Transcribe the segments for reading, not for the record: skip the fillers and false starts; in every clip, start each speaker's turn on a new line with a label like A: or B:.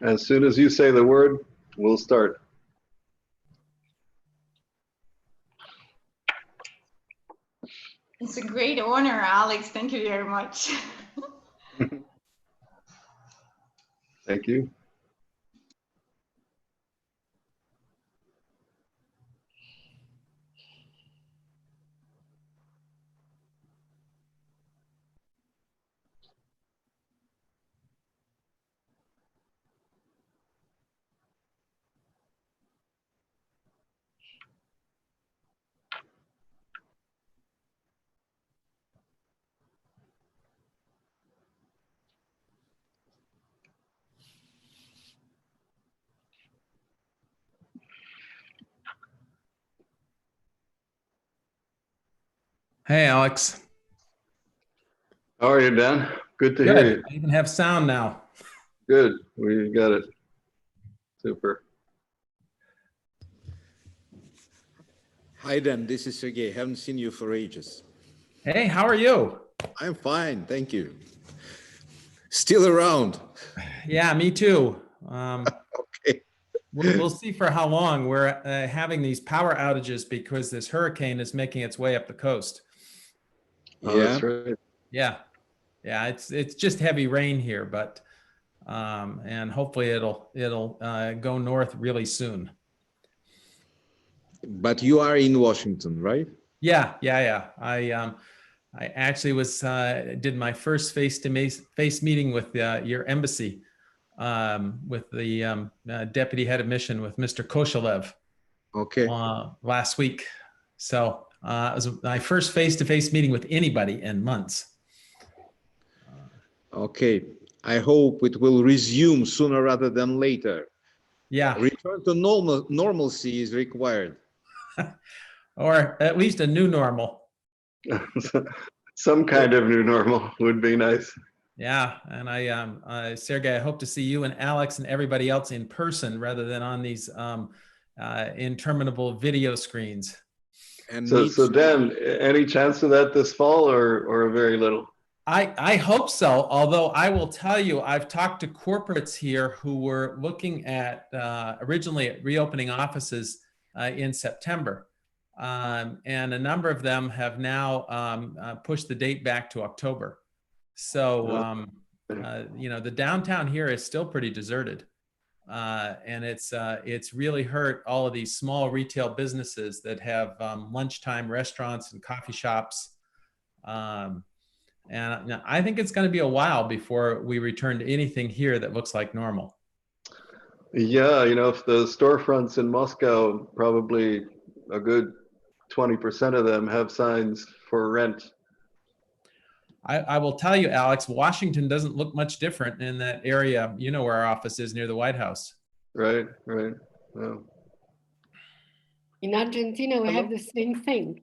A: As soon as you say the word, we'll start.
B: It's a great honor, Alex. Thank you very much.
A: Thank you.
C: Hey, Alex.
A: How are you, Dan? Good to
C: Good.
A: hear you.
C: I even have sound now.
A: Good. We got it. Super.
D: Hi, Dan. This is Sergey. Haven't seen you for ages.
C: Hey, how are you?
D: I'm fine. Thank you. Still around.
C: Yeah, me too.
D: Okay.
C: We'll see for how long. We're having these power outages because this hurricane is making its way up the coast.
A: Oh,
D: Yeah.
A: that's right.
C: Yeah. Yeah, it's just heavy rain here, but and hopefully it'll go north really soon.
D: But you are in Washington, right?
C: Yeah. I actually was did my first face-to-face meeting with your embassy with the deputy head of mission with Mr. Koshalev.
D: Okay.
C: Last week. So it was my first face-to-face meeting with anybody in months.
D: Okay. I hope it will resume sooner rather than later.
C: Yeah.
D: Return to normalcy is required.
C: Or at least a new normal.
A: Some kind of new normal would be nice.
C: Yeah. And Sergey, I hope to see you and Alex and everybody else in person rather than on these interminable video screens.
D: And
A: So Dan, any chance of that this fall or very little?
C: I hope so, although I will tell you, I've talked to corporates here who were looking at originally at reopening offices in September. And a number of them have now pushed the date back to October. So, you know, the downtown here is still pretty deserted. And it's really hurt all of these small retail businesses that have lunchtime restaurants and coffee shops. And I think it's going to be a while before we return to anything here that looks like normal.
A: Yeah, you know, if the storefronts in Moscow, probably a good 20% of them have signs for rent.
C: I will tell you, Alex, Washington doesn't look much different in that area. You know where our office is, near the White House.
A: Right, right. Wow.
E: In Argentina, we have the same thing.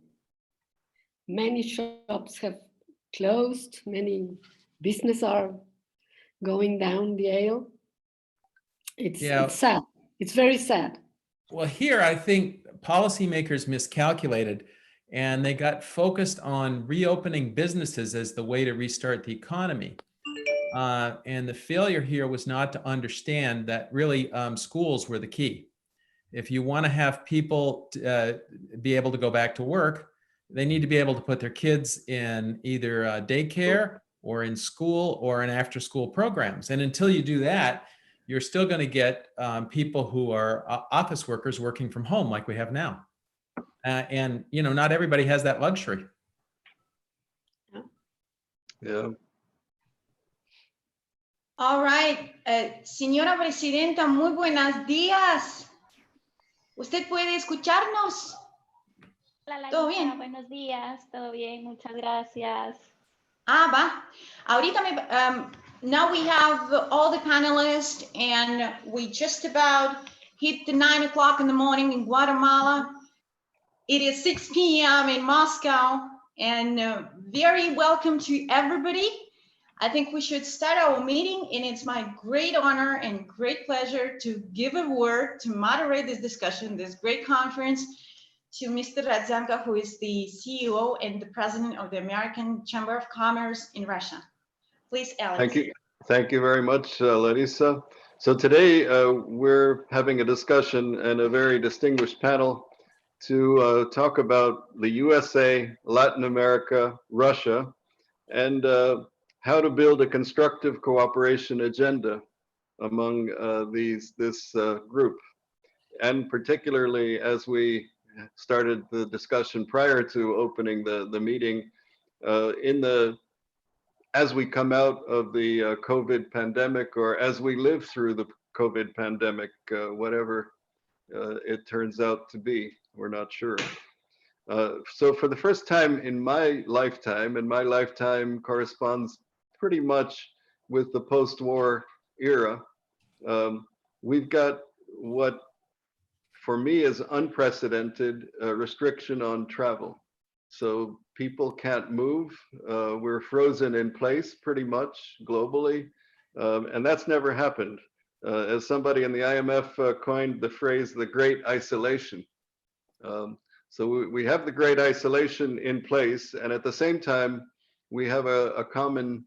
E: Many shops have closed, many businesses are going down the aisle. It's sad. It's very sad.
C: Well, here I think policymakers miscalculated and they got focused on reopening businesses as the way to restart the economy. And the failure here was not to understand that really schools were the key. If you want to have people be able to go back to work, they need to be able to put their kids in either daycare or in school or in after-school programs. And until you do that, you're still going to get people who are office workers working from home like we have now. And, you know, not everybody has that luxury.
A: Yeah.
B: All right. Señora Presidenta, muy buenos días. ¿Usted puede escucharnos?
F: Hola,
B: ¿Todo
F: Larisa,
B: bien?
F: buenos días, todo bien, muchas gracias.
B: Va. Ahorita now we have all the panelists and we just about hit the 9 o'clock in the morning in Guatemala. It is 6 p.m. in Moscow and very welcome to everybody. I think we should start our meeting and it's my great honor and great pleasure to give a word to moderate this discussion, this great conference, to Mr. Radzanka, who is the CEO and the president of the American Chamber of Commerce in Russia. Please, Alex.
A: Thank you. Thank you very much, Larissa. So today we're having a discussion and a very distinguished panel to talk about the USA, Latin America, Russia, and how to build a constructive cooperation agenda among this group. And particularly as we started the discussion prior to opening the meeting, as we come out of the COVID pandemic, or as we live through the COVID pandemic, whatever it turns out to be, we're not sure. So for the first time in my lifetime, and my lifetime corresponds pretty much with the post-war era, we've got what for me is unprecedented restriction on travel. So people can't move. We're frozen in place pretty much globally. And that's never happened. As somebody in the IMF coined the phrase, the great isolation. So we have the great isolation in place. And at the same time, we have a common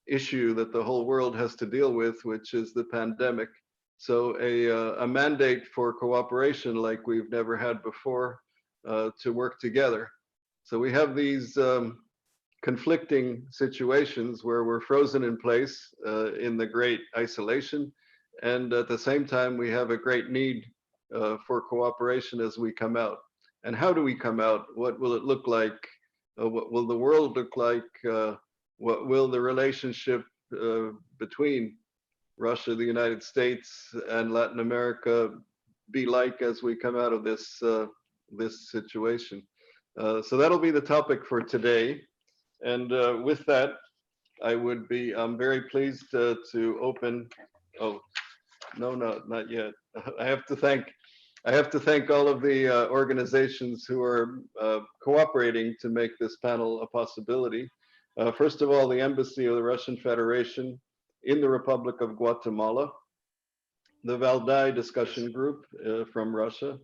A: issue that the whole world has to deal with, which is the pandemic. So a mandate for cooperation like we've never had before to work together. So we have these conflicting situations where we're frozen in place in the great isolation. And at the same time, we have a great need for cooperation as we come out. And how do we come out? What will it look like? What will the world look like? What will the relationship between Russia, the United States, and Latin America be like as we come out of this situation? So that'll be the topic for today. And with that, I'm very pleased to open. Oh, no, not yet. I have to thank all of the organizations who are cooperating to make this panel a possibility. First of all, the Embassy of the Russian Federation in the Republic of Guatemala, the Valdai discussion group from Russia,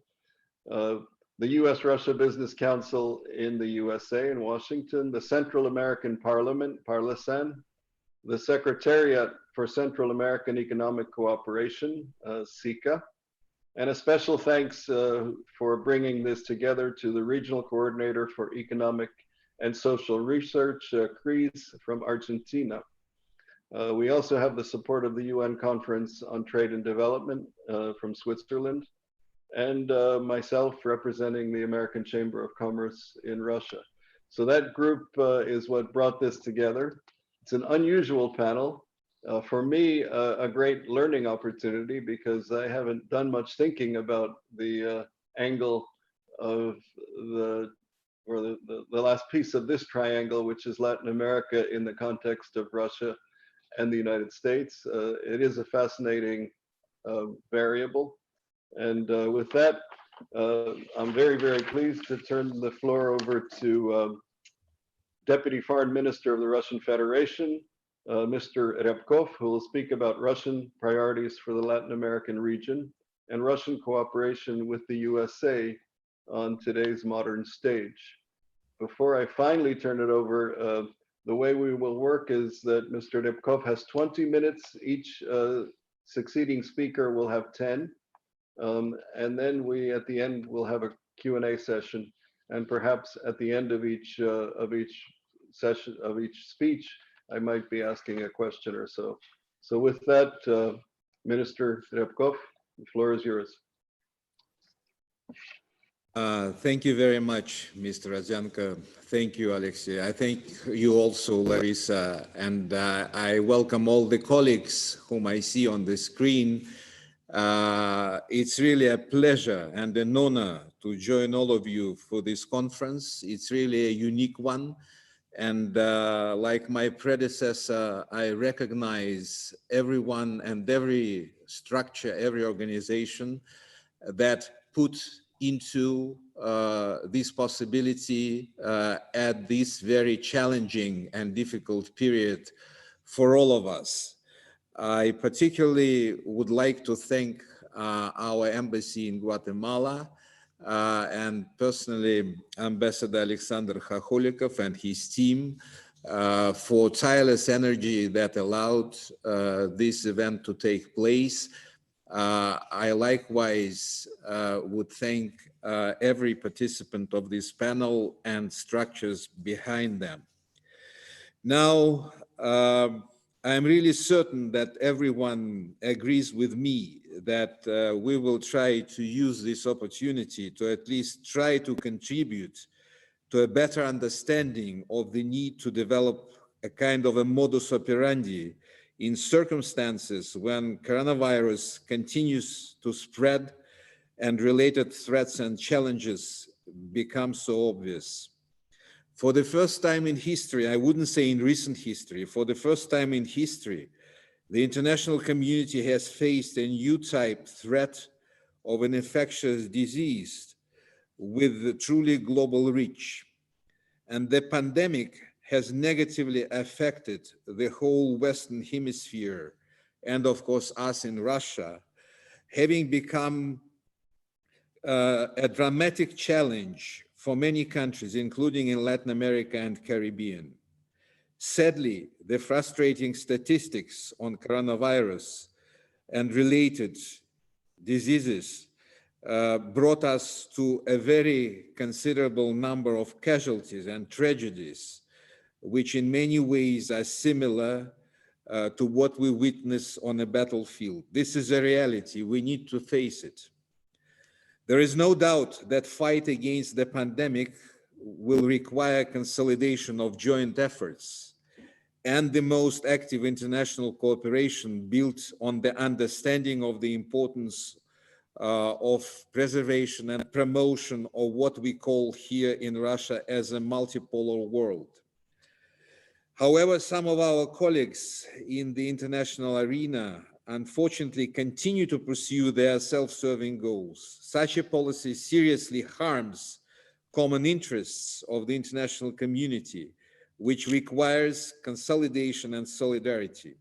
A: the US-Russia Business Council in the USA in Washington, the Central American Parliament, PARLACEN, the Secretariat for Central American Economic Cooperation, SIECA, and a special thanks for bringing this together to the Regional Coordinator for Economic and Social Research, CRIES from Argentina. We also have the support of the UN Conference on Trade and Development from Switzerland, and myself representing the American Chamber of Commerce in Russia. So that group is what brought this together. It's an unusual panel. For me, a great learning opportunity because I haven't done much thinking about the angle of the last piece of this triangle, which is Latin America in the context of Russia and the United States. It is a fascinating variable. And with that, I'm very, very pleased to turn the floor over to Deputy Foreign Minister of the Russian Federation, Mr. Ryabkov, who will speak about Russian priorities for the Latin American region and Russian cooperation with the USA on today's modern stage. Before I finally turn it over, the way we will work is that Mr. Ryabkov has 20 minutes. Each succeeding speaker will have 10. And then we, at the end, will have a Q&A session. And perhaps at the end of each session, of each speech, I might be asking a question or so. So with that, Minister Ryabkov, the floor is yours.
D: Thank you very much, Mr. Radzenko. Thank you, Alexei. I thank you also, Larissa, and I welcome all the colleagues whom I see on the screen. It's really a pleasure and an honor to join all of you for this conference. It's really a unique one. And like my predecessor, I recognize everyone and every structure, every organization that put into this possibility at this very challenging and difficult period for all of us. I particularly would like to thank our embassy in Guatemala and personally Ambassador Alexander Khacholikov and his team for tireless energy that allowed this event to take place. I likewise would thank every participant of this panel and structures behind them. Now, I'm really certain that everyone agrees with me that we will try to use this opportunity to at least try to contribute to a better understanding of the need to develop a kind of a modus operandi in circumstances when coronavirus continues to spread and related threats and challenges become so obvious. For the first time in history, I wouldn't say in recent history, for the first time in history, the international community has faced a new type threat of an infectious disease with truly global reach. And the pandemic has negatively affected the whole Western Hemisphere and of course us in Russia, having become a dramatic challenge for many countries, including in Latin America and Caribbean. Sadly, the frustrating statistics on coronavirus and related diseases brought us to a very considerable number of casualties and tragedies, which in many ways are similar to what we witness on a battlefield. This is a reality. We need to face it. There is no doubt that fight against the pandemic will require consolidation of joint efforts and the most active international cooperation built on the understanding of the importance of preservation and promotion of what we call here in Russia as a multipolar world. However, some of our colleagues in the international arena unfortunately continue to pursue their self-serving goals. Such a policy seriously harms common interests of the international community, which requires consolidation and solidarity.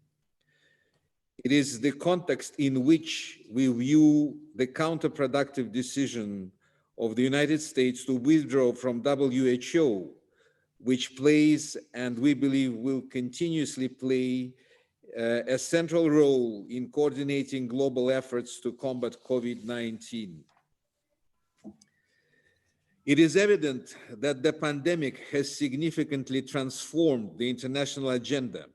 D: It is the context in which we view the counterproductive decision of the United States to withdraw from WHO, which plays and we believe will continuously play a central role in coordinating global efforts to combat COVID-19. It is evident that the pandemic has significantly transformed the international agenda.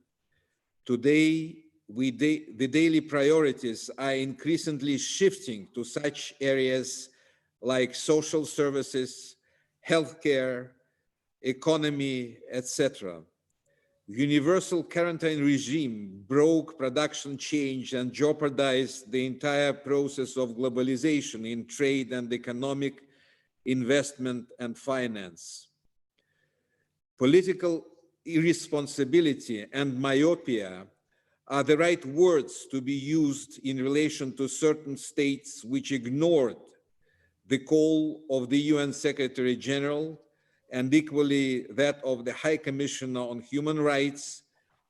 D: Today, the daily priorities are increasingly shifting to such areas like social services, healthcare, economy, etc. Universal quarantine regime broke production chains and jeopardized the entire process of globalization in trade and economic investment and finance. Political irresponsibility and myopia are the right words to be used in relation to certain states which ignored the call of the UN Secretary General and equally that of the High Commissioner on Human Rights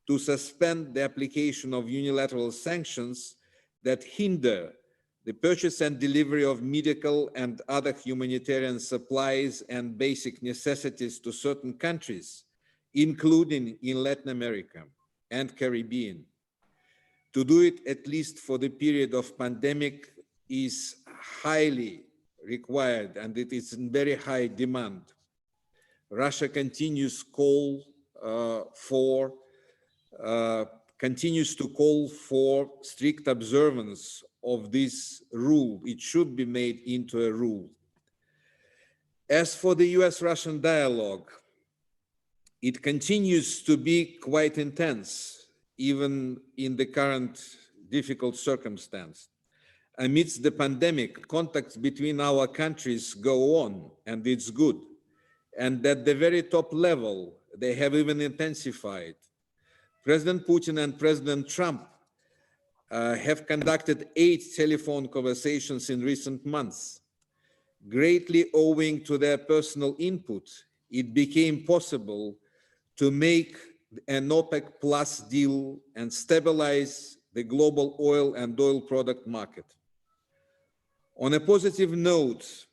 D: to suspend the application of unilateral sanctions that hinder the purchase and delivery of medical and other humanitarian supplies and basic necessities to certain countries, including in Latin America and Caribbean. To do it, at least for the period of pandemic, is highly required and it is in very high demand. Russia continues to call for strict observance of this rule. It should be made into a rule. As for the US-Russian dialogue, it continues to be quite intense, even in the current difficult circumstance. Amidst the pandemic, contacts between our countries go on, and it's good. And at the very top level, they have even intensified. President Putin and President Trump have conducted 8 telephone conversations in recent months. Greatly owing to their personal input, it became possible to make an OPEC Plus deal and stabilize the global oil and oil product market. On a positive note,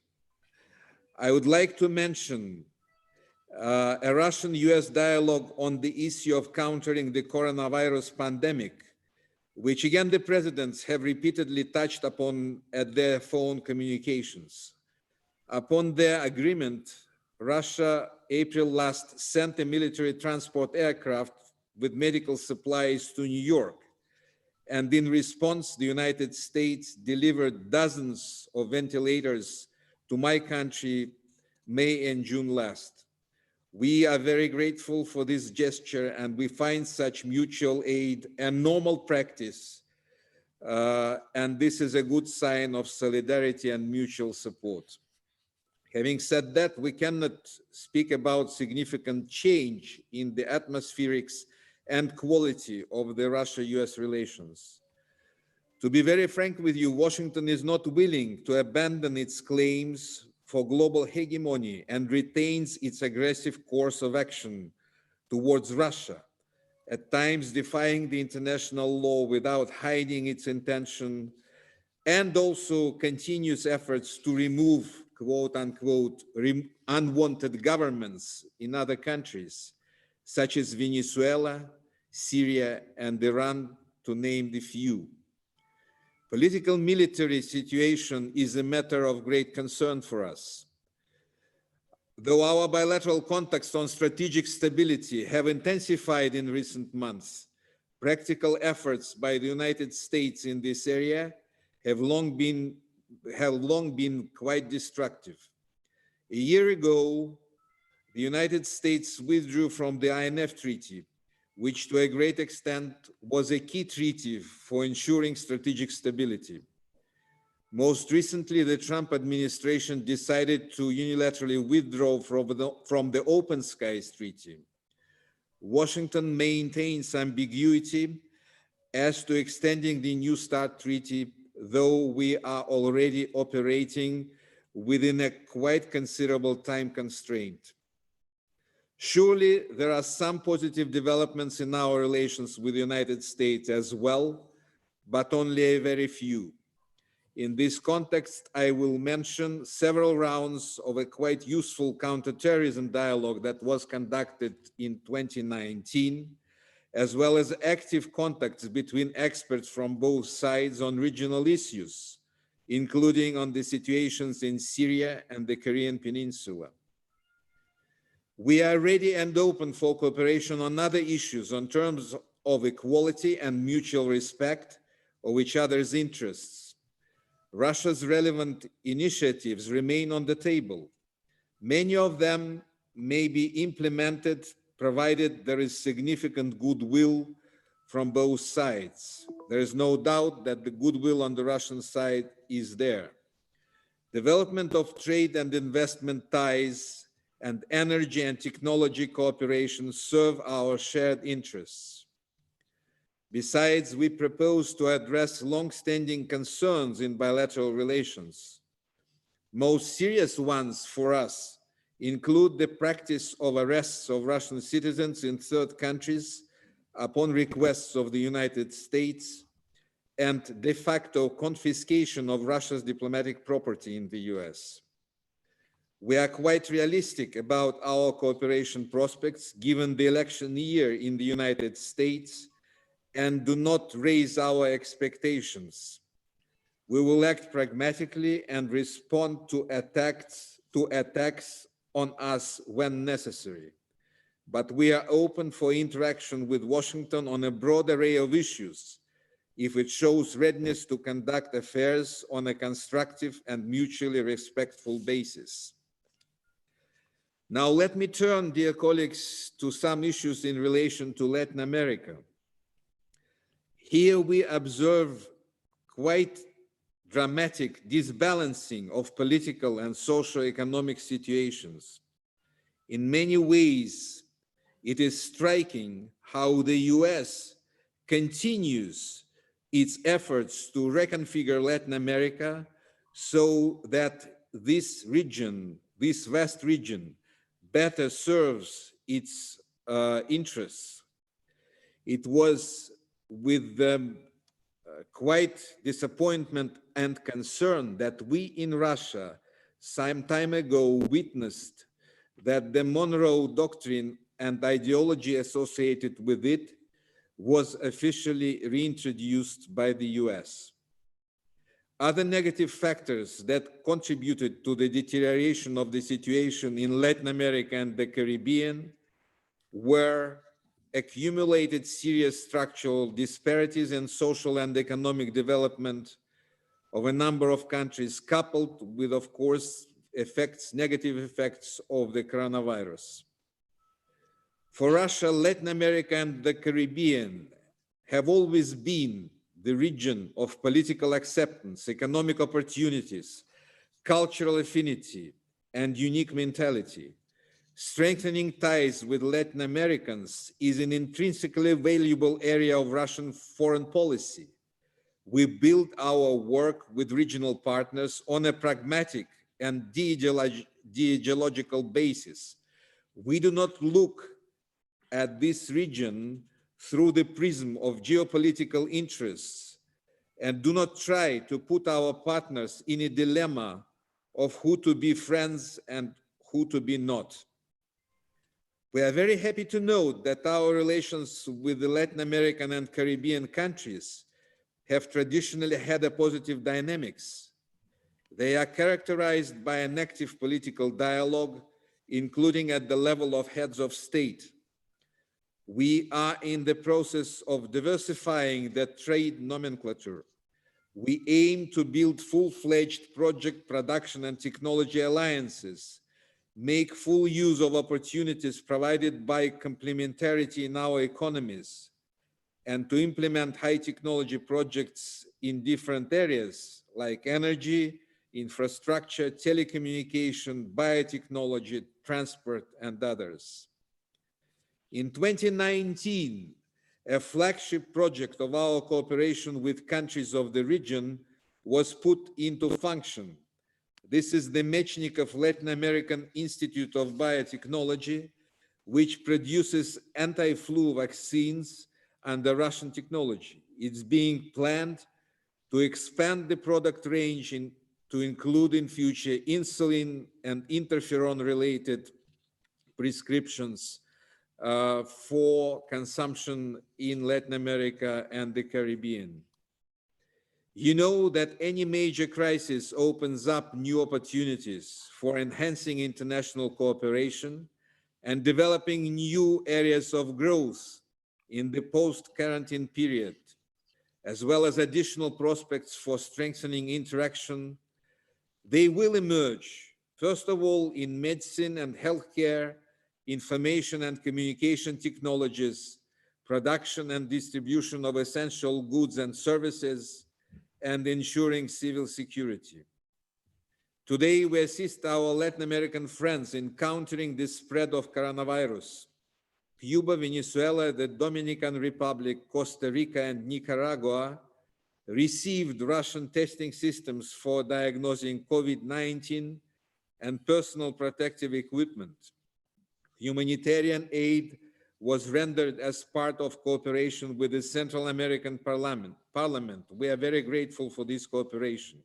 D: I would like to mention a Russian-US dialogue on the issue of countering the coronavirus pandemic, which again the presidents have repeatedly touched upon at their phone communications. Upon their agreement, Russia, April last, sent a military transport aircraft with medical supplies to New York. And in response, the United States delivered dozens of ventilators to my country May and June last. We are very grateful for this gesture, and we find such mutual aid a normal practice. And this is a good sign of solidarity and mutual support. Having said that, we cannot speak about significant change in the atmospherics and quality of the Russia-US relations. To be very frank with you, Washington is not willing to abandon its claims for global hegemony and retains its aggressive course of action towards Russia, at times defying the international law without hiding its intention, and also continuous efforts to remove, quote unquote, unwanted governments in other countries, such as Venezuela, Syria, and Iran, to name the few. Political military situation is a matter of great concern for us. Though our bilateral contacts on strategic stability have intensified in recent months, practical efforts by the United States in this area have long been quite destructive. A year ago, the United States withdrew from the INF Treaty, which to a great extent was a key treaty for ensuring strategic stability. Most recently, the Trump administration decided to unilaterally withdraw from the Open Skies Treaty. Washington maintains ambiguity as to extending the New START Treaty, though we are already operating within a quite considerable time constraint. Surely there are some positive developments in our relations with the United States as well, but only a very few. In this context, I will mention several rounds of a quite useful counterterrorism dialogue that was conducted in 2019, as well as active contacts between experts from both sides on regional issues, including on the situations in Syria and the Korean Peninsula. We are ready and open for cooperation on other issues on terms of equality and mutual respect of each other's interests. Russia's relevant initiatives remain on the table. Many of them may be implemented provided there is significant goodwill from both sides. There is no doubt that the goodwill on the Russian side is there. Development of trade and investment ties and energy and technology cooperation serve our shared interests. Besides, we propose to address long-standing concerns in bilateral relations. Most serious ones for us include the practice of arrests of Russian citizens in third countries upon requests of the United States and de facto confiscation of Russia's diplomatic property in the US. We are quite realistic about our cooperation prospects given the election year in the United States and do not raise our expectations. We will act pragmatically and respond to attacks on us when necessary. But we are open for interaction with Washington on a broad array of issues if it shows readiness to conduct affairs on a constructive and mutually respectful basis. Now let me turn, dear colleagues, to some issues in relation to Latin America. Here we observe quite dramatic disbalancing of political and socio-economic situations. In many ways, it is striking how the US continues its efforts to reconfigure Latin America so that this region, this vast region, better serves its interests. It was with quite disappointment and concern that we in Russia some time ago witnessed that the Monroe Doctrine and ideology associated with it was officially reintroduced by the US. Other negative factors that contributed to the deterioration of the situation in Latin America and the Caribbean were accumulated serious structural disparities in social and economic development of a number of countries, coupled with, of course, negative effects of the coronavirus. For Russia, Latin America and the Caribbean have always been the region of political acceptance, economic opportunities, cultural affinity, and unique mentality. Strengthening ties with Latin Americans is an intrinsically valuable area of Russian foreign policy. We build our work with regional partners on a pragmatic and de-ideological basis. We do not look at this region through the prism of geopolitical interests and do not try to put our partners in a dilemma of who to be friends and who to be not. We are very happy to note that our relations with the Latin American and Caribbean countries have traditionally had a positive dynamics. They are characterized by an active political dialogue, including at the level of heads of state. We are in the process of diversifying the trade nomenclature. We aim to build full-fledged project production and technology alliances, make full use of opportunities provided by complementarity in our economies, and to implement high technology projects in different areas like energy, infrastructure, telecommunication, biotechnology, transport, and others. In 2019, a flagship project of our cooperation with countries of the region was put into function. This is the Mechnikov Latin American Institute of Biotechnology, which produces anti-flu vaccines under Russian technology. It's being planned to expand the product range to include in future insulin and interferon-related prescriptions for consumption in Latin America and the Caribbean. You know that any major crisis opens up new opportunities for enhancing international cooperation and developing new areas of growth in the post-quarantine period, as well as additional prospects for strengthening interaction. They will emerge, first of all, in medicine and healthcare, information and communication technologies, production and distribution of essential goods and services, and ensuring civil security. Today, we assist our Latin American friends in countering the spread of coronavirus. Cuba, Venezuela, the Dominican Republic, Costa Rica, and Nicaragua received Russian testing systems for diagnosing COVID-19 and personal protective equipment. Humanitarian aid was rendered as part of cooperation with the Central American Parliament. We are very grateful for this cooperation.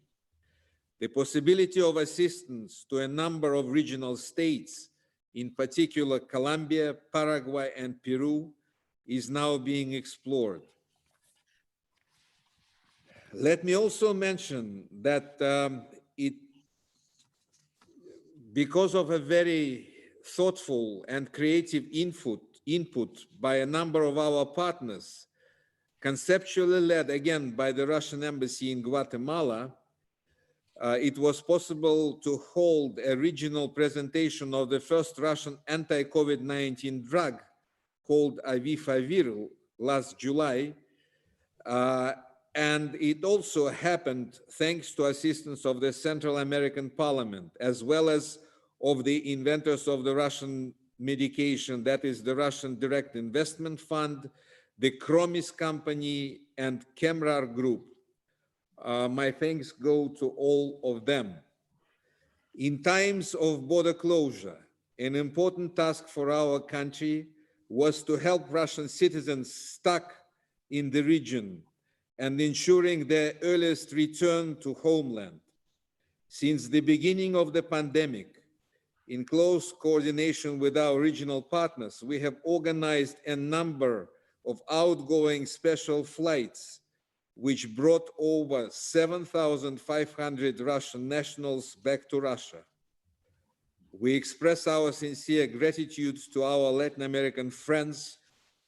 D: The possibility of assistance to a number of regional states, in particular Colombia, Paraguay, and Peru, is now being explored. Let me also mention that because of a very thoughtful and creative input by a number of our partners, conceptually led again by the Russian embassy in Guatemala, it was possible to hold a regional presentation of the first Russian anti-COVID-19 drug called Avifavir last July. And it also happened thanks to assistance of the Central American Parliament, as well as of the inventors of the Russian medication, that is the Russian Direct Investment Fund, the Chromis Company, and Kemrar Group. My thanks go to all of them. In times of border closure, an important task for our country was to help Russian citizens stuck in the region and ensuring their earliest return to homeland. Since the beginning of the pandemic, In close coordination with our regional partners, we have organized a number of outgoing special flights, which brought over 7,500 Russian nationals back to Russia. We express our sincere gratitude to our Latin American friends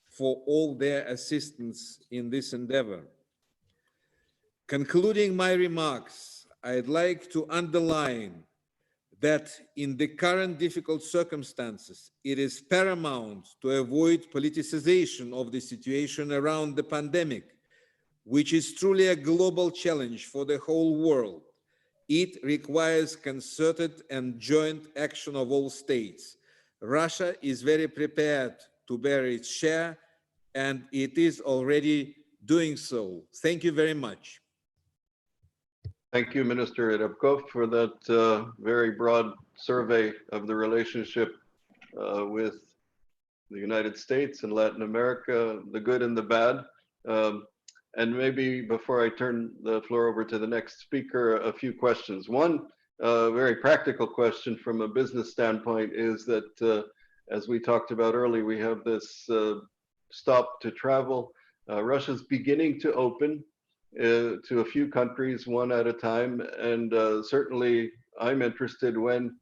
D: for all their assistance in this endeavor. Concluding my remarks, I'd like to underline that in the current difficult circumstances, it is paramount to avoid politicization of the situation around the pandemic, which is truly a global challenge for the whole world. It requires concerted and joint action of all states. Russia is very prepared to bear its share, and it is already doing so. Thank you very much.
A: Thank you, Minister Rybkov, for that very broad survey of the relationship with the United States and Latin America, the good and the bad. And maybe before I turn the floor over to the next speaker, a few questions. One very practical question from a business standpoint is that, as we talked about earlier, we have this stop to travel. Russia's beginning to open to a few countries, one at a time. And certainly I'm interested when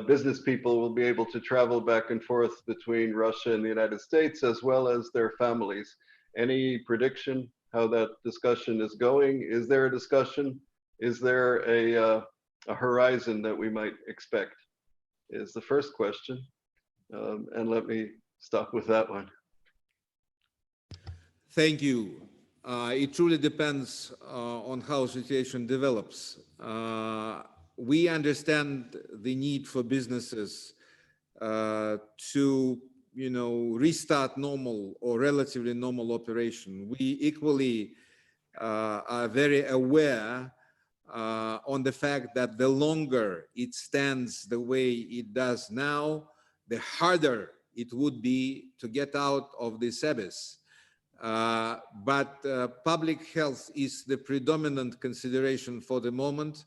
A: business people will be able to travel back and forth between Russia and the United States, as well as their families. Any prediction how that discussion is going? Is there a discussion? Is there a horizon that we might expect? Is the first question. And let me stop with that one.
D: Thank you. It truly depends on how the situation develops. We understand the need for businesses to, restart normal or relatively normal operation. We equally are very aware on the fact that the longer it stands the way it does now, the harder it would be to get out of this abyss. But public health is the predominant consideration for the moment.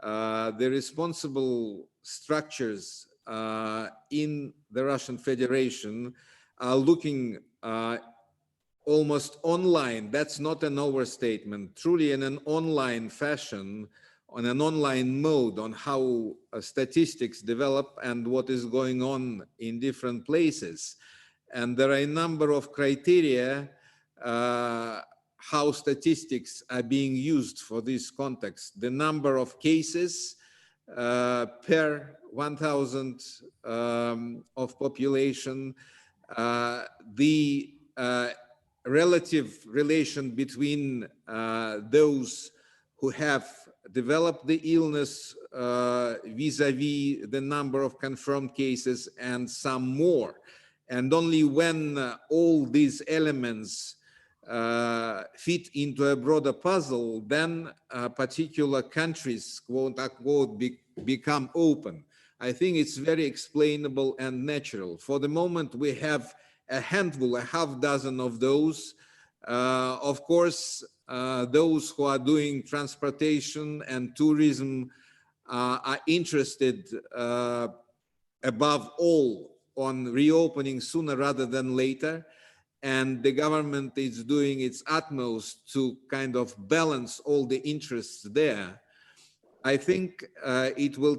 D: The responsible structures in the Russian Federation are looking almost online. That's not an overstatement, truly in an online fashion, on an online mode, on how statistics develop and what is going on in different places. And there are a number of criteria how statistics are being used for this context. The number of cases per 1,000 of population, the relative relation between those who have developed the illness vis-a-vis the number of confirmed cases and some more. And only when all these elements fit into a broader puzzle, then particular countries, quote unquote, become open. I think it's very explainable and natural. For the moment, we have a handful, a half dozen of those. Of course, those who are doing transportation and tourism are interested above all on reopening sooner rather than later. And the government is doing its utmost to kind of balance all the interests there. I think it will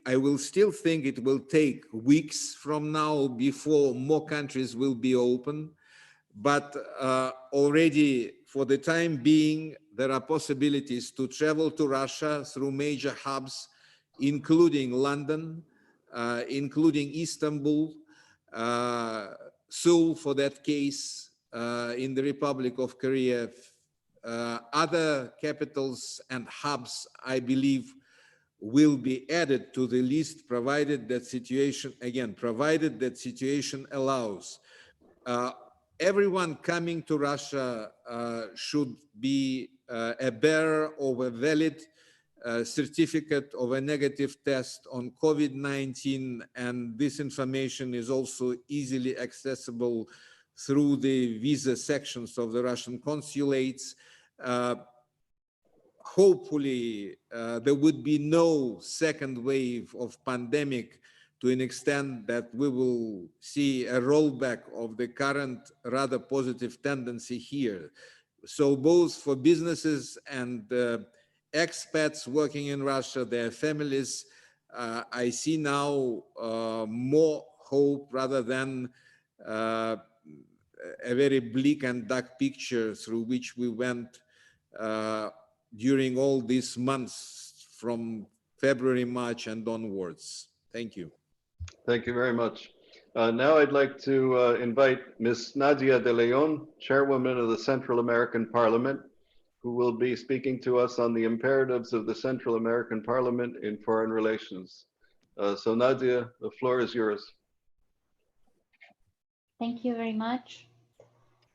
D: I will still think it will take weeks from now before more countries will be open. But already for the time being, there are possibilities to travel to Russia through major hubs, including London, including Istanbul, Seoul for that case, in the Republic of Korea. Other capitals and hubs, I believe, will be added to the list, provided that situation, again, provided that situation allows. Everyone coming to Russia should be a bearer of a valid certificate of a negative test on COVID-19, and this information is also easily accessible through the visa sections of the Russian consulates. hopefully there would be no second wave of pandemic, to an extent that we will see a rollback of the current rather positive tendency here. So both for businesses and expats working in Russia, their families, I see now more hope rather than a very bleak and dark picture through which we went during all these months from February, March and onwards. Thank you.
A: Thank you very much. Now I'd like to invite Ms. Nadia de Leon, Chairwoman of the Central American Parliament, who will be speaking to us on the imperatives of the Central American Parliament in foreign relations. So Nadia, the floor is yours.
F: Thank you very much.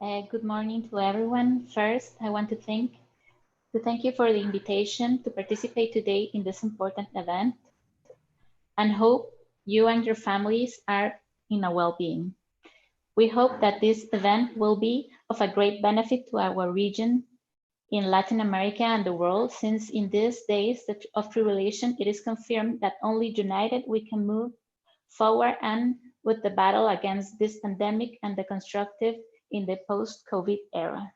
F: Good morning to everyone. First, I want to thank you for the invitation to participate today in this important event, and hope you and your families are in a well-being. We hope that this event will be of a great benefit to our region in Latin America and the world, since in these days of tribulation, it is confirmed that only united we can move forward and with the battle against this pandemic and the constructive in the post-COVID era.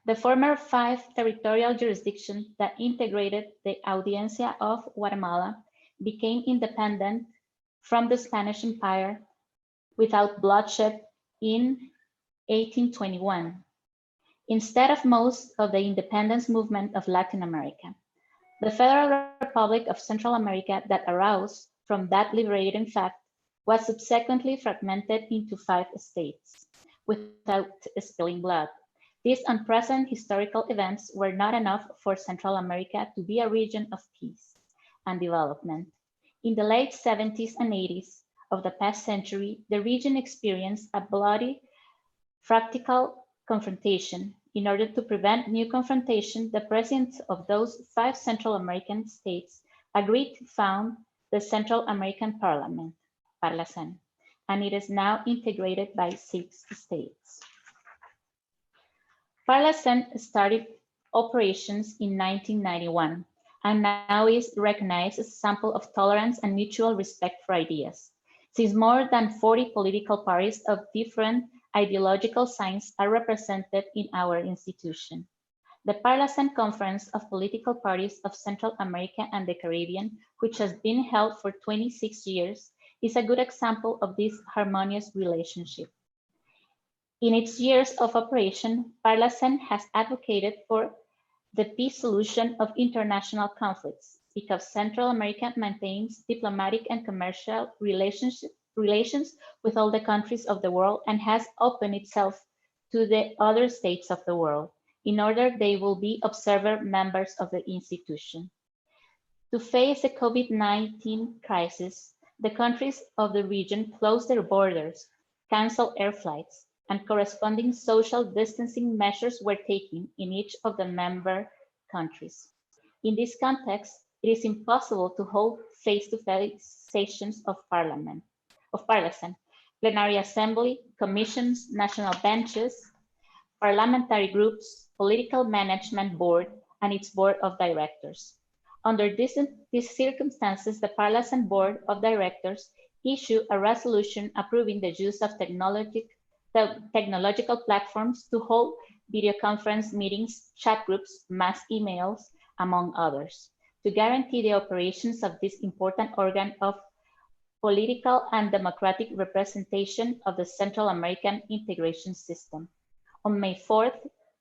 F: The former 5 territorial jurisdictions that integrated the Audiencia of Guatemala became independent from the Spanish Empire without bloodshed in 1821, instead of most of the independence movement of Latin America. The Federal Republic of Central America that arose from that liberating fact was subsequently fragmented into 5 states without spilling blood. These unprecedented historical events were not enough for Central America to be a region of peace and development. In the late 70s and 80s of the past century, the region experienced a bloody, fractal confrontation. In order to prevent new confrontation, the presidents of those 5 Central American states agreed to found the Central American Parliament, PARLACEN, and it is now integrated by 6 states. PARLACEN started operations in 1991 and now is recognized as a sample of tolerance and mutual respect for ideas. Since more than 40 political parties of different ideological signs are represented in our institution. The PARLACEN Conference of Political Parties of Central America and the Caribbean, which has been held for 26 years, is a good example of this harmonious relationship. In its years of operation, PARLACEN has advocated for the peace solution of international conflicts because Central America maintains diplomatic and commercial relations with all the countries of the world and has opened itself to the other states of the world in order they will be observer members of the institution. To face the COVID-19 crisis, the countries of the region closed their borders, canceled air flights, and corresponding social distancing measures were taken in each of the member countries. In this context, it is impossible to hold face-to-face sessions of PARLACEN, plenary assembly, commissions, national benches, parliamentary groups, political management board, and its board of directors. Under these circumstances, the PARLACEN board of directors issued a resolution approving the use of technological platforms to hold video conference meetings, chat groups, mass emails, among others, to guarantee the operations of this important organ of political and democratic representation of the Central American integration system. On May 4th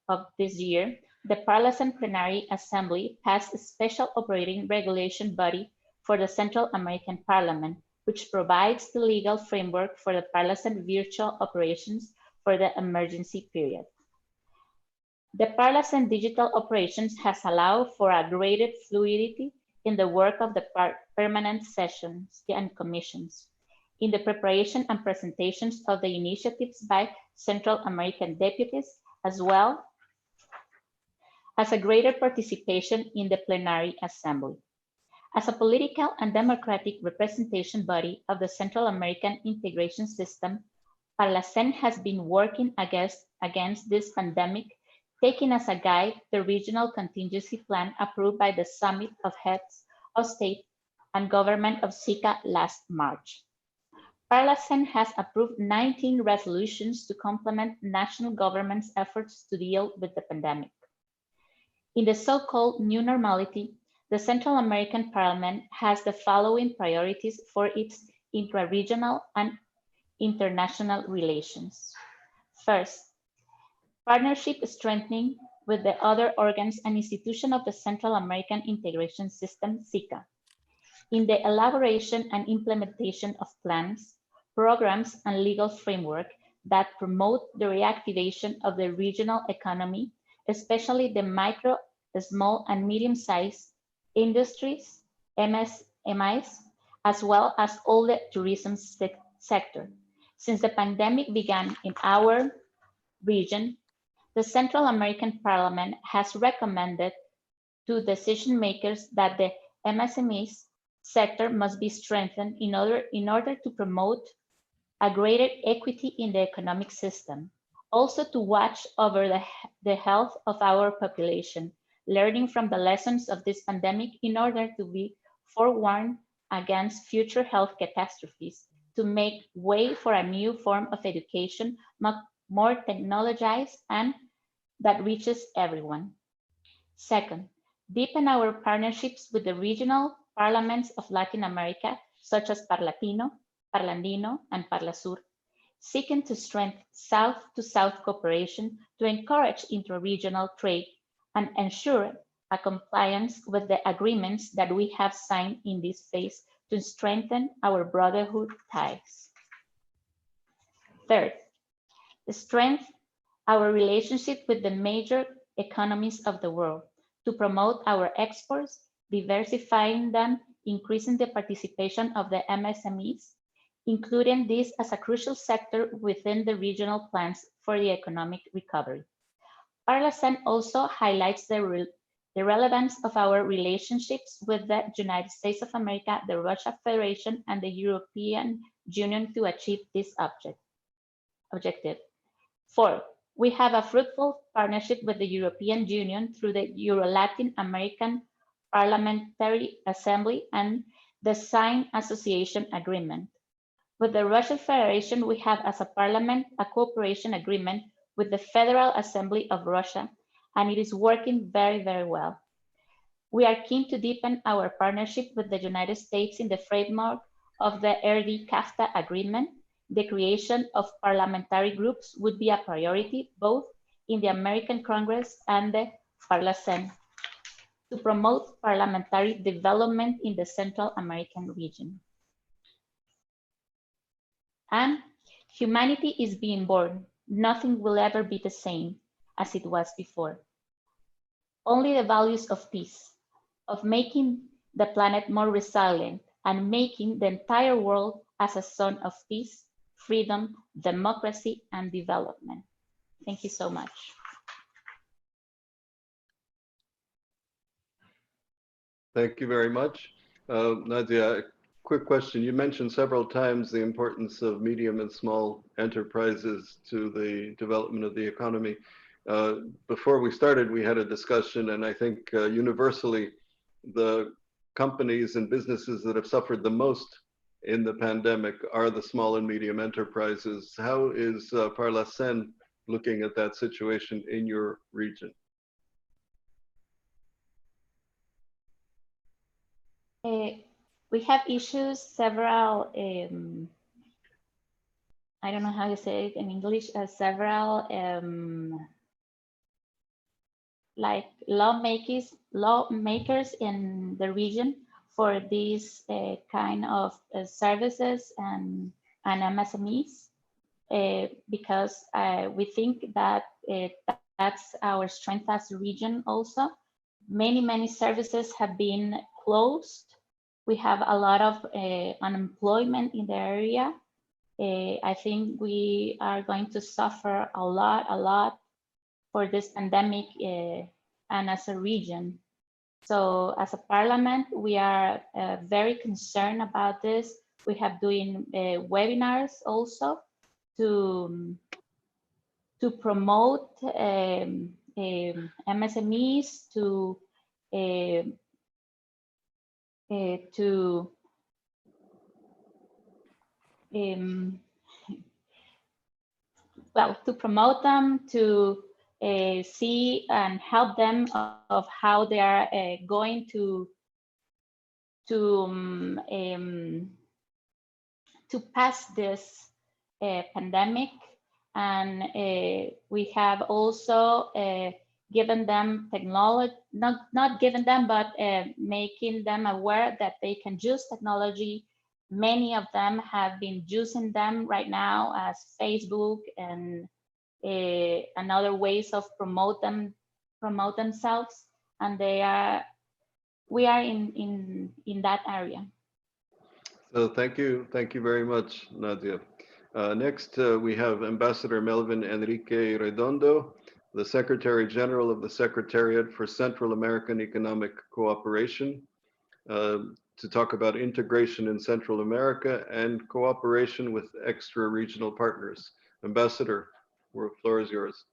F: of this year, the PARLACEN Plenary Assembly passed a special operating regulation body for the Central American Parliament, which provides the legal framework for the PARLACEN virtual operations for the emergency period. The PARLACEN digital operations has allowed for a greater fluidity in the work of the permanent sessions and commissions, in the preparation and presentations of the initiatives by Central American deputies, as well as a greater participation in the plenary assembly. As a political and democratic representation body of the Central American integration system, PARLACEN has been working against this pandemic taking as a guide the regional contingency plan approved by the Summit of Heads of State and Government of SIECA last March. PARLACEN has approved 19 resolutions to complement national government's efforts to deal with the pandemic. In the so-called new normality, the Central American Parliament has the following priorities for its intra-regional and international relations. First, partnership strengthening with the other organs and institutions of the Central American Integration System, SIECA, in the elaboration and implementation of plans, programs, and legal framework that promote the reactivation of the regional economy, especially the micro, small, and medium-sized industries, MSMEs, as well as all the tourism sector. Since the pandemic began in our region, the Central American Parliament has recommended to decision makers that the MSMEs sector must be strengthened in order to promote a greater equity in the economic system. Also to watch over the health of our population, learning from the lessons of this pandemic in order to be forewarned against future health catastrophes, to make way for a new form of education, more technologized and that reaches everyone. Second, deepen our partnerships with the regional parliaments of Latin America, such as Parlatino, Parlandino, and Parlasur, seeking to strengthen South-to-South cooperation to encourage intra-regional trade and ensure a compliance with the agreements that we have signed in this phase to strengthen our brotherhood ties. Third, strengthen our relationship with the major economies of the world to promote our exports, diversifying them, increasing the participation of the MSMEs, including this as a crucial sector within the regional plans for the economic recovery. PARLACEN also highlights the relevance of our relationships with the United States of America, the Russian Federation, and the European Union to achieve this objective. Fourth, we have a fruitful partnership with the European Union through the Euro-Latin American Parliamentary Assembly and the Signed Association Agreement. With the Russian Federation, we have as a parliament a cooperation agreement with the Federal Assembly of Russia, and it is working very, very well. We are keen to deepen our partnership with the United States in the framework of the RD-CAFTA agreement. The creation of parliamentary groups would be a priority both in the American Congress and the PARLACEN to promote parliamentary development in the Central American region. And humanity is being born. Nothing will ever be the same as it was before. Only the values of peace, of making the planet more resilient and making the entire world as a zone of peace, freedom, democracy, and development. Thank you so much.
A: Thank you very much. Nadia, quick question. You mentioned several times the importance of medium and small enterprises to the development of the economy. Before we started, we had a discussion, and I think universally, the companies and businesses that have suffered the most in the pandemic are the small and medium enterprises. How is PARLACEN looking at that situation in your region?
F: We have issues several, I don't know how you say it in English, several like lawmakers in the region for these kind of services and MSMEs, because we think that that's our strength as a region also. Many services have been closed. We have a lot of unemployment in the area. I think we are going to suffer a lot for this pandemic and as a region. So as a parliament, we are very concerned about this. We have doing webinars also to promote MSMEs to well, to promote them, to see and help them of how they are going to pass this pandemic. And we have also given them technology, not given them, but making them aware that they can use technology. Many of them have been using them right now as Facebook and other ways of promote themselves, and we are in that area.
A: So thank you very much, Nadia. Next, we have Ambassador Melvin Enrique Redondo, the Secretary General of the Secretariat for Central American Economic Cooperation, to talk about integration in Central America and cooperation with extra-regional partners. Ambassador, the floor is yours.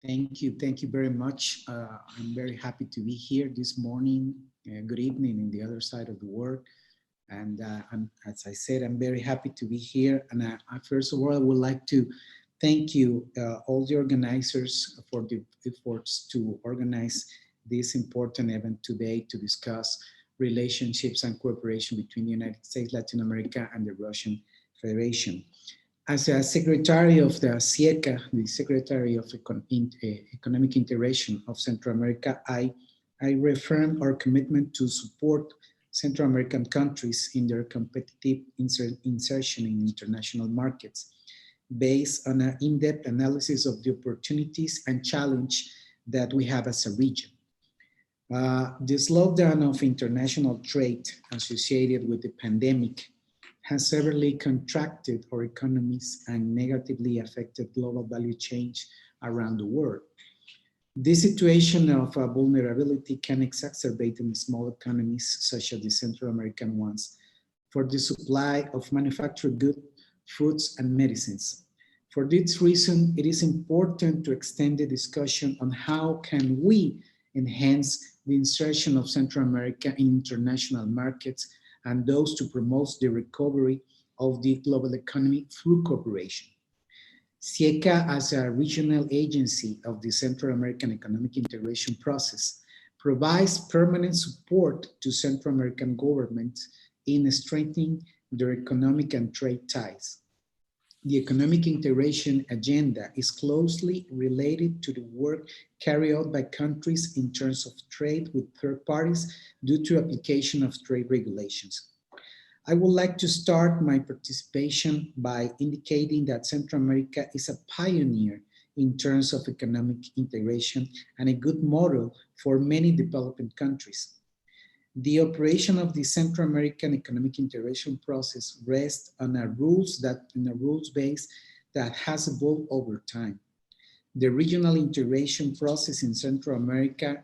G: Thank you very much. I'm very happy to be here this morning. Good evening in the other side of the world. And as I said, I'm very happy to be here. And first of all, I would like to thank you, all the organizers, for the efforts to organize this important event today to discuss relationships and cooperation between the United States, Latin America, and the Russian Federation. As a secretary of the SIECA, the Secretary of Economic Integration of Central America, I reaffirm our commitment to support Central American countries in their competitive insertion in international markets, based on an in-depth analysis of the opportunities and challenge that we have as a region. The slowdown of international trade associated with the pandemic has severely contracted our economies and negatively affected global value chains around the world. This situation of vulnerability can exacerbate in small economies, such as the Central American ones, for the supply of manufactured goods, foods, and medicines. For this reason, it is important to extend the discussion on how can we enhance the insertion of Central America in international markets and those to promote the recovery of the global economy through cooperation. SIECA, as a regional agency of the Central American economic integration process, provides permanent support to Central American governments in strengthening their economic and trade ties. The economic integration agenda is closely related to the work carried out by countries in terms of trade with third parties due to application of trade regulations. I would like to start my participation by indicating that Central America is a pioneer in terms of economic integration and a good model for many developing countries. The operation of the Central American economic integration process rests on a rules base that has evolved over time. The regional integration process in Central America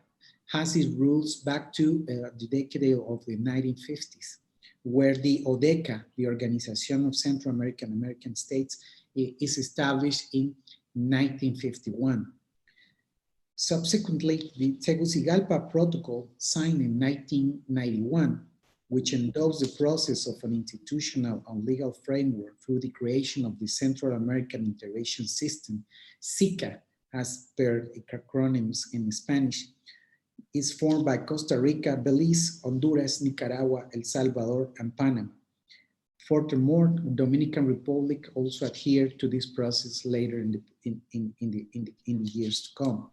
G: has its roots back to the decade of the 1950s, where the ODECA, the Organization of Central American States, is established in 1951. Subsequently, the Tegucigalpa Protocol, signed in 1991, which endorsed the process of an institutional and legal framework through the creation of the Central American Integration System, SIECA, as per acronyms in Spanish, is formed by Costa Rica, Belize, Honduras, Nicaragua, El Salvador, and Panama. Furthermore, the Dominican Republic also adhered to this process later in the years to come.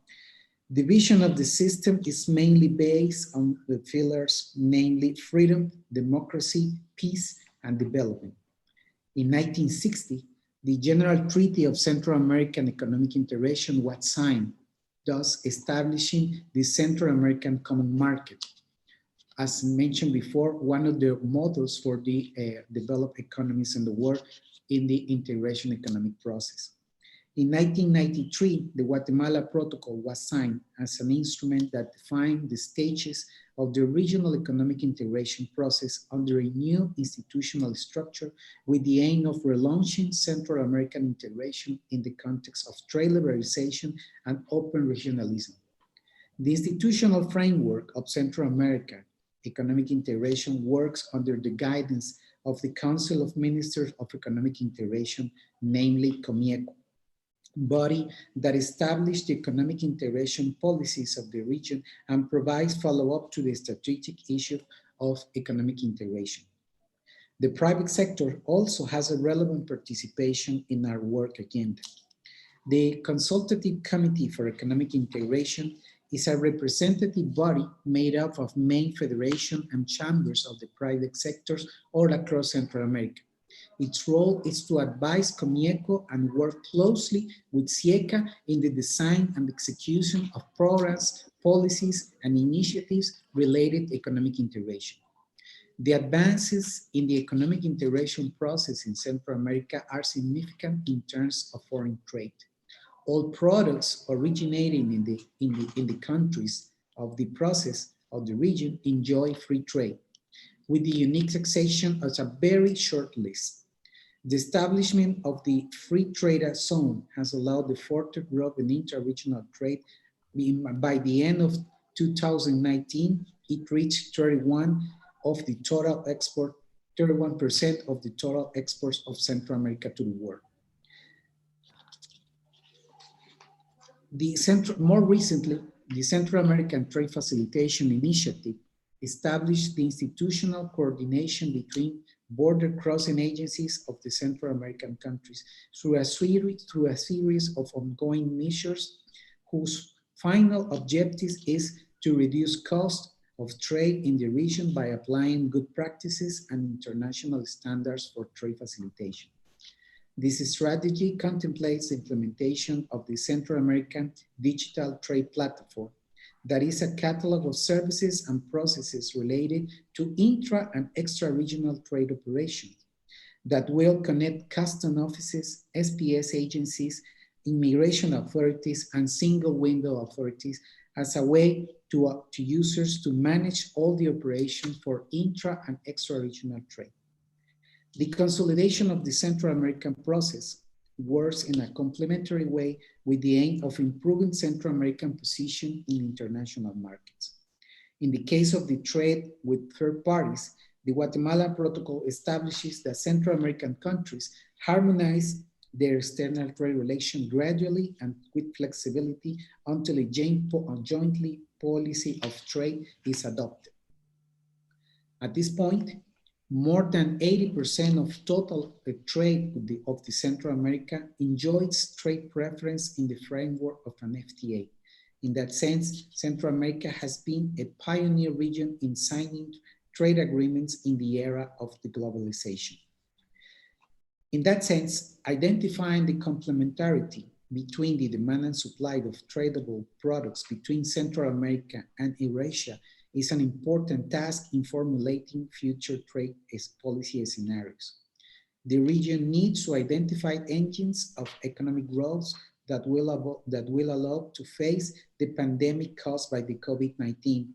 G: The vision of the system is mainly based on the pillars, namely freedom, democracy, peace, and development. In 1960, the General Treaty of Central American Economic Integration was signed, thus establishing the Central American Common Market. As mentioned before, one of the models for the developed economies in the world in the integration economic process. In 1993, the Guatemala Protocol was signed as an instrument that defined the stages of the regional economic integration process under a new institutional structure with the aim of relaunching Central American integration in the context of trade liberalization and open regionalism. The institutional framework of Central America economic integration works under the guidance of the Council of Ministers of Economic Integration, namely COMIECO, body that established the economic integration policies of the region and provides follow-up to the strategic issue of economic integration. The private sector also has a relevant participation in our work agenda. The Consultative Committee for Economic Integration is a representative body made up of main federation and chambers of the private sectors all across Central America. Its role is to advise COMIECO and work closely with SIECA in the design and execution of programs, policies, and initiatives related to economic integration. The advances in the economic integration process in Central America are significant in terms of foreign trade. All products originating in the countries of the process of the region enjoy free trade, with the unique exception of a very short list. The establishment of the free trade zone has allowed the further growth in inter-regional trade. By the end of 2019, it reached 31% of the total exports of Central America to the world. More recently, the Central American Trade Facilitation Initiative established the institutional coordination between border crossing agencies of the Central American countries through a series of ongoing measures whose final objective is to reduce cost of trade in the region by applying good practices and international standards for trade facilitation. This strategy contemplates the implementation of the Central American Digital Trade Platform, that is a catalog of services and processes related to intra and extra-regional trade operations that will connect custom offices, SPS agencies, immigration authorities, and single window authorities as a way to users to manage all the operations for intra and extra-regional trade. The consolidation of the Central American process works in a complementary way with the aim of improving Central American position in international markets. In the case of the trade with third parties, the Guatemala Protocol establishes that Central American countries harmonize their external trade relations gradually and with flexibility until a jointly policy of trade is adopted. At this point, more than 80% of total trade of the Central America enjoys trade preference in the framework of an FTA. In that sense, Central America has been a pioneer region in signing trade agreements in the era of the globalization. In that sense, identifying the complementarity between the demand and supply of tradable products between Central America and Eurasia is an important task in formulating future trade policy scenarios. The region needs to identify engines of economic growth that will allow to face the pandemic caused by the COVID-19.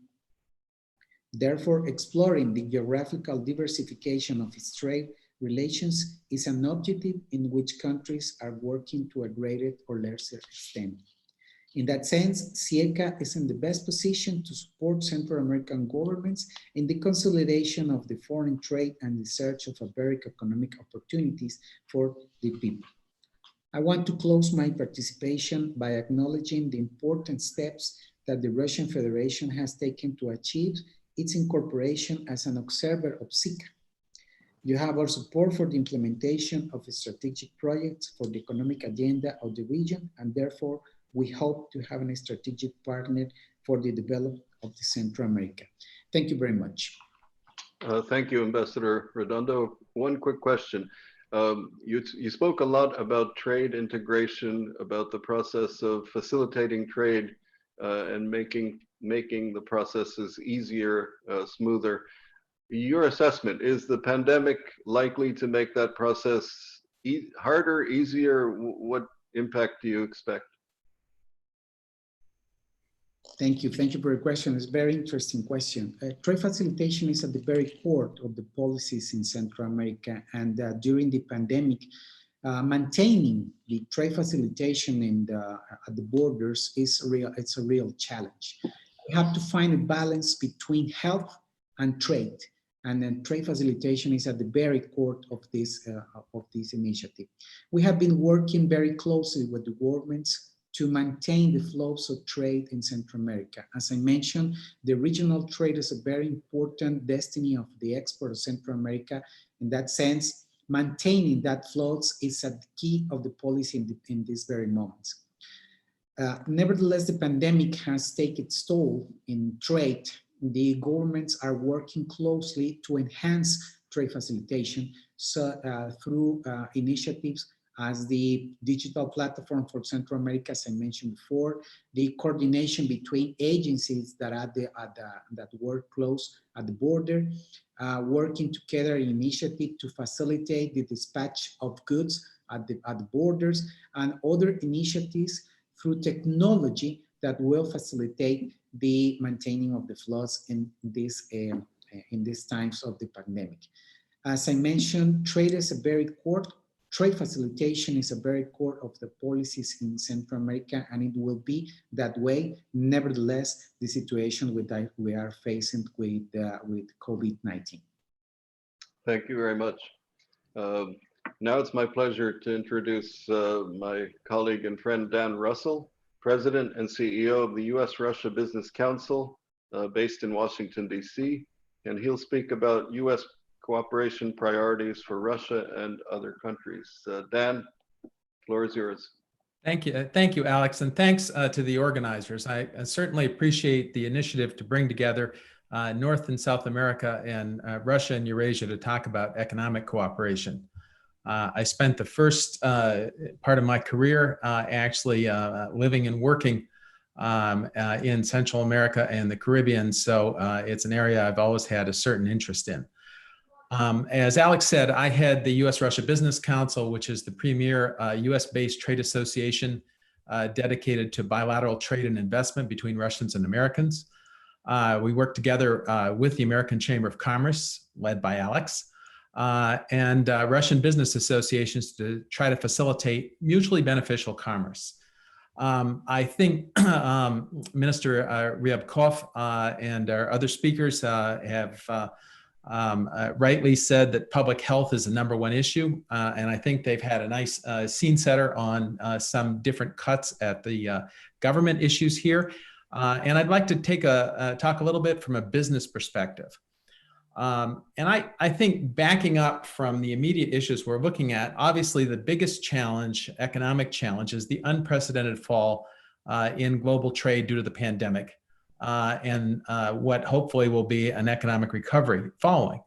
G: Therefore, exploring the geographical diversification of its trade relations is an objective in which countries are working to a greater or lesser extent. In that sense, SIECA is in the best position to support Central American governments in the consolidation of the foreign trade and the search of a better economic opportunities for the people. I want to close my participation by acknowledging the important steps that the Russian Federation has taken to achieve its incorporation as an observer of SIECA. You have our support for the implementation of strategic projects for the economic agenda of the region, and therefore we hope to have a strategic partner for the development of the Central America. Thank you very much.
A: Thank you, Ambassador Redondo. One quick question. You spoke a lot about trade integration, about the process of facilitating trade and making the processes easier, smoother. Your assessment, is the pandemic likely to make that process harder, easier? What impact do you expect?
G: Thank you. Thank you for your question. It's a very interesting question. Trade facilitation is at the very core of the policies in Central America, and during the pandemic, maintaining the trade facilitation at the borders is it's a real challenge. We have to find a balance between health and trade, and then trade facilitation is at the very core of this initiative. We have been working very closely with the governments to maintain the flows of trade in Central America. As I mentioned, the regional trade is a very important destiny of the export of Central America. In that sense, maintaining that flows is at the key of the policy in these very moments. Nevertheless, the pandemic has taken its toll in trade. The governments are working closely to enhance trade facilitation through initiatives as the digital platform for Central America, as I mentioned before, the coordination between agencies that that work close at the border, working together in initiative to facilitate the dispatch of goods at the borders, and other initiatives through technology that will facilitate the maintaining of the flows in these times of the pandemic. As I mentioned, trade is a very core. Trade facilitation is a very core of the policies in Central America, and it will be that way. Nevertheless, the situation we are facing with COVID-19.
A: Thank you very much. Now it's my pleasure to introduce my colleague and friend Dan Russell, President and CEO of the U.S.-Russia Business Council, based in Washington, D.C., and he'll speak about U.S. cooperation priorities for Russia and other countries. Dan, the floor is yours.
C: Thank you, Alex, and thanks to the organizers. I certainly appreciate the initiative to bring together North and South America and Russia and Eurasia to talk about economic cooperation. I spent the first part of my career actually living and working in Central America and the Caribbean, so it's an area I've always had a certain interest in. As Alex said, I head the U.S.-Russia Business Council, which is the premier U.S.-based trade association dedicated to bilateral trade and investment between Russians and Americans. We work together with the American Chamber of Commerce, led by Alex, and Russian business associations to try to facilitate mutually beneficial commerce. I think Minister Ryabkov and our other speakers have rightly said that public health is the #1 issue, and I think they've had a nice scene setter on some different cuts at the government issues here. And I'd like to talk a little bit from a business perspective. And I think backing up from the immediate issues we're looking at, obviously the biggest challenge, economic challenge, is the unprecedented fall in global trade due to the pandemic. And what hopefully will be an economic recovery following.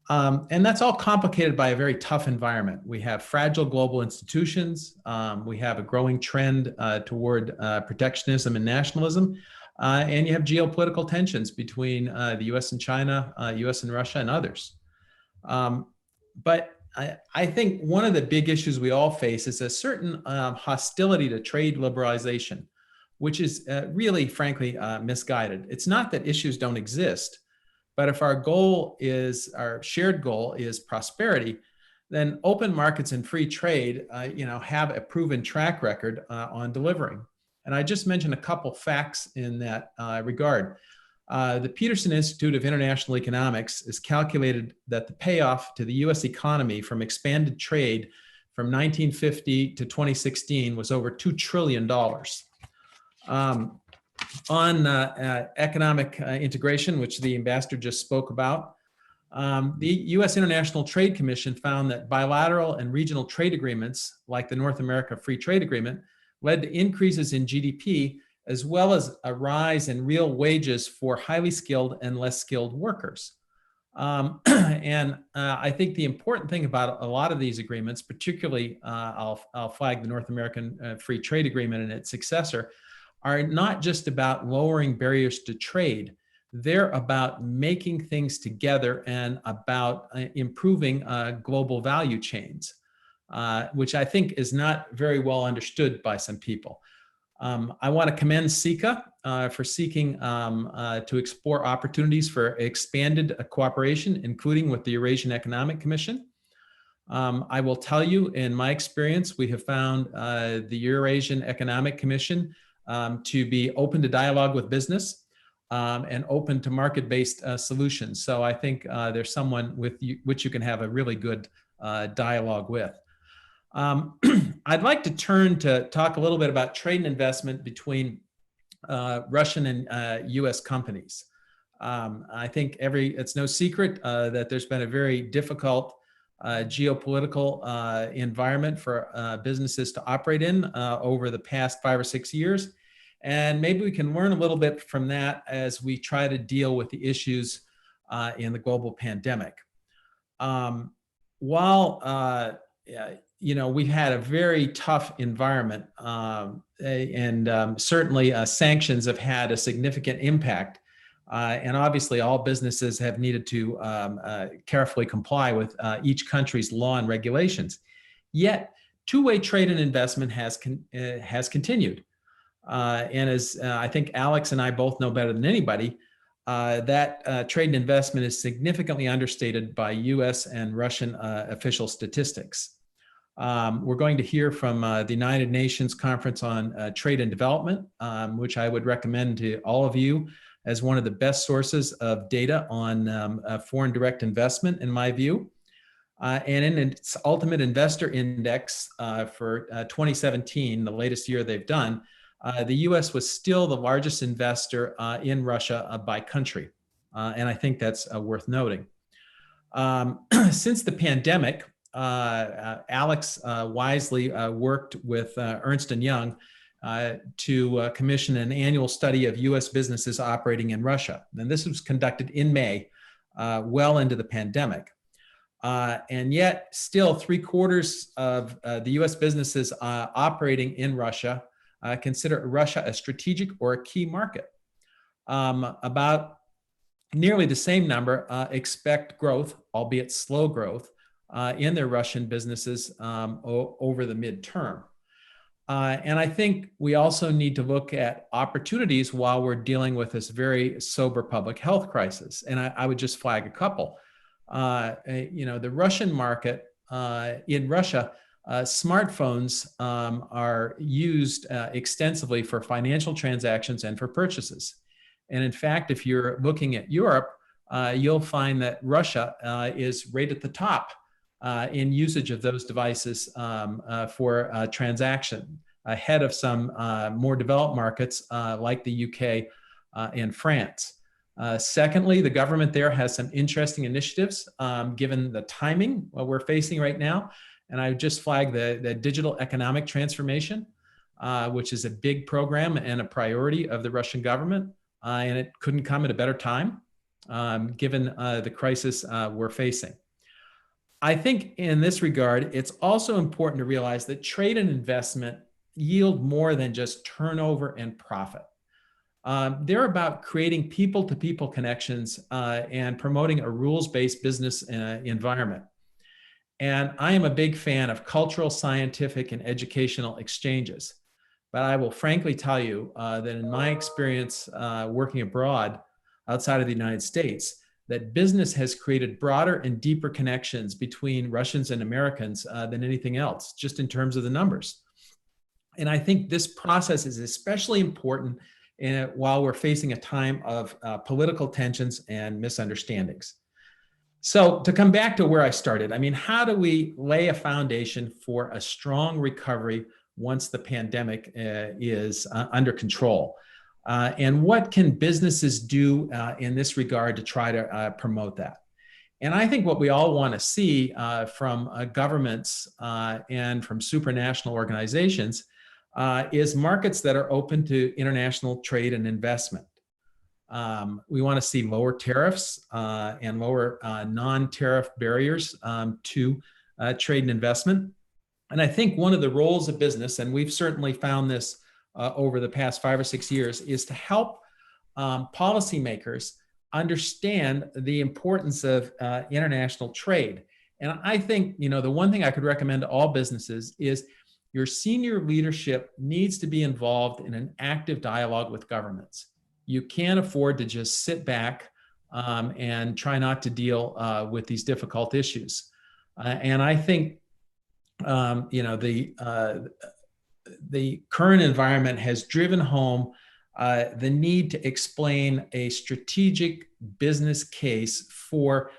C: And that's all complicated by a very tough environment. We have fragile global institutions. We have a growing trend toward protectionism and nationalism. And you have geopolitical tensions between the US and China, US and Russia, and others. But I think one of the big issues we all face is a certain hostility to trade liberalization, which is really, frankly, misguided. It's not that issues don't exist, but if our shared goal is prosperity, then open markets and free trade, have a proven track record on delivering. And I just mentioned a couple facts in that regard. The Peterson Institute of International Economics has calculated that the payoff to the US economy from expanded trade from 1950 to 2016 was over $2 trillion. On economic integration, which the ambassador just spoke about, the U.S. International Trade Commission found that bilateral and regional trade agreements, like the North America Free Trade Agreement, led to increases in GDP, as well as a rise in real wages for highly skilled and less skilled workers. And I think the important thing about a lot of these agreements, particularly I'll flag the North American Free Trade Agreement and its successor, are not just about lowering barriers to trade. They're about making things together and about improving global value chains. which I think is not very well understood by some people. I want to commend SIECA for seeking to explore opportunities for expanded cooperation, including with the Eurasian Economic Commission. I will tell you, in my experience, we have found the Eurasian Economic Commission to be open to dialogue with business and open to market-based solutions. So I think there's someone which you can have a really good dialogue with. I'd like to turn to talk a little bit about trade and investment between Russian and US companies. I think it's no secret that there's been a very difficult geopolitical environment for businesses to operate in over the past 5 or 6 years. And maybe we can learn a little bit from that as we try to deal with the issues in the global pandemic. While we've had a very tough environment, and certainly sanctions have had a significant impact. And obviously all businesses have needed to carefully comply with each country's law and regulations. Yet two-way trade and investment has continued. And as I think Alex and I both know better than anybody, that trade and investment is significantly understated by US and Russian official statistics. We're going to hear from the United Nations Conference on Trade and Development, which I would recommend to all of you as one of the best sources of data on foreign direct investment, in my view. And in its Ultimate Investor Index for 2017, the latest year they've done, the US was still the largest investor in Russia by country. And I think that's worth noting. Since the pandemic, Alex wisely worked with Ernst & Young to commission an annual study of US businesses operating in Russia. And this was conducted in May, well into the pandemic. And yet still 3/4 of the US businesses operating in Russia consider Russia a strategic or a key market. About nearly the same number expect growth, albeit slow growth, in their Russian businesses over the midterm. And I think we also need to look at opportunities while we're dealing with this very sober public health crisis. And I would just flag a couple. The Russian market, in Russia, smartphones are used extensively for financial transactions and for purchases. And in fact, if you're looking at Europe, you'll find that Russia is right at the top in usage of those devices for transaction, ahead of some more developed markets like the UK and France. Secondly, the government there has some interesting initiatives given the timing we're facing right now. And I would just flag the digital economic transformation, which is a big program and a priority of the Russian government. And it couldn't come at a better time given the crisis we're facing. I think in this regard, it's also important to realize that trade and investment yield more than just turnover and profit. They're about creating people-to-people connections and promoting a rules-based business environment. And I am a big fan of cultural, scientific, and educational exchanges. But I will frankly tell you that in my experience working abroad outside of the United States, that business has created broader and deeper connections between Russians and Americans than anything else, just in terms of the numbers. And I think this process is especially important while we're facing a time of political tensions and misunderstandings. So to come back to where I started, I mean, how do we lay a foundation for a strong recovery once the pandemic is under control? And what can businesses do in this regard to try to promote that? And I think what we all want to see from governments and from supranational organizations is markets that are open to international trade and investment. We want to see lower tariffs and lower non-tariff barriers to trade and investment. And I think one of the roles of business, and we've certainly found this over the past 5 or 6 years, is to help policymakers understand the importance of international trade And I think, the one thing I could recommend to all businesses is your senior leadership needs to be involved in an active dialogue with governments. You can't afford to just sit back and try not to deal with these difficult issues. And I think, the current environment has driven home the need to explain a strategic business case for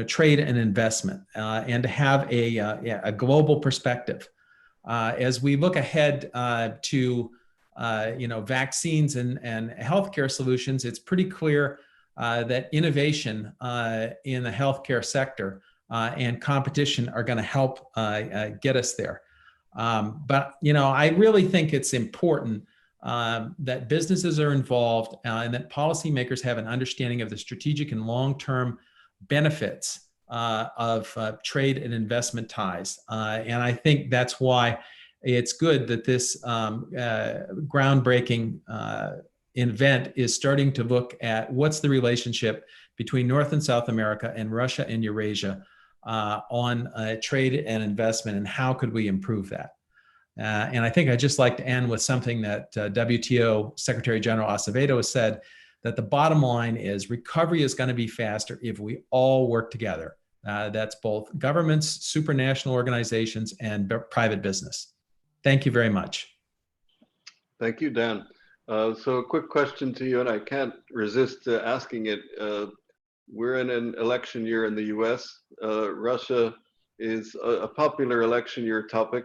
C: trade and investment, and to have a global perspective. As we look ahead to vaccines and healthcare solutions, it's pretty clear that innovation in the healthcare sector and competition are going to help get us there. But I really think it's important that businesses are involved and that policymakers have an understanding of the strategic and long-term benefits of trade and investment ties. And I think that's why it's good that this groundbreaking event is starting to look at what's the relationship between North and South America and Russia and Eurasia on trade and investment, and how could we improve that? And I think I'd just like to end with something that WTO Secretary General Acevedo has said, that the bottom line is recovery is going to be faster if we all work together. That's both governments, supranational organizations, and private business. Thank you very much.
A: Thank you, Dan. So a quick question to you, and I can't resist asking it. We're in an election year in the US. Russia is a popular election year topic,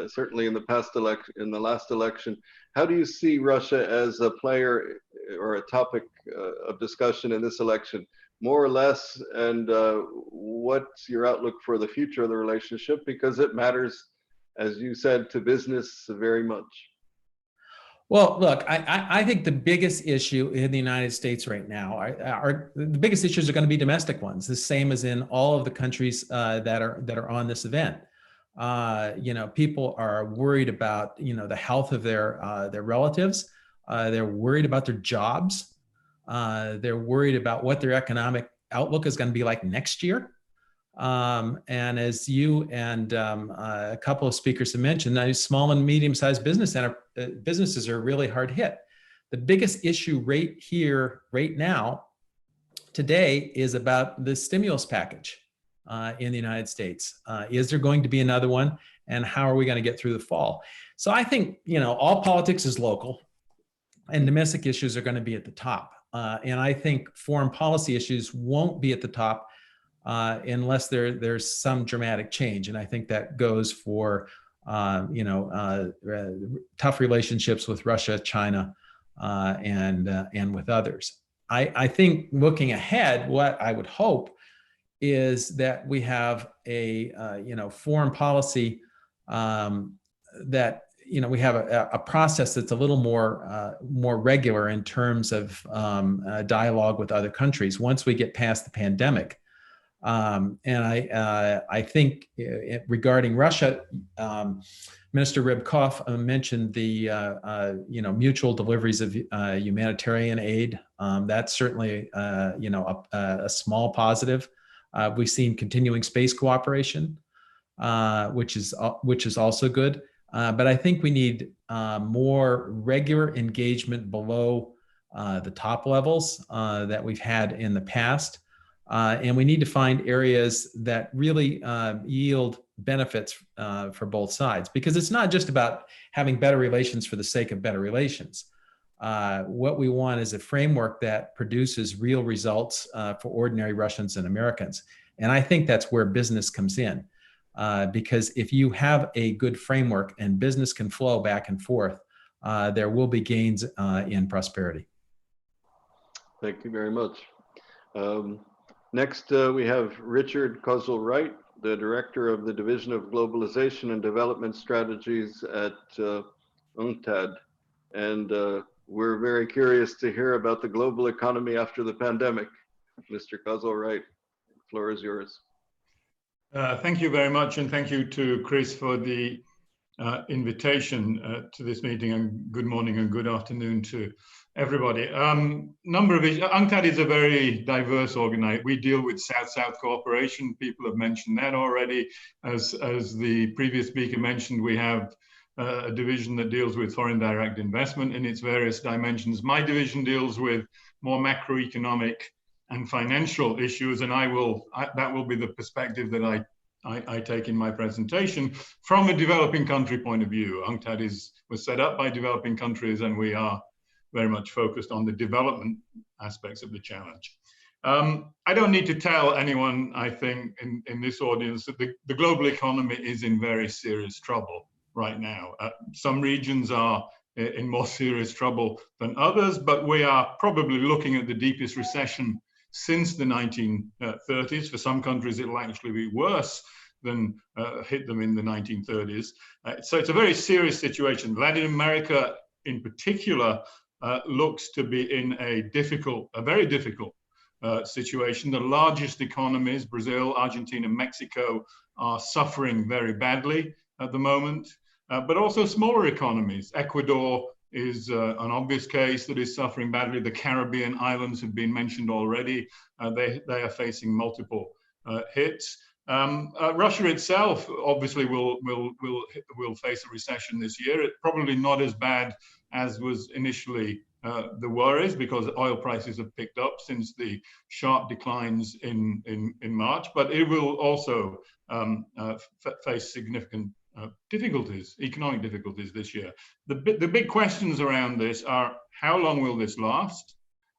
A: certainly in the last election. How do you see Russia as a player or a topic of discussion in this election, more or less? And what's your outlook for the future of the relationship? Because it matters, as you said, to business very much.
C: Well, look, I think the biggest issue in the United States right now are the biggest issues are going to be domestic ones, the same as in all of the countries that are on this event. People are worried about the health of their relatives. They're worried about their jobs. They're worried about what their economic outlook is going to be like next year. And as you and a couple of speakers have mentioned, small and medium-sized businesses are really hard hit. The biggest issue right now, today, is about the stimulus package in the United States. Is there going to be another one? And how are we going to get through the fall? So I think, all politics is local, and domestic issues are going to be at the top. And I think foreign policy issues won't be at the top unless there's some dramatic change. And I think that goes for, tough relationships with Russia, China, and with others. I think looking ahead, what I would hope is that we have a, foreign policy that, we have a process that's a little more regular in terms of dialogue with other countries once we get past the pandemic. And I think regarding Russia, Minister Rybkov mentioned the mutual deliveries of humanitarian aid. That's certainly a small positive. We've seen continuing space cooperation, which is also good. But I think we need more regular engagement below the top levels that we've had in the past. And we need to find areas that really yield benefits for both sides, because it's not just about having better relations for the sake of better relations. What we want is a framework that produces real results for ordinary Russians and Americans. And I think that's where business comes in, because if you have a good framework and business can flow back and forth, there will be gains in prosperity.
A: Thank you very much. Next, we have Richard Kozel-Wright, the Director of the Division of Globalization and Development Strategies at UNCTAD. And we're very curious to hear about the global economy after the pandemic. Mr. Kozel-Wright, the floor is yours.
H: Thank you very much, and thank you to CRIES for the invitation to this meeting, and good morning and good afternoon to everybody. Number of issues. UNCTAD is a very diverse organization. We deal with South-South cooperation. People have mentioned that already. As the previous speaker mentioned, we have a division that deals with foreign direct investment in its various dimensions. My division deals with more macroeconomic and financial issues, and that will be the perspective that I take in my presentation from a developing country point of view. UNCTAD was set up by developing countries, and we are very much focused on the development aspects of the challenge. I don't need to tell anyone, I think, in this audience that the global economy is in very serious trouble right now. Some regions are in more serious trouble than others, but we are probably looking at the deepest recession since the 1930s. For some countries, it will actually be worse than hit them in the 1930s. So it's a very serious situation. Latin America in particular looks to be in a very difficult situation. The largest economies, Brazil, Argentina, Mexico, are suffering very badly at the moment, but also smaller economies. Ecuador is an obvious case that is suffering badly. The Caribbean islands have been mentioned already. They are facing multiple hits. Russia itself obviously will face a recession this year. It's probably not as bad as was initially the worries, because oil prices have picked up since the sharp declines in March, but it will also face significant difficulties, economic difficulties this year. The big questions around this are: how long will this last,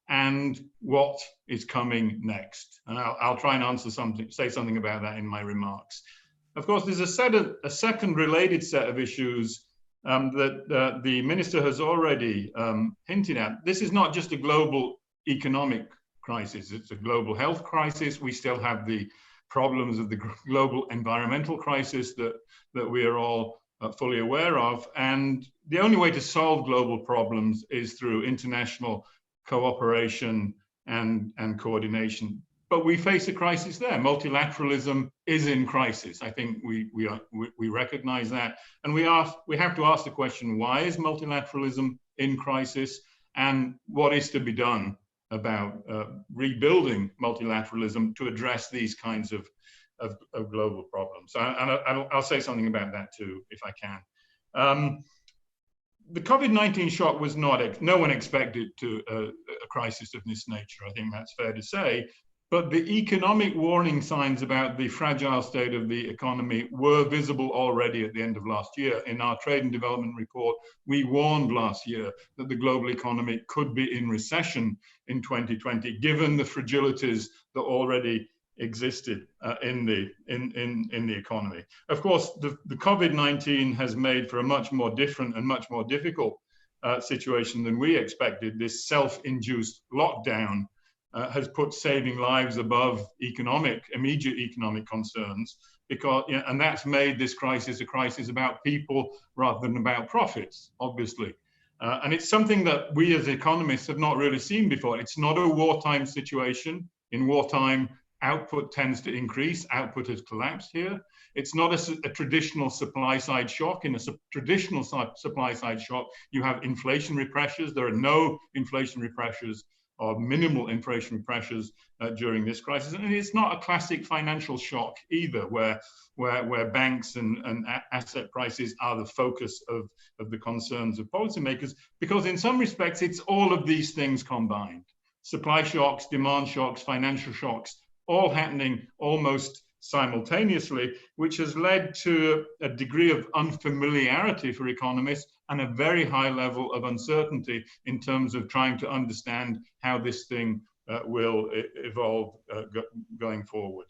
H: and what is coming next? And I'll try and say something about that in my remarks. Of course, there's a second related set of issues that the minister has already hinted at. This is not just a global economic crisis, it's a global health crisis. We still have the problems of the global environmental crisis that we are all fully aware of. And the only way to solve global problems is through international cooperation and coordination. But we face a crisis there. Multilateralism is in crisis. I think we recognize that. And we have to ask the question, why is multilateralism in crisis? And what is to be done about rebuilding multilateralism to address these kinds of global problems? And I'll say something about that too, if I can. The COVID-19 shock was no one expected a crisis of this nature. I think that's fair to say. But the economic warning signs about the fragile state of the economy were visible already at the end of last year. In our trade and development report, we warned last year that the global economy could be in recession in 2020, given the fragilities that already existed in the economy. Of course, the COVID-19 has made for a much more different and much more difficult situation than we expected. This self-induced lockdown has put saving lives above immediate economic concerns, and that's made this crisis a crisis about people rather than about profits, obviously. And it's something that we as economists have not really seen before. It's not a wartime situation. In wartime, output tends to increase. Output has collapsed here. It's not a traditional supply side shock. In a traditional supply side shock, you have inflationary pressures. There are no inflationary pressures or minimal inflationary pressures during this crisis. And it's not a classic financial shock either, where banks and asset prices are the focus of the concerns of policymakers, because in some respects, it's all of these things combined. Supply shocks, demand shocks, financial shocks, all happening almost simultaneously, which has led to a degree of unfamiliarity for economists and a very high level of uncertainty in terms of trying to understand how this thing will evolve going forward.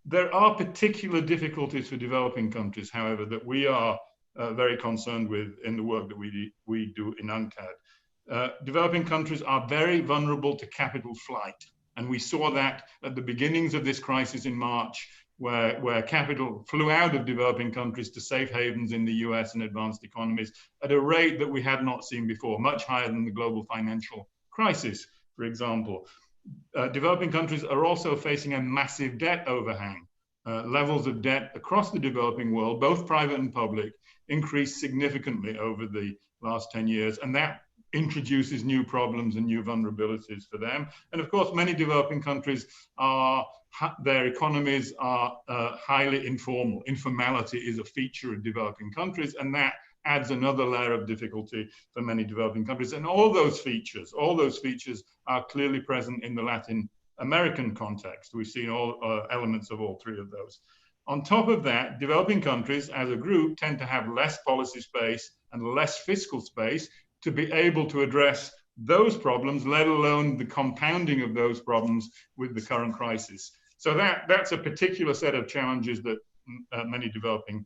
H: There are particular difficulties for developing countries, however, that we are very concerned with in the work that we do in UNCTAD. Developing countries are very vulnerable to capital flight. And we saw that at the beginnings of this crisis in March, where capital flew out of developing countries to safe havens in the US and advanced economies at a rate that we had not seen before, much higher than the global financial crisis, for example. Developing countries are also facing a massive debt overhang. levels of debt across the developing world, both private and public, increased significantly over the last 10 years. And that introduces new problems and new vulnerabilities for them. And of course, many developing countries their economies are highly informal. Informality is a feature of developing countries, and that adds another layer of difficulty for many developing countries. And all those features are clearly present in the Latin American context. We've seen all elements of all three of those. On top of that, developing countries as a group tend to have less policy space and less fiscal space to be able to address those problems, let alone the compounding of those problems with the current crisis. So that's a particular set of challenges that many developing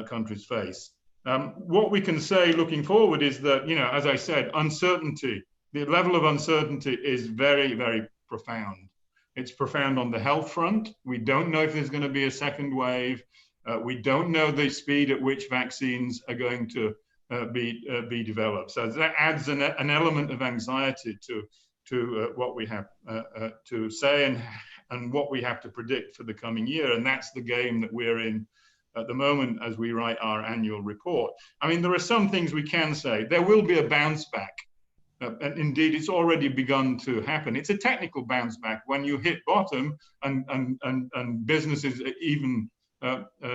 H: countries face. What we can say looking forward is that, as I said, uncertainty, the level of uncertainty is very, very profound. It's profound on the health front. We don't know if there's going to be a second wave. We don't know the speed at which vaccines are going to be developed. So that adds an element of anxiety to what we have to say and what we have to predict for the coming year. And that's the game that we're in at the moment as we write our annual report. I mean, there are some things we can say. There will be a bounce back. And indeed, it's already begun to happen. It's a technical bounce back. When you hit bottom and businesses, even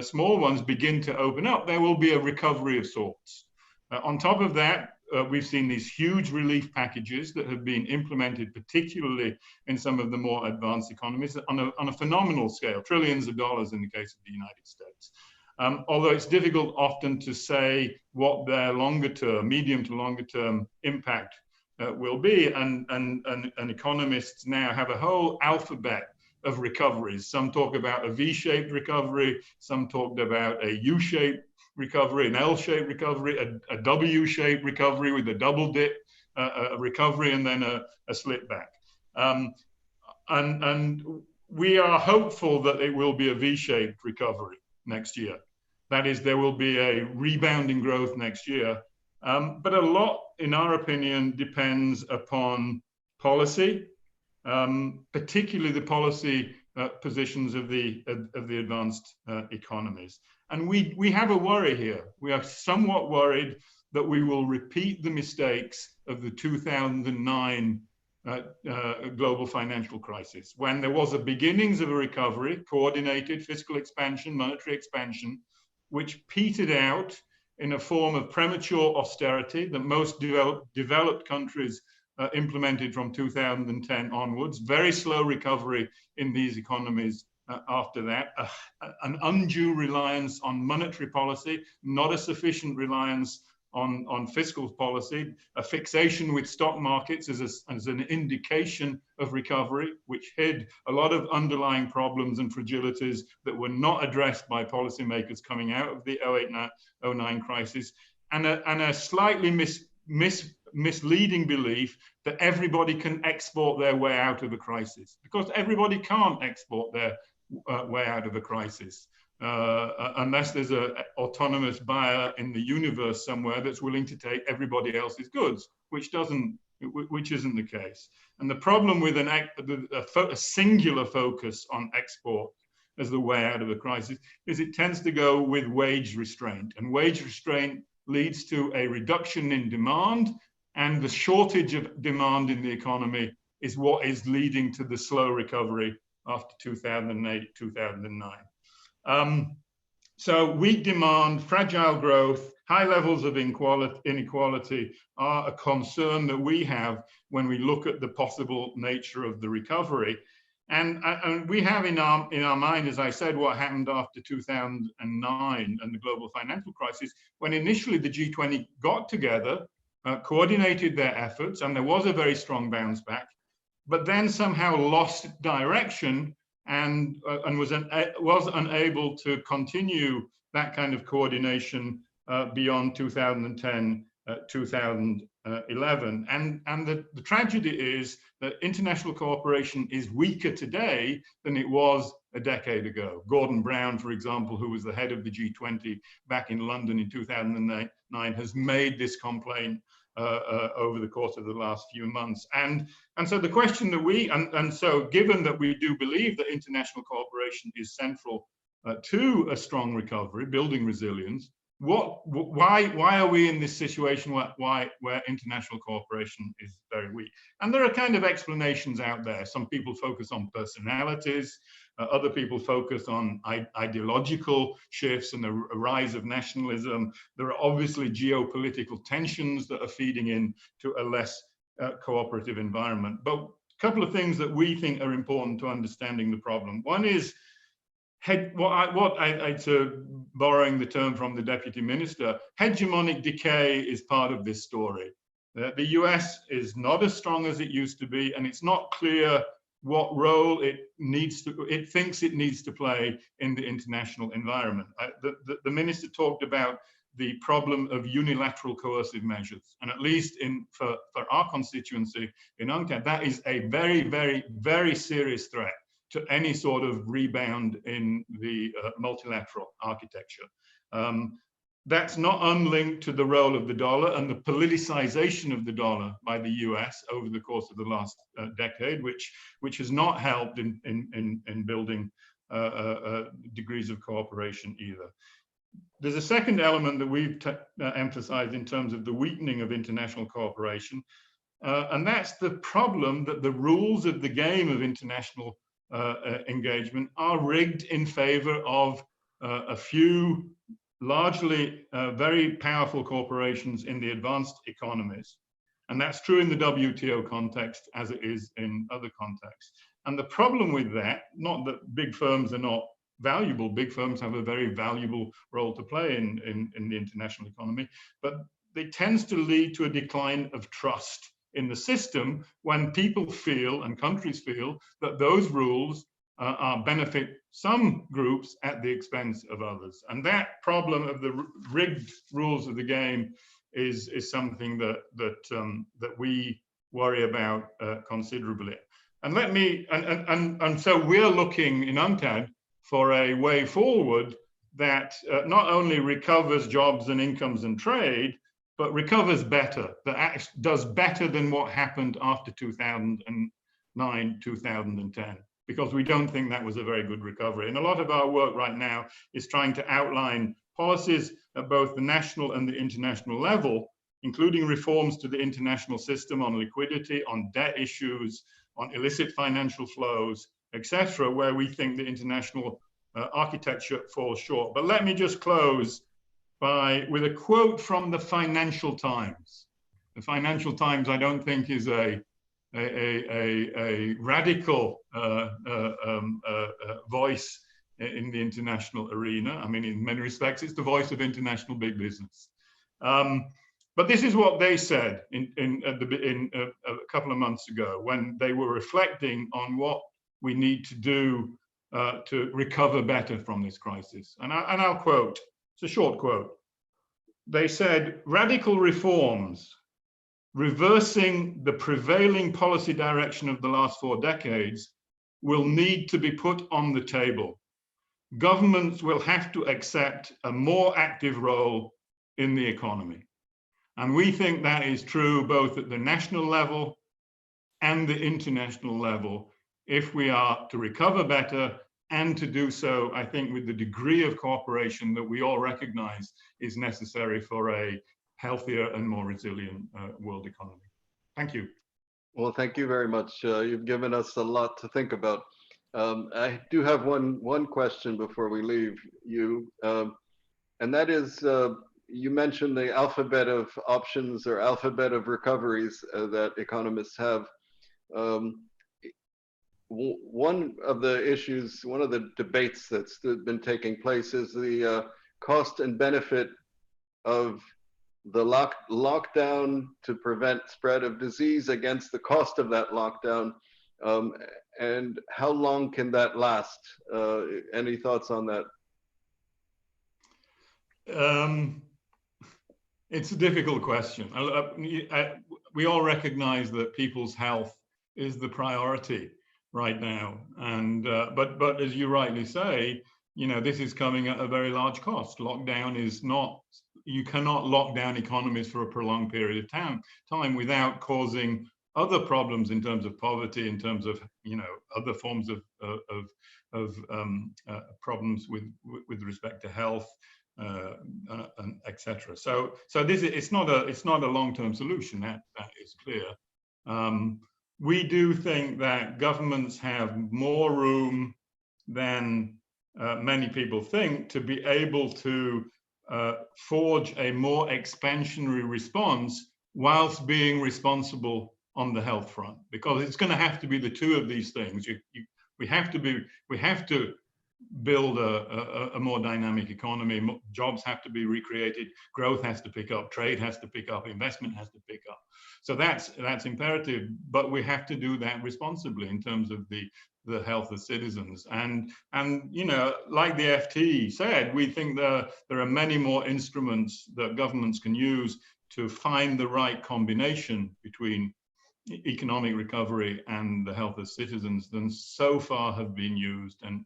H: small ones, begin to open up, there will be a recovery of sorts. On top of that, we've seen these huge relief packages that have been implemented, particularly in some of the more advanced economies, on a phenomenal scale, trillions of dollars in the case of the United States. Although it's difficult often to say what their longer term, medium to longer term impact will be, and economists now have a whole alphabet of recoveries. Some talk about a V-shaped recovery, some talked about a U-shaped recovery, an L-shaped recovery, a W-shaped recovery with a double dip, a recovery, and then a slip back. And we are hopeful that it will be a V-shaped recovery next year. That is, there will be a rebounding growth next year. But a lot, in our opinion, depends upon policy, particularly the policy positions of the advanced economies. And we have a worry here. We are somewhat worried that we will repeat the mistakes of the 2009 global financial crisis, when there was the beginnings of a recovery, coordinated fiscal expansion, monetary expansion, which petered out in a form of premature austerity that most developed countries implemented from 2010 onwards, very slow recovery in these economies after that, an undue reliance on monetary policy, not a sufficient reliance on fiscal policy, a fixation with stock markets as an indication of recovery, which hid a lot of underlying problems and fragilities that were not addressed by policymakers coming out of the 08-09 crisis, and a slightly misleading belief that everybody can export their way out of a crisis, because everybody can't export their way out of a crisis unless there's an autonomous buyer in the universe somewhere that's willing to take everybody else's goods, which isn't the case. And the problem with a singular focus on export as the way out of a crisis is it tends to go with wage restraint, and wage restraint leads to a reduction in demand, and the shortage of demand in the economy is what is leading to the slow recovery after 2008, 2009. So weak demand, fragile growth, high levels of inequality are a concern that we have when we look at the possible nature of the recovery. And we have in our mind, as I said, what happened after 2009 and the global financial crisis, when initially the G20 got together, coordinated their efforts, and there was a very strong bounce back, but then somehow lost direction and was unable to continue that kind of coordination beyond 2010, 2011. And the tragedy is that international cooperation is weaker today than it was a decade ago. Gordon Brown, for example, who was the head of the G20 back in London in 2009, has made this complaint over the course of the last few months. And so the question that so given that we do believe that international cooperation is central to a strong recovery, building resilience, why are we in this situation where international cooperation is very weak? And there are kind of explanations out there. Some people focus on personalities, other people focus on ideological shifts and the rise of nationalism. There are obviously geopolitical tensions that are feeding into a less cooperative environment. But a couple of things that we think are important to understanding the problem. One is, borrowing the term from the deputy minister, hegemonic decay is part of this story. The US is not as strong as it used to be, and it's not clear what role it thinks it needs to play in the international environment. The minister talked about the problem of unilateral coercive measures, and at least for our constituency in UNCTAD, that is a very, very, very serious threat to any sort of rebound in the multilateral architecture. That's not unlinked to the role of the dollar and the politicization of the dollar by the US over the course of the last decade, which has not helped in building degrees of cooperation either. There's a second element that we've emphasized in terms of the weakening of international cooperation, and that's the problem that the rules of the game of international engagement are rigged in favor of a few largely very powerful corporations in the advanced economies. And that's true in the WTO context as it is in other contexts. And the problem with that, not that big firms are not valuable, big firms have a very valuable role to play in the international economy, but it tends to lead to a decline of trust in the system when people feel and countries feel that those rules benefit some groups at the expense of others. And that problem of the rigged rules of the game is something that we worry about considerably. And so we're looking in UNCTAD for a way forward that not only recovers jobs and incomes and trade, but recovers better, that does better than what happened after 2009, 2010, because we don't think that was a very good recovery. And a lot of our work right now is trying to outline policies at both the national and the international level, including reforms to the international system on liquidity, on debt issues, on illicit financial flows, etc., where we think the international architecture falls short. But let me just close with a quote from the Financial Times. The Financial Times, I don't think, is a radical voice in the international arena. I mean, in many respects, it's the voice of international big business. But this is what they said a couple of months ago when they were reflecting on what we need to do to recover better from this crisis. And I'll quote. It's a short quote. They said, "Radical reforms, reversing the prevailing policy direction of the last 4 decades, will need to be put on the table. Governments will have to accept a more active role in the economy." And we think that is true both at the national level and the international level if we are to recover better, and to do so, I think, with the degree of cooperation that we all recognize is necessary for a healthier and more resilient world economy. Thank you.
A: Well, thank you very much. You've given us a lot to think about. I do have one question before we leave you, and that is, you mentioned the alphabet of options or alphabet of recoveries that economists have. One of the issues, one of the debates that's been taking place is the cost and benefit of the lockdown to prevent spread of disease against the cost of that lockdown, and how long can that last? Any thoughts on that?
H: It's a difficult question. We all recognize that people's health is the priority right now, and but as you rightly say, this is coming at a very large cost. Lockdown is not, you cannot lock down economies for a prolonged period of time without causing other problems in terms of poverty, in terms of other forms of problems with respect to health, and etc. So this it's not a long-term solution. That is clear. We do think that governments have more room than many people think to be able to forge a more expansionary response whilst being responsible on the health front, because it's going to have to be the two of these things. We have to build a more dynamic economy. Jobs have to be recreated, growth has to pick up, trade has to pick up, investment has to pick up. So that's imperative, but we have to do that responsibly in terms of the health of citizens. And like the FT said, we think there are many more instruments that governments can use to find the right combination between economic recovery and the health of citizens than so far have been used. And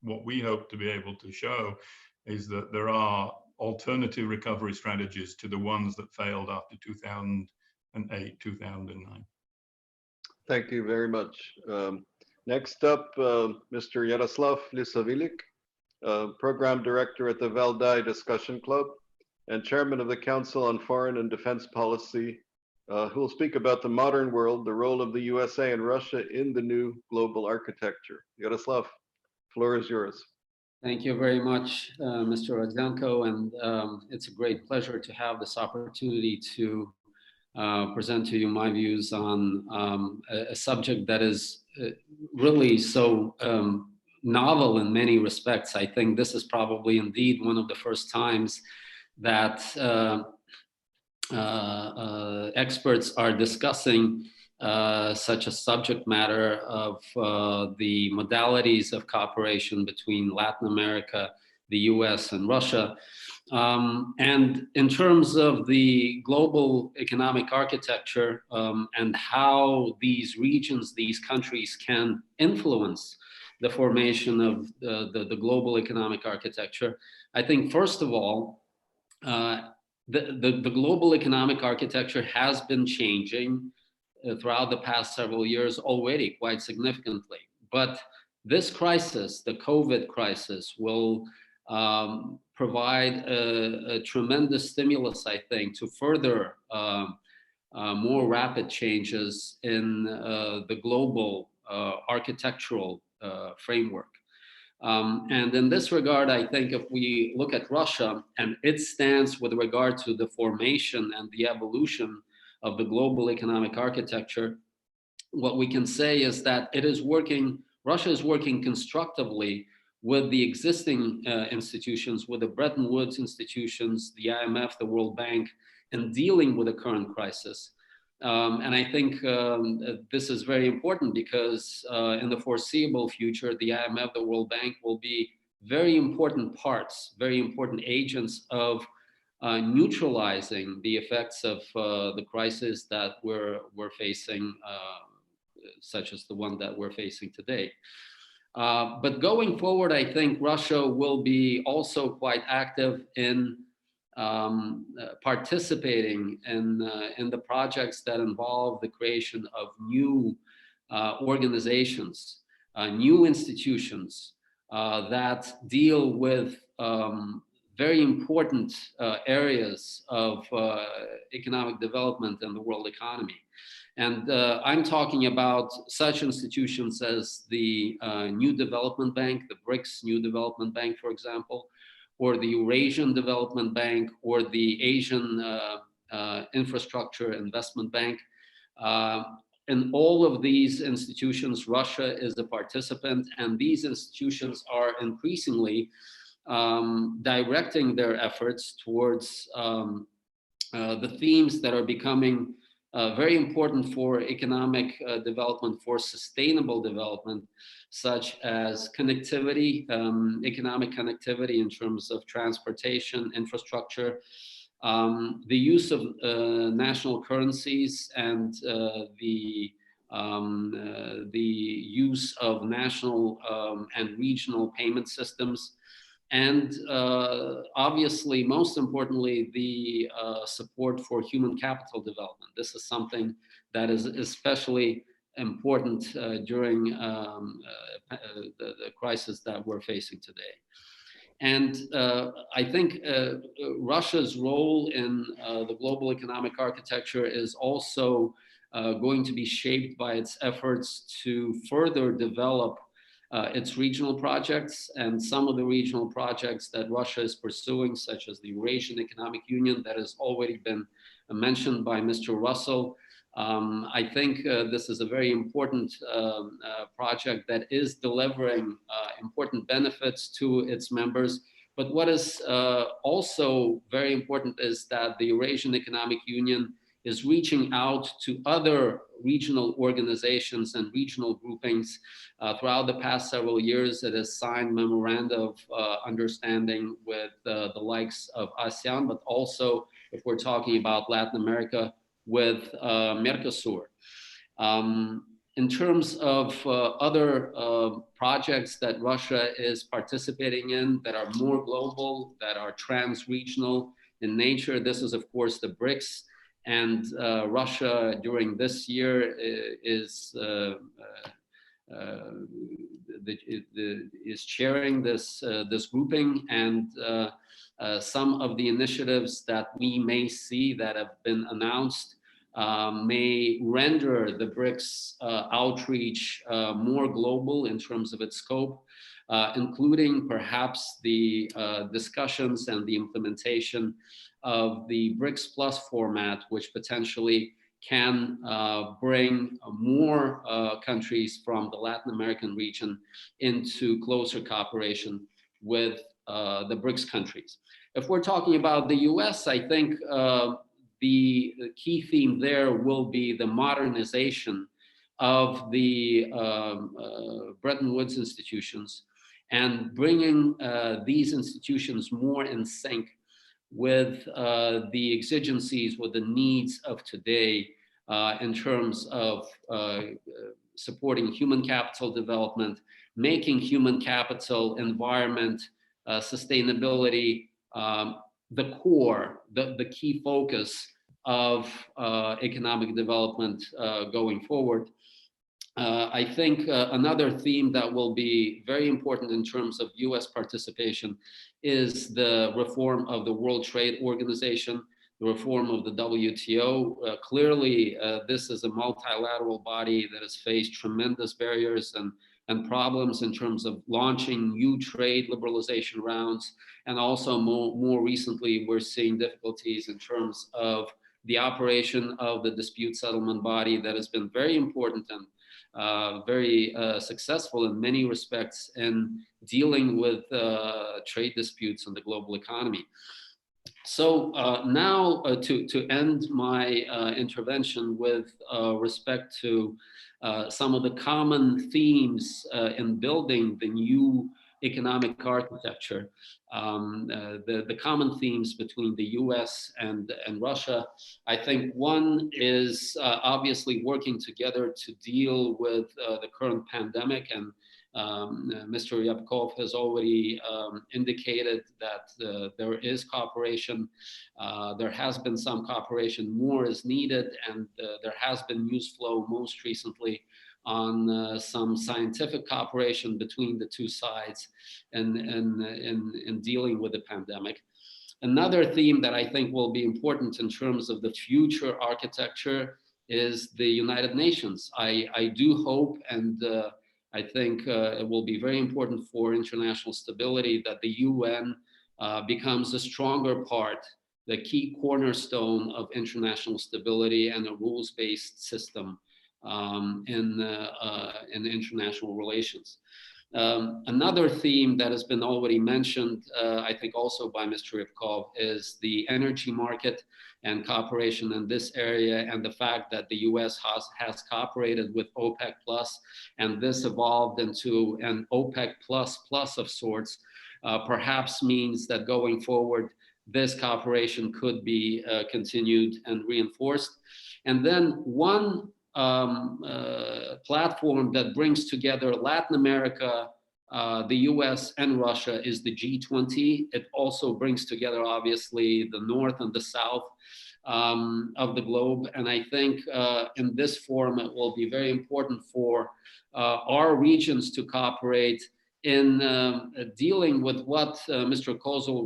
H: what we hope to be able to show is that there are alternative recovery strategies to the ones that failed after 2008, 2009.
A: Thank you very much. Next up, Mr. Yaroslav Lisavilik, Program Director at the Valdai Discussion Club and Chairman of the Council on Foreign and Defense Policy, who will speak about the modern world, the role of the USA and Russia in the new global architecture. Yaroslav, floor is yours.
I: Thank you very much, Mr. Rodzenko, and it's a great pleasure to have this opportunity to present to you my views on a subject that is really so novel in many respects. I think this is probably indeed one of the first times that experts are discussing such a subject matter of the modalities of cooperation between Latin America, the US, and Russia. And in terms of the global economic architecture and how these regions, these countries can influence the formation of the global economic architecture, I think first of all, the global economic architecture has been changing throughout the past several years already quite significantly. But this crisis, the COVID crisis, will provide a tremendous stimulus, I think, to further more rapid changes in the global architectural framework. And in this regard, I think if we look at Russia and its stance with regard to the formation and the evolution of the global economic architecture, what we can say is that Russia is working constructively with the existing institutions, with the Bretton Woods institutions, the IMF, the World Bank, in dealing with the current crisis. And I think this is very important because in the foreseeable future, the IMF, the World Bank will be very important parts, very important agents of neutralizing the effects of the crisis that we're facing, such as the one that we're facing today. But going forward, I think Russia will be also quite active in participating in the projects that involve the creation of new organizations, new institutions that deal with very important areas of economic development in the world economy. And I'm talking about such institutions as the New Development Bank, the BRICS New Development Bank, for example, or the Eurasian Development Bank, or the Asian Infrastructure Investment Bank. In all of these institutions, Russia is a participant, and these institutions are increasingly directing their efforts towards the themes that are becoming very important for economic development, for sustainable development, such as connectivity, economic connectivity in terms of transportation, infrastructure, the use of national currencies, and the use of national and regional payment systems, and obviously, most importantly, the support for human capital development. This is something that is especially important during the crisis that we're facing today. And I think Russia's role in the global economic architecture is also going to be shaped by its efforts to further develop its regional projects, and some of the regional projects that Russia is pursuing, such as the Eurasian Economic Union that has already been mentioned by Mr. Russell. I think this is a very important project that is delivering important benefits to its members. But what is also very important is that the Eurasian Economic Union is reaching out to other regional organizations and regional groupings. Throughout the past several years, it has signed memoranda of understanding with the likes of ASEAN, but also, if we're talking about Latin America, with Mercosur. In terms of other projects that Russia is participating in that are more global, that are trans-regional in nature, this is of course the BRICS. And Russia during this year is chairing this grouping, and some of the initiatives that we may see that have been announced may render the BRICS outreach more global in terms of its scope, including perhaps the discussions and the implementation of the BRICS Plus format, which potentially can bring more countries from the Latin American region into closer cooperation with the BRICS countries. If we're talking about the US, I think the key theme there will be the modernization of the Bretton Woods institutions and bringing these institutions more in sync with the exigencies, with the needs of today in terms of supporting human capital development, making human capital, environment, sustainability, the core, the key focus of economic development going forward. I think another theme that will be very important in terms of US participation is the reform of the World Trade Organization, the reform of the WTO. Clearly, this is a multilateral body that has faced tremendous barriers and problems in terms of launching new trade liberalization rounds. And also more recently, we're seeing difficulties in terms of the operation of the dispute settlement body that has been very important and very successful in many respects in dealing with trade disputes in the global economy. So now to end my intervention with respect to some of the common themes in building the new economic architecture, the common themes between the US and Russia. I think one is obviously working together to deal with the current pandemic, and Mr. Ryabkov has already indicated that there is cooperation. There has been some cooperation, more is needed, and there has been news flow most recently on some scientific cooperation between the two sides in dealing with the pandemic. Another theme that I think will be important in terms of the future architecture is the United Nations. I do hope, and I think it will be very important for international stability, that the UN becomes a stronger part, the key cornerstone of international stability and a rules-based system in international relations. Another theme that has been already mentioned, I think also by Mr. Ryabkov, is the energy market and cooperation in this area, and the fact that the US has cooperated with OPEC Plus, and this evolved into an OPEC plus of sorts, perhaps means that going forward, this cooperation could be continued and reinforced. And then one platform that brings together Latin America, the US and Russia is the G20. It also brings together, obviously, the North and the South of the globe. And I think in this forum, it will be very important for our regions to cooperate in dealing with what Mr. Kozel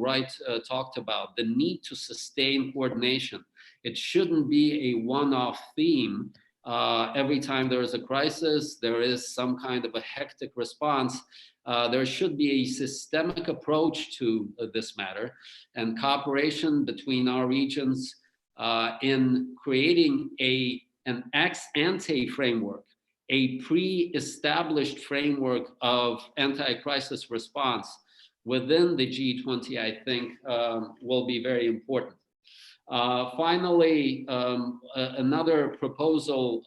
I: talked about, the need to sustain coordination. It shouldn't be a one-off theme. Every time there is a crisis, there is some kind of a hectic response. There should be a systemic approach to this matter, and cooperation between our regions in creating an ex-ante framework, a pre-established framework of anti-crisis response within the G20, I think will be very important. Finally, another proposal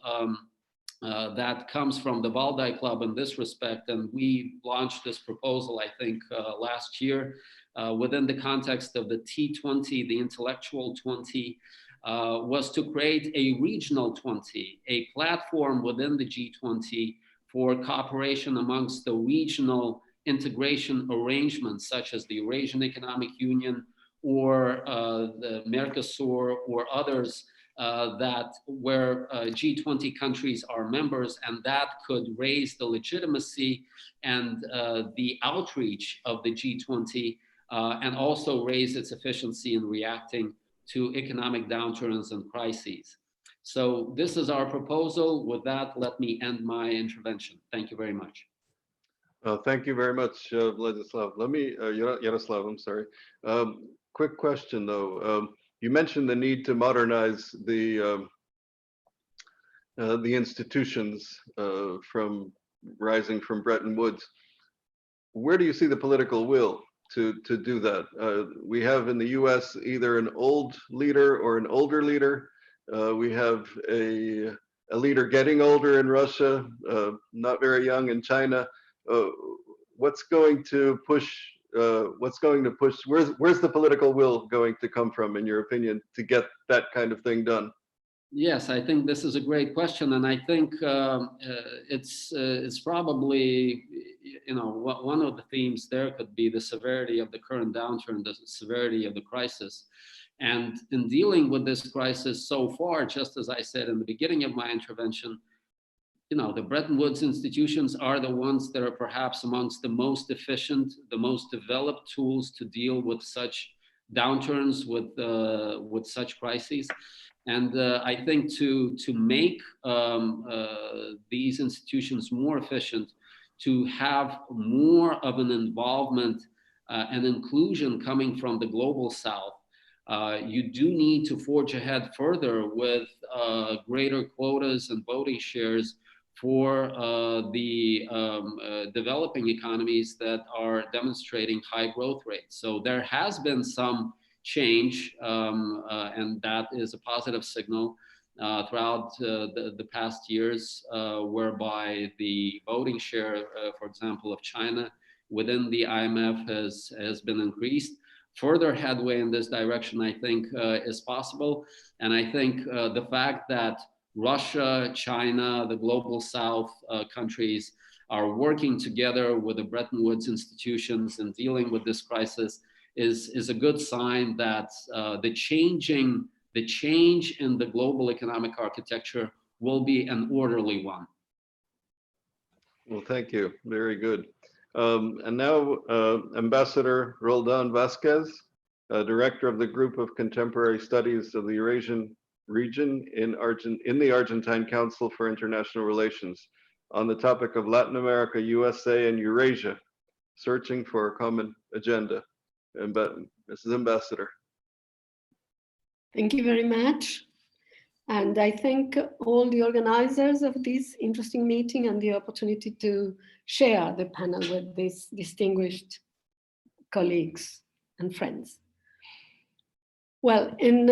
I: that comes from the Valdai Club in this respect, and we launched this proposal, I think, last year within the context of the T20, the intellectual 20, was to create a regional 20, a platform within the G20 for cooperation amongst the regional integration arrangements, such as the Eurasian Economic Union or the Mercosur or others where G20 countries are members, and that could raise the legitimacy and the outreach of the G20 and also raise its efficiency in reacting to economic downturns and crises. So this is our proposal. With that, let me end my intervention. Thank you very much.
A: Thank you very much, Vladislav. Let me, Yaroslav, I'm sorry. Quick question though. You mentioned the need to modernize the institutions from rising from Bretton Woods. Where do you see the political will to do that? We have in the US either an old leader or an older leader. We have a leader getting older in Russia, not very young in China. What's going to push? Where's the political will going to come from, in your opinion, to get that kind of thing done?
I: Yes, I think this is a great question, and I think it's probably, you know, one of the themes there could be the severity of the current downturn, the severity of the crisis. And in dealing with this crisis so far, just as I said in the beginning of my intervention, you know, the Bretton Woods institutions are the ones that are perhaps amongst the most efficient, the most developed tools to deal with such downturns, with such crises. And I think to make these institutions more efficient, to have more of an involvement and inclusion coming from the global South, you do need to forge ahead further with greater quotas and voting shares for the developing economies that are demonstrating high growth rates. So there has been some change, and that is a positive signal throughout the past years, whereby the voting share, for example, of China within the IMF has been increased. Further headway in this direction, I think, is possible. And I think the fact that Russia, China, the global South countries are working together with the Bretton Woods institutions and dealing with this crisis is a good sign that the change in the global economic architecture will be an orderly one.
A: Well, thank you. Very good. And now Ambassador Roldan Vazquez, Director of the Group of Contemporary Studies of the Eurasian region in the Argentine Council for International Relations, on the topic of Latin America, USA, and Eurasia, searching for a common agenda. And Mrs. Ambassador.
E: Thank you very much. And I thank all the organizers of this interesting meeting and the opportunity to share the panel with these distinguished colleagues and friends. Well, in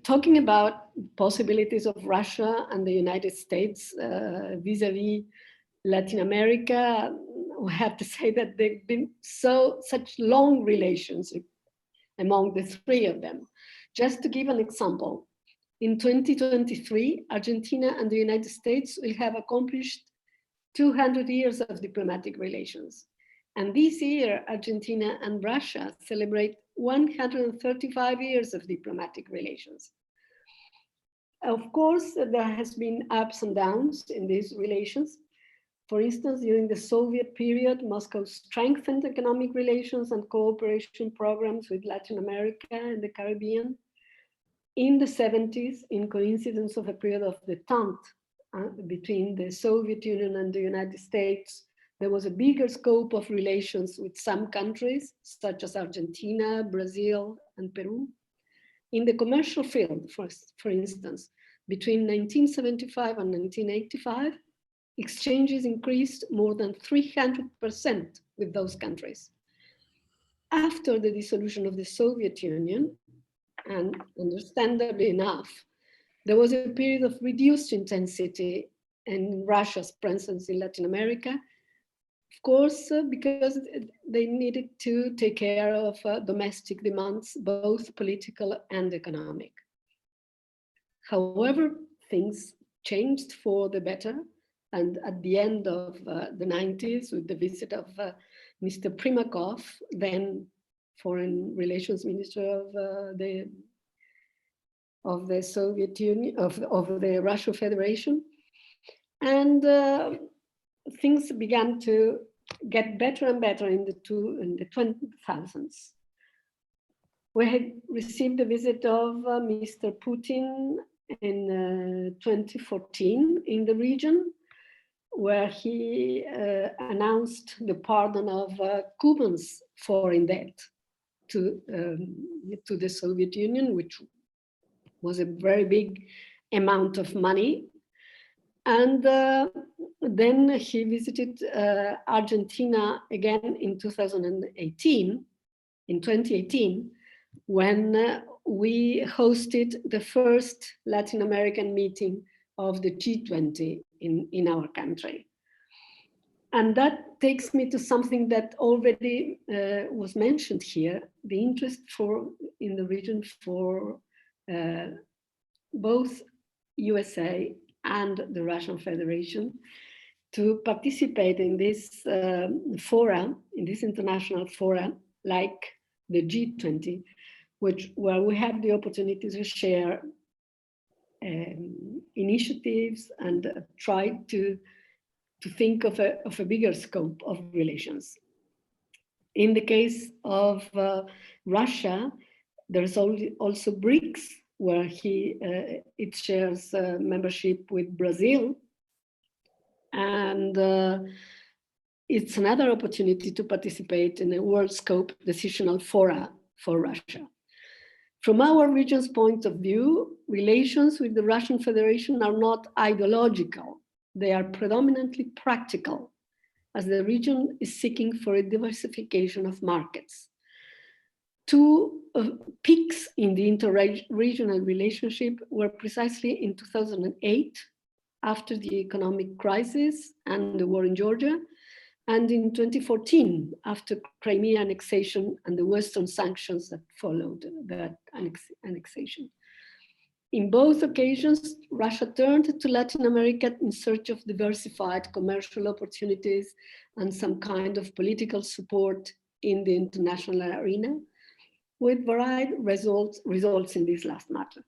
E: talking about possibilities of Russia and the United States vis-a-vis Latin America, we have to say that there've been such long relations among the three of them. Just to give an example, in 2023, Argentina and the United States will have accomplished 200 years of diplomatic relations. And this year, Argentina and Russia celebrate 135 years of diplomatic relations. Of course, there has been ups and downs in these relations. For instance, during the Soviet period, Moscow strengthened economic relations and cooperation programs with Latin America and the Caribbean. In the 70s, in coincidence of a period of détente between the Soviet Union and the United States, there was a bigger scope of relations with some countries, such as Argentina, Brazil, and Peru. In the commercial field, for instance, between 1975 and 1985, exchanges increased more than 300% with those countries. After the dissolution of the Soviet Union, and understandably enough, there was a period of reduced intensity in Russia's presence in Latin America, of course, because they needed to take care of domestic demands, both political and economic. However, things changed for the better. And at the end of the 90s, with the visit of Mr. Primakov, then Foreign Relations Minister of the Soviet Union, of the Russian Federation, and things began to get better and better in the 2000s. We had received the visit of Mr. Putin in 2014 in the region, where he announced the pardon of Cuba's foreign debt to the Soviet Union, which was a very big amount of money. And then he visited Argentina again in 2018, when we hosted the first Latin American meeting of the G20 in our country. And that takes me to something that already was mentioned here, the interest in the region for both USA and the Russian Federation to participate in this fora, in this international fora, like the G20, where we have the opportunity to share initiatives and try to think of a bigger scope of relations. In the case of Russia, there's also BRICS, where it shares membership with Brazil. And it's another opportunity to participate in a world scope decisional fora for Russia. From our region's point of view, relations with the Russian Federation are not ideological. They are predominantly practical, as the region is seeking for a diversification of markets. Two peaks in the inter-regional relationship were precisely in 2008, after the economic crisis and the war in Georgia, and in 2014, after Crimea annexation and the Western sanctions that followed that annexation. In both occasions, Russia turned to Latin America in search of diversified commercial opportunities and some kind of political support in the international arena, with varied results in this last matter.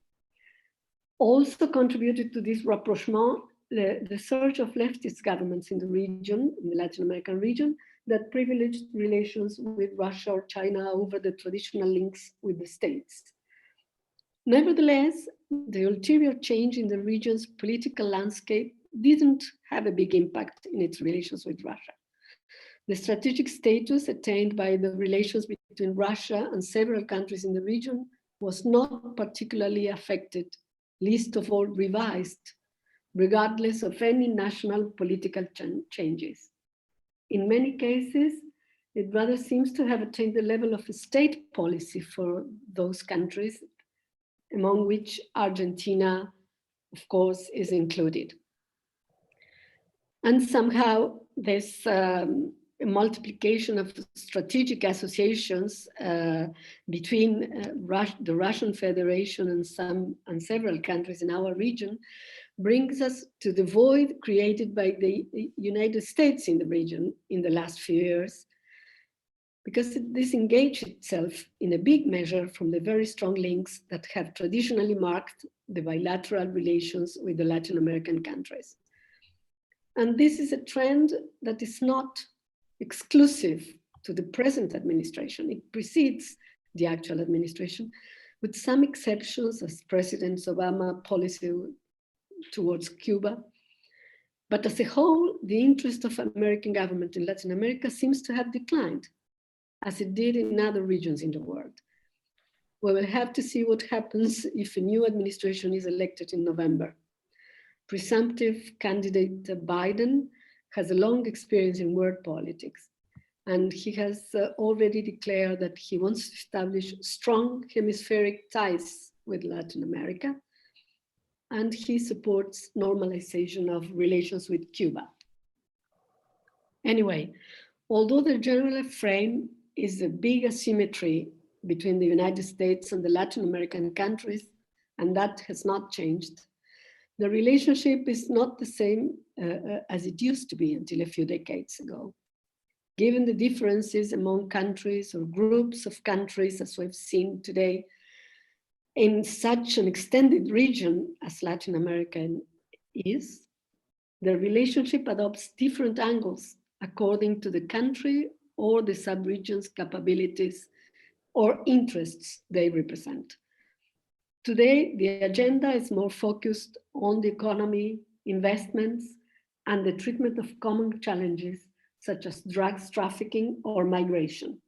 E: Also contributed to this rapprochement, the surge of leftist governments in the region, in the Latin American region, that privileged relations with Russia or China over the traditional links with the states. Nevertheless, the ulterior change in the region's political landscape didn't have a big impact in its relations with Russia. The strategic status attained by the relations between Russia and several countries in the region was not particularly affected, least of all revised, regardless of any national political changes. In many cases, it rather seems to have attained the level of a state policy for those countries, among which Argentina, of course, is included. And somehow this multiplication of strategic associations between the Russian Federation and several countries in our region brings us to the void created by the United States in the region in the last few years, because it disengaged itself in a big measure from the very strong links that have traditionally marked the bilateral relations with the Latin American countries. And this is a trend that is not exclusive to the present administration. It precedes the actual administration, with some exceptions, as President Obama's policy towards Cuba. But as a whole, the interest of American government in Latin America seems to have declined, as it did in other regions in the world. We will have to see what happens if a new administration is elected in November. Presumptive candidate Biden has a long experience in world politics, and he has already declared that he wants to establish strong hemispheric ties with Latin America, and he supports normalization of relations with Cuba. Anyway, although the general frame is a big asymmetry between the United States and the Latin American countries, and that has not changed, the relationship is not the same as it used to be until a few decades ago. Given the differences among countries or groups of countries, as we've seen today, in such an extended region as Latin America is, the relationship adopts different angles according to the country or the sub-region's capabilities or interests they represent. Today, the agenda is more focused on the economy, investments, and the treatment of common challenges such as drugs trafficking or migration.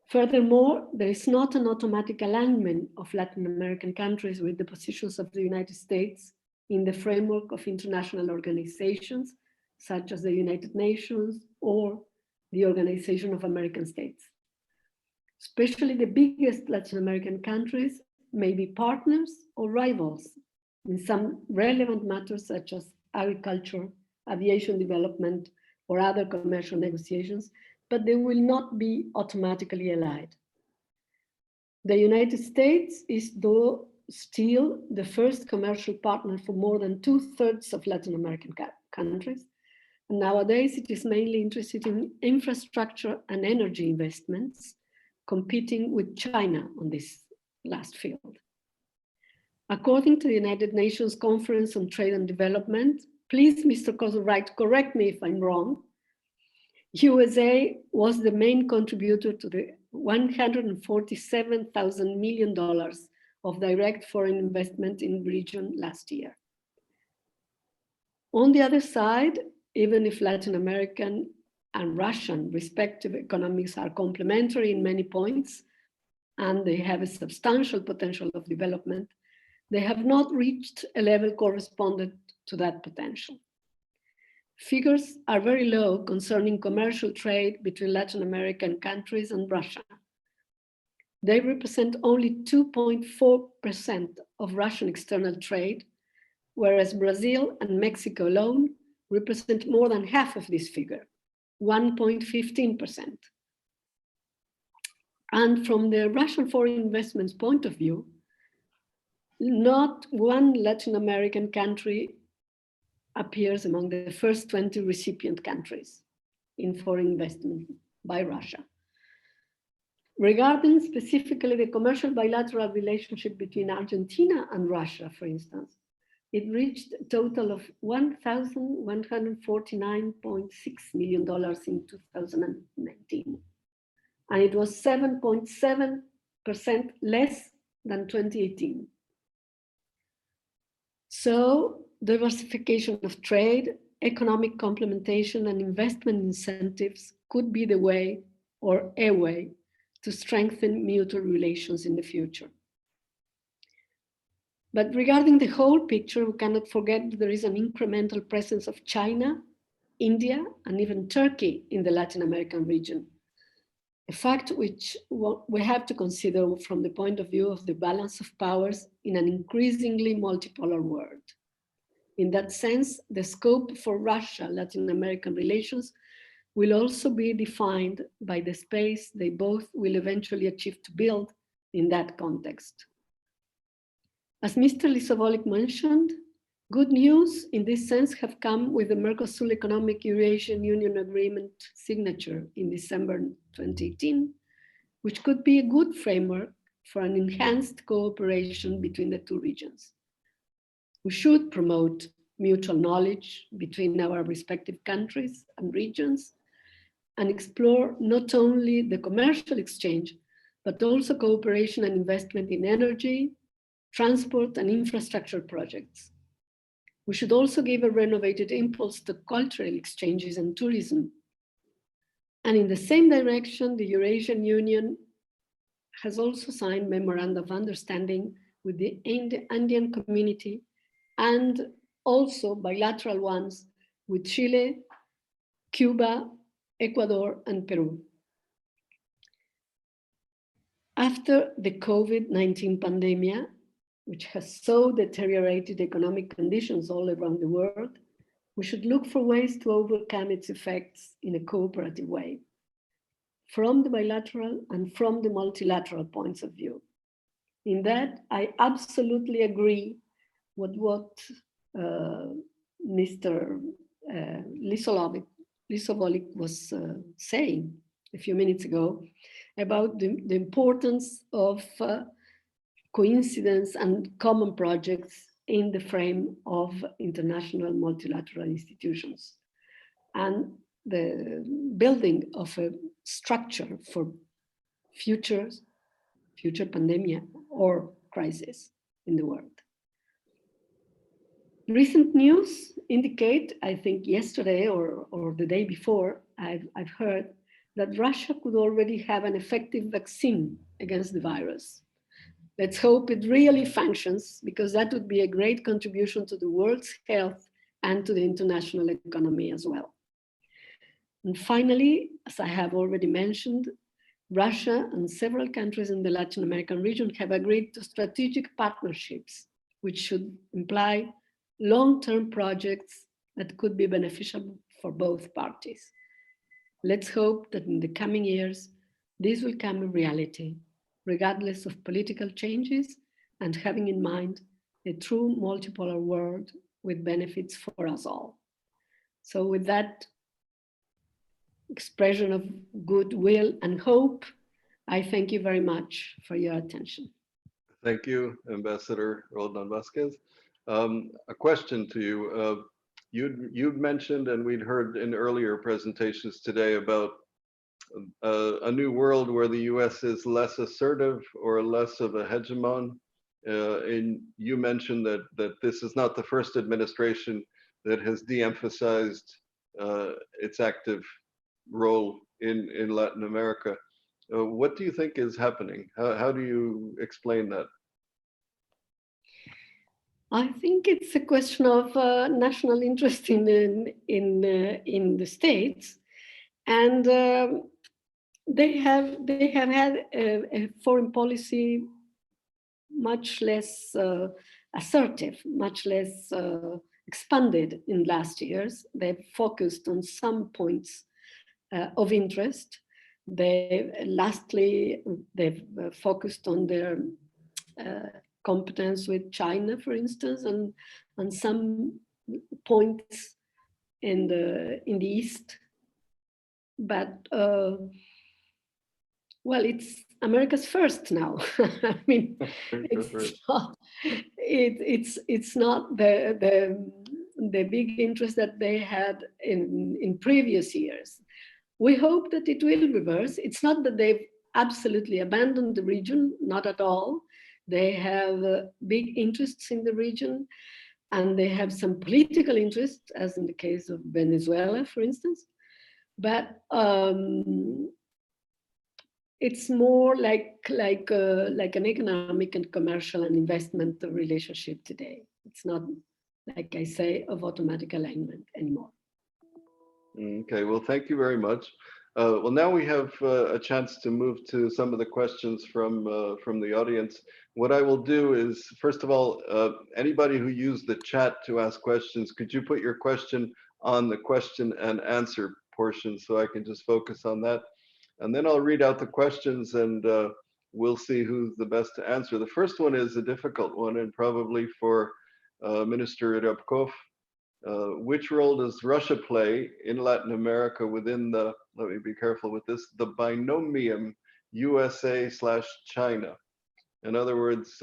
E: Furthermore, there is not an automatic alignment of Latin American countries with the positions of the United States in the framework of international organizations such as the United Nations or the Organization of American States. Especially the biggest Latin American countries may be partners or rivals in some relevant matters such as agriculture, aviation development, or other commercial negotiations, but they will not be automatically allied. The United States is, though, still the first commercial partner for more than 2/3 of Latin American countries. And nowadays, it is mainly interested in infrastructure and energy investments, competing with China on this last field. According to the United Nations Conference on Trade and Development, please, Mr. Wright, correct me if I'm wrong, USA was the main contributor to the $147,000 million of direct foreign investment in the region last year. On the other side, even if Latin American and Russian respective economies are complementary in many points, and they have a substantial potential of development, they have not reached a level correspondent to that potential. Figures are very low concerning commercial trade between Latin American countries and Russia. They represent only 2.4% of Russian external trade, whereas Brazil and Mexico alone represent more than half of this figure, 1.15%. And from the Russian foreign investments point of view, not one Latin American country appears among the first 20 recipient countries in foreign investment by Russia. Regarding specifically the commercial bilateral relationship between Argentina and Russia, for instance, it reached a total of $1,149.6 million in 2019. And it was 7.7% less than 2018. So diversification of trade, economic complementation, and investment incentives could be the way or a way to strengthen mutual relations in the future. But regarding the whole picture, we cannot forget that there is an incremental presence of China, India, and even Turkey in the Latin American region. A fact which we have to consider from the point of view of the balance of powers in an increasingly multipolar world. In that sense, the scope for Russia-Latin American relations will also be defined by the space they both will eventually achieve to build in that context. As Mr. Lisovolik mentioned, Good news in this sense have come with the Mercosur Economic Eurasian Union Agreement signature in December 2018, which could be a good framework for an enhanced cooperation between the two regions. We should promote mutual knowledge between our respective countries and regions and explore not only the commercial exchange, but also cooperation and investment in energy, transport, and infrastructure projects. We should also give a renovated impulse to cultural exchanges and tourism. And in the same direction, the Eurasian Union has also signed memoranda of understanding with the Andean community and also bilateral ones with Chile, Cuba, Ecuador, and Peru. After the COVID-19 pandemic, which has so deteriorated economic conditions all around the world, we should look for ways to overcome its effects in a cooperative way, from the bilateral and from the multilateral points of view. In that, I absolutely agree with what Mr. Lisovolic was saying a few minutes ago about the importance of coincidence and common projects in the frame of international multilateral institutions, and the building of a structure for future pandemic or crisis in the world. Recent news indicate, I think yesterday or the day before, I've heard that Russia could already have an effective vaccine against the virus. Let's hope it really functions, because that would be a great contribution to the world's health and to the international economy as well. And finally, as I have already mentioned, Russia and several countries in the Latin American region have agreed to strategic partnerships, which should imply long-term projects that could be beneficial for both parties. Let's hope that in the coming years, this will come a reality, regardless of political changes, and having in mind a true multipolar world with benefits for us all. So with that expression of goodwill and hope, I thank you very much for your attention.
A: Thank you, Ambassador Roldan Vasquez. A question to you. You'd mentioned, and we'd heard in earlier presentations today, about a new world where the US is less assertive or less of a hegemon. And you mentioned that this is not the first administration that has de-emphasized its active role in Latin America. What do you think is happening? How do you explain that?
E: I think it's a question of national interest in the states, and they have had a foreign policy much less assertive, much less expanded in last years. They've focused on some points of interest. Lastly, they've focused on their competence with China, for instance, and some points in the East. But well, it's America's first now. I mean, it's not the big interest that they had in previous years. We hope that it will reverse. It's not that they've absolutely abandoned the region, not at all. They have big interests in the region, and they have some political interests, as in the case of Venezuela, for instance. But it's more like an economic and commercial and investment relationship today. It's not, like I say, of automatic alignment anymore.
A: Okay, well, thank you very much. Well, now we have a chance to move to some of the questions from the audience. What I will do is, first of all, anybody who used the chat to ask questions, could you put your question on the question and answer portion so I can just focus on that? And then I'll read out the questions, and we'll see who's the best to answer. The first one is a difficult one, and probably for Minister Ryabkov, which role does Russia play in Latin America within the, let me be careful with this, the binomium USA/China? In other words,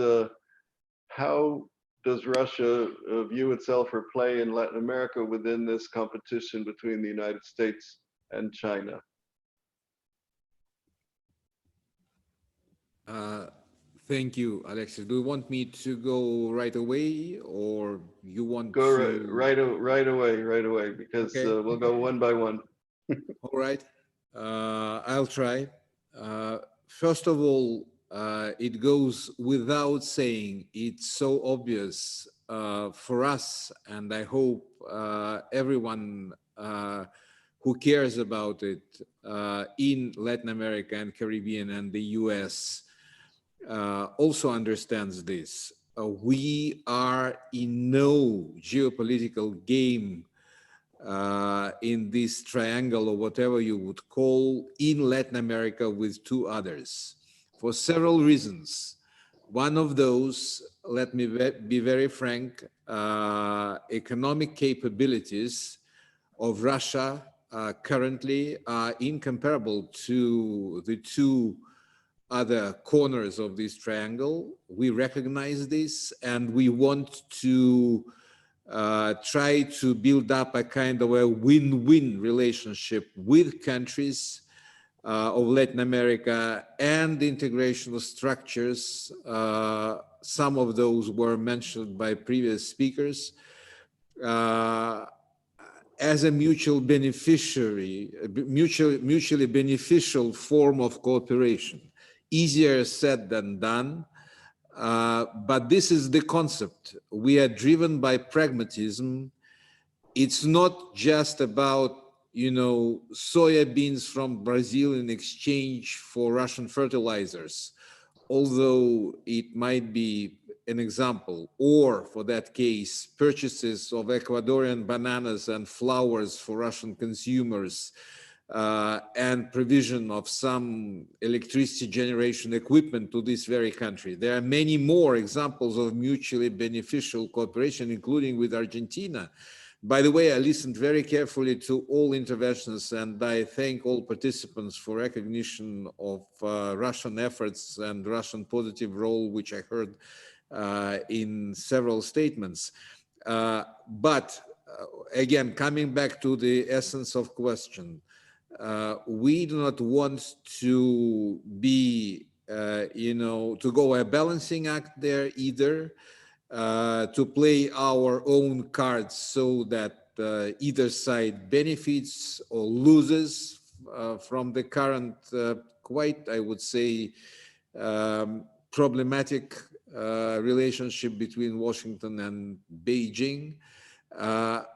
A: how does Russia view itself or play in Latin America within this competition between the United States and China?
D: Thank you, Alexis. Do you want me to go right away, or you want
A: Go
D: to?
A: right away, because
D: Okay.
A: we'll go one by one.
D: All right, I'll try. First of all, it goes without saying, it's so obvious for us, and I hope everyone who cares about it in Latin America and Caribbean and the US also understands this. We are in no geopolitical game in this triangle, or whatever you would call, in Latin America with two others, for several reasons. One of those, let me be very frank, economic capabilities of Russia currently are incomparable to the two other corners of this triangle. We recognize this, and we want to try to build up a kind of a win-win relationship with countries of Latin America and integration of structures. Some of those were mentioned by previous speakers as a mutually beneficial form of cooperation. Easier said than done. But this is the concept. We are driven by pragmatism. It's not just about, you know, soybeans from Brazil in exchange for Russian fertilizers, although it might be an example, or for that case, purchases of Ecuadorian bananas and flowers for Russian consumers, and provision of some electricity generation equipment to this very country. There are many more examples of mutually beneficial cooperation, including with Argentina. By the way, I listened very carefully to all interventions, and I thank all participants for recognition of Russian efforts and Russian positive role, which I heard in several statements. But again, coming back to the essence of question, we do not want to be, you know, to go a balancing act there either, to play our own cards so that either side benefits or loses from the current, quite, I would say, problematic relationship between Washington and Beijing.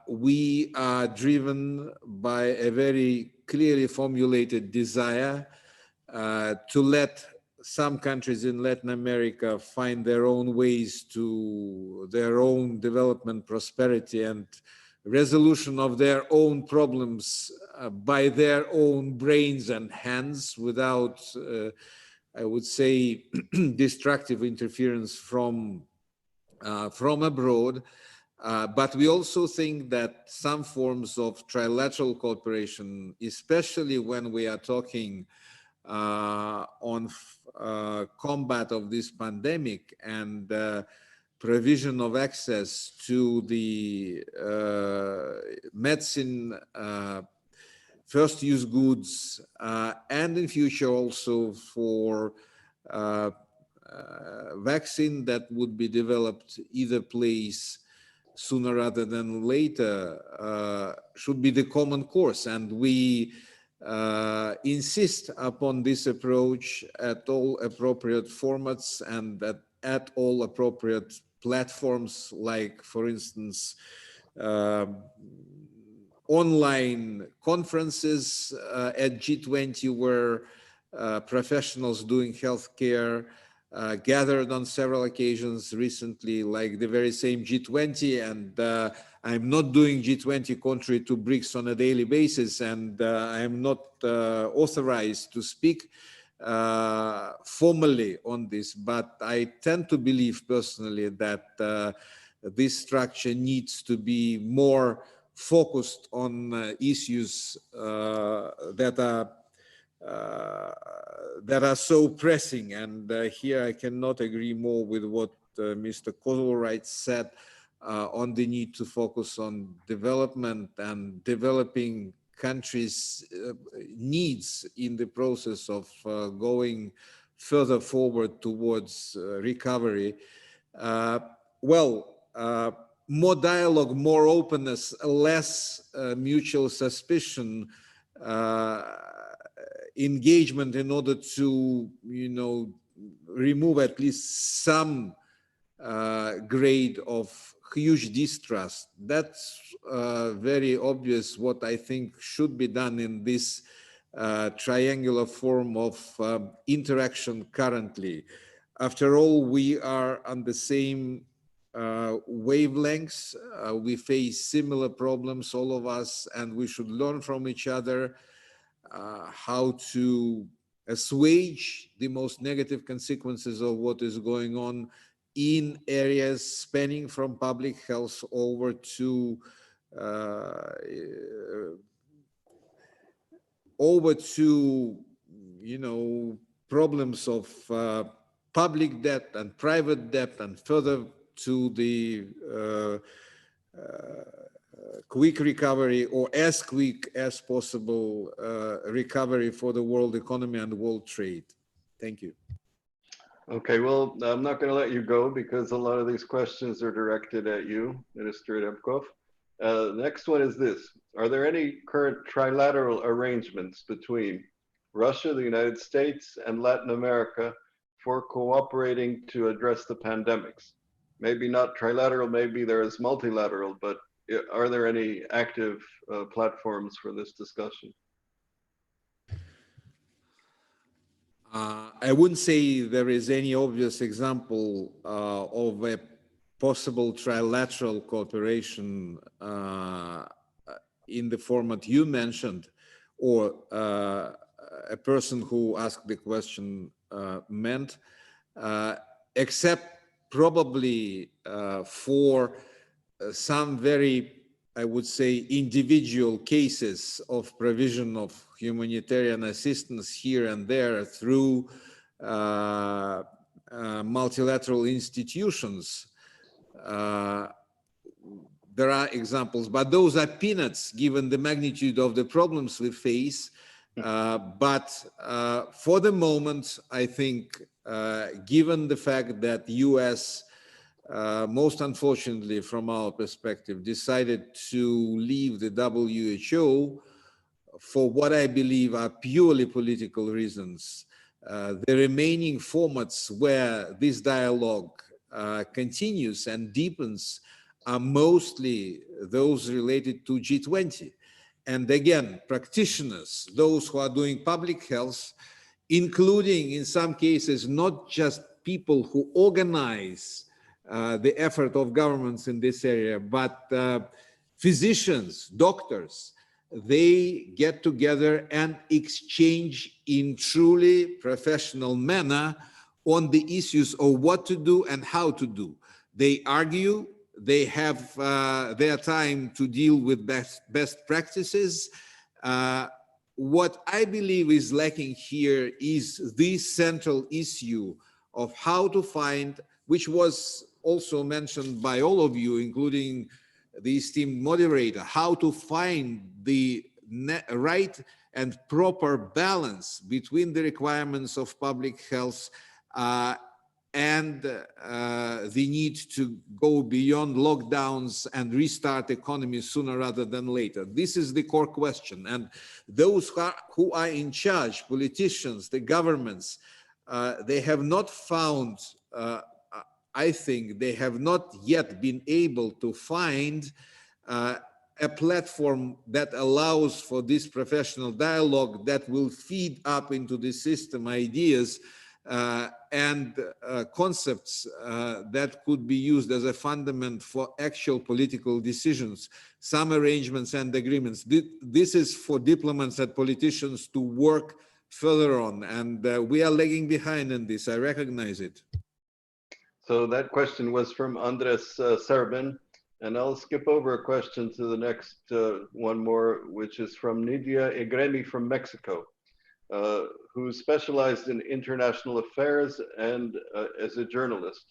D: We are driven by a very clearly formulated desire to let some countries in Latin America find their own ways to their own development, prosperity, and resolution of their own problems by their own brains and hands, without, I would say, destructive interference from abroad. But we also think that some forms of trilateral cooperation, especially when we are talking on combat of this pandemic and provision of access to the medicine, first use goods, and in future also for vaccine that would be developed either place sooner rather than later, should be the common course. And we insist upon this approach at all appropriate formats and at all appropriate platforms, like, for instance, online conferences at G20, where professionals doing healthcare gathered on several occasions recently, like the very same G20, and I'm not doing G20 contrary to BRICS on a daily basis, and I'm not authorized to speak formally on this, but I tend to believe personally that this structure needs to be more focused on issues that are so pressing. And here I cannot agree more with what Mr. Kozolwright said on the need to focus on development and developing countries' needs in the process of going further forward towards recovery. More dialogue, more openness, less mutual suspicion, engagement in order to, remove at least some grade of huge distrust. That's very obvious what I think should be done in this triangular form of interaction currently. After all, we are on the same wavelengths. We face similar problems, all of us, and we should learn from each other how to assuage the most negative consequences of what is going on in areas spanning from public health over to problems of public debt and private debt, and further to the quick recovery, or as quick as possible recovery for the world economy and world trade. Thank you.
A: Okay, well, I'm not going to let you go because a lot of these questions are directed at you, Minister Demkov. The next one is this: are there any current trilateral arrangements between Russia, the United States, and Latin America for cooperating to address the pandemics? Maybe not trilateral, maybe there is multilateral, but are there any active platforms for this discussion?
D: I wouldn't say there is any obvious example of a possible trilateral cooperation in the format you mentioned, or a person who asked the question meant, except probably for some very, I would say, individual cases of provision of humanitarian assistance here and there through multilateral institutions. There are examples, but those are peanuts given the magnitude of the problems we face. But for the moment, I think, given the fact that the US, most unfortunately from our perspective, decided to leave the WHO for what I believe are purely political reasons, the remaining formats where this dialogue continues and deepens are mostly those related to G20. And again, practitioners, those who are doing public health, including in some cases, not just people who organize the effort of governments in this area, but physicians, doctors, they get together and exchange in truly professional manner on the issues of what to do and how to do. They argue, they have their time to deal with best practices. What I believe is lacking here is this central issue of how to find, which was also mentioned by all of you, including the esteemed moderator, how to find the right and proper balance between the requirements of public health and the need to go beyond lockdowns and restart economies sooner rather than later. This is the core question. And those who are in charge, politicians, the governments, they have not found, I think they have not yet been able to find a platform that allows for this professional dialogue that will feed up into the system ideas and concepts that could be used as a fundament for actual political decisions, some arrangements and agreements. This is for diplomats and politicians to work further on, and we are lagging behind in this. I recognize it.
A: So that question was from Andres Serbin, and I'll skip over a question to the next one more, which is from Nidia Egremi from Mexico, who specialized in international affairs and as a journalist.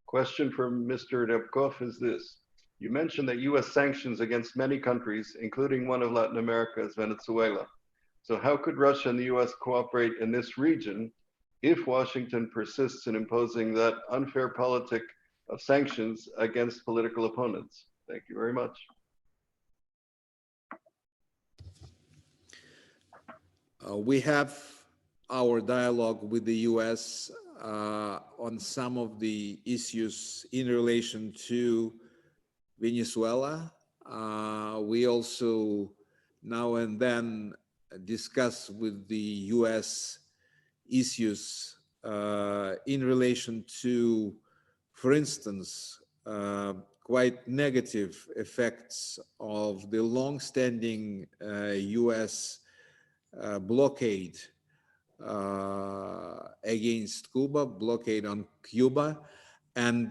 A: Question from Mr. Repkov is this. You mentioned that US sanctions against many countries, including one of Latin America's Venezuela. So how could Russia and the US cooperate in this region if Washington persists in imposing that unfair politic of sanctions against political opponents? Thank you very much.
D: We have our dialogue with the US on some of the issues in relation to Venezuela. We also now and then discuss with the US issues in relation to, for instance, quite negative effects of the long-standing US blockade against Cuba, blockade on Cuba, and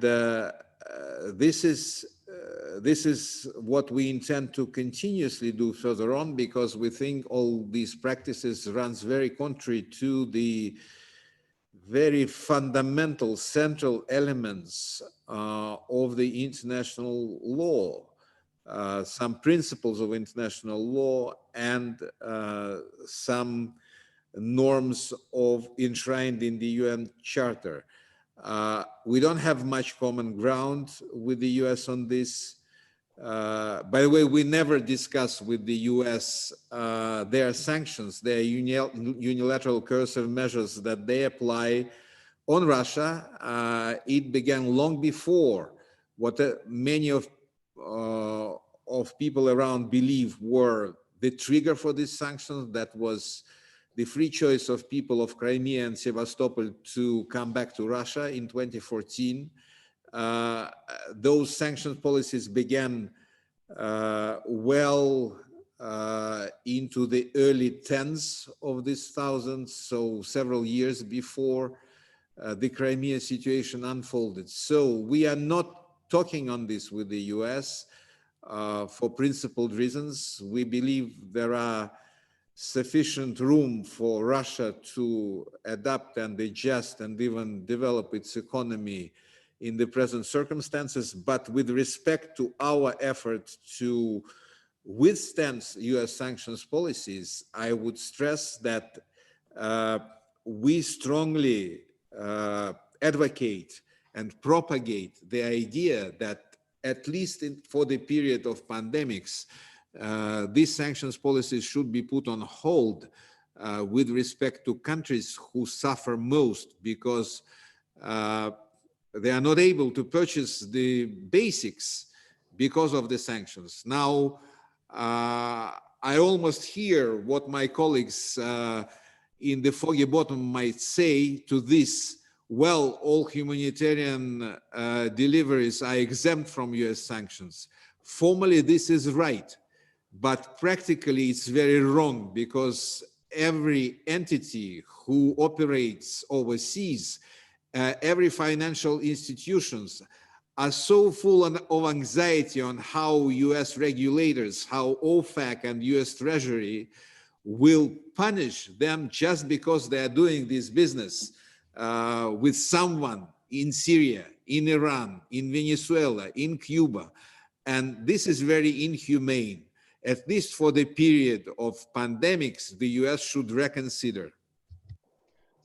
D: this is what we intend to continuously do further on, because we think all these practices runs very contrary to the very fundamental central elements of the international law, some principles of international law, and some norms enshrined in the UN Charter. We don't have much common ground with the US on this. By the way, we never discuss with the US their sanctions, their unilateral coercive measures that they apply on Russia. It began long before what many of people around believe were the trigger for these sanctions. That was the free choice of people of Crimea and Sevastopol to come back to Russia in 2014. Those sanctions policies began well into the early tens of this thousand, so several years before the Crimea situation unfolded. So we are not talking on this with the US for principled reasons. We believe there are sufficient room for Russia to adapt and adjust and even develop its economy in the present circumstances. But with respect to our effort to withstand US sanctions policies, I would stress that we strongly advocate and propagate the idea that at least for the period of pandemics, these sanctions policies should be put on hold with respect to countries who suffer most, because they are not able to purchase the basics because of the sanctions. Now, I almost hear what my colleagues in the foggy bottom might say to this. Well, all humanitarian deliveries are exempt from US sanctions. Formally, this is right, but practically it's very wrong, because every entity who operates overseas, every financial institutions are so full of anxiety on how US regulators, how OFAC and US Treasury will punish them just because they are doing this business with someone in Syria, in Iran, in Venezuela, in Cuba. And this is very inhumane. At least for the period of pandemics, the US should reconsider.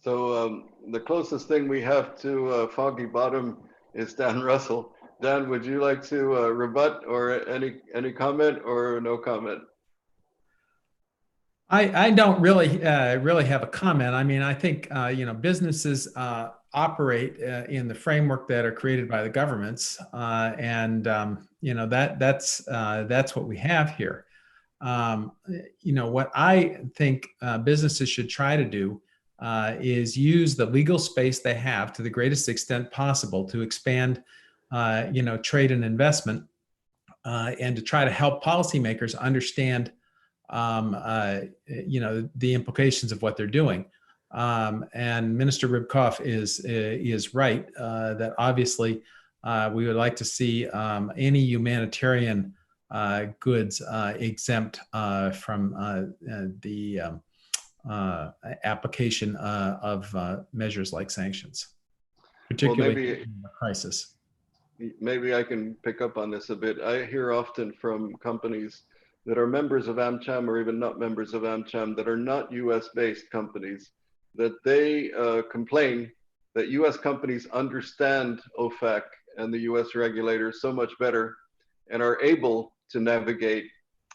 A: So the closest thing we have to foggy bottom is Dan Russell. Dan, would you like to rebut or any comment or no comment?
C: I don't really have a comment. I mean, I think businesses operate in the framework that are created by the governments, and that's what we have here. What I think businesses should try to do is use the legal space they have to the greatest extent possible to expand, trade and investment, and to try to help policymakers understand, the implications of what they're doing. And Minister Rybkov is right that obviously we would like to see any humanitarian goods exempt from the application of measures like sanctions, particularly in the crisis.
A: Maybe I can pick up on this a bit. I hear often from companies that are members of AmCham or even not members of AmCham that are not US-based companies, that they complain that US companies understand OFAC and the US regulators so much better and are able to navigate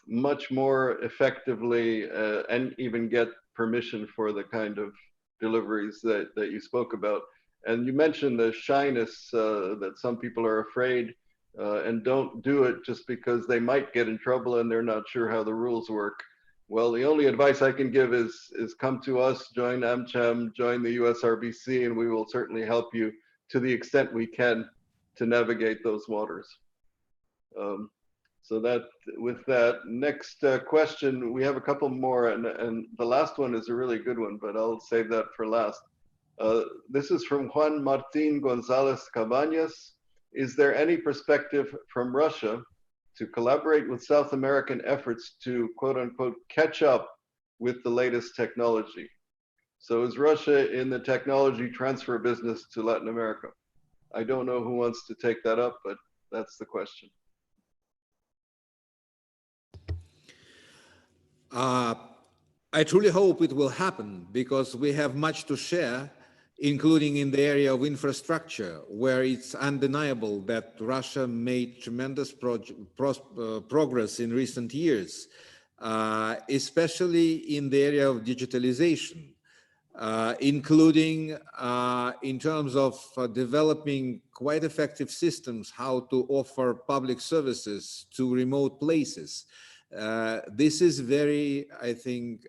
A: much more effectively and even get permission for the kind of deliveries that you spoke about. And you mentioned the shyness that some people are afraid and don't do it just because they might get in trouble and they're not sure how the rules work. Well, the only advice I can give is come to us, join AmCham, join the USRBC, and we will certainly help you to the extent we can to navigate those waters. So that, with that, next question, we have a couple more, and the last one is a really good one, but I'll save that for last. This is from Juan Martin Gonzalez Cabañas. Is there any perspective from Russia to collaborate with South American efforts to, quote unquote, catch up with the latest technology? So is Russia in the technology transfer business to Latin America? I don't know who wants to take that up, but that's the question.
D: I truly hope it will happen because we have much to share, including in the area of infrastructure, where it's undeniable that Russia made tremendous progress in recent years, especially in the area of digitalization, including in terms of developing quite effective systems how to offer public services to remote places. This is very, I think,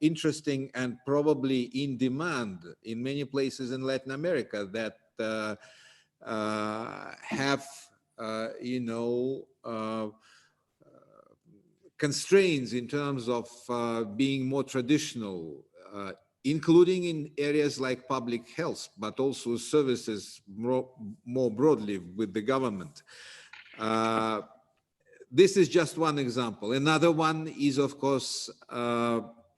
D: interesting and probably in demand in many places in Latin America that have, constraints in terms of being more traditional, including in areas like public health, but also services more broadly with the government. This is just one example. Another one is, of course,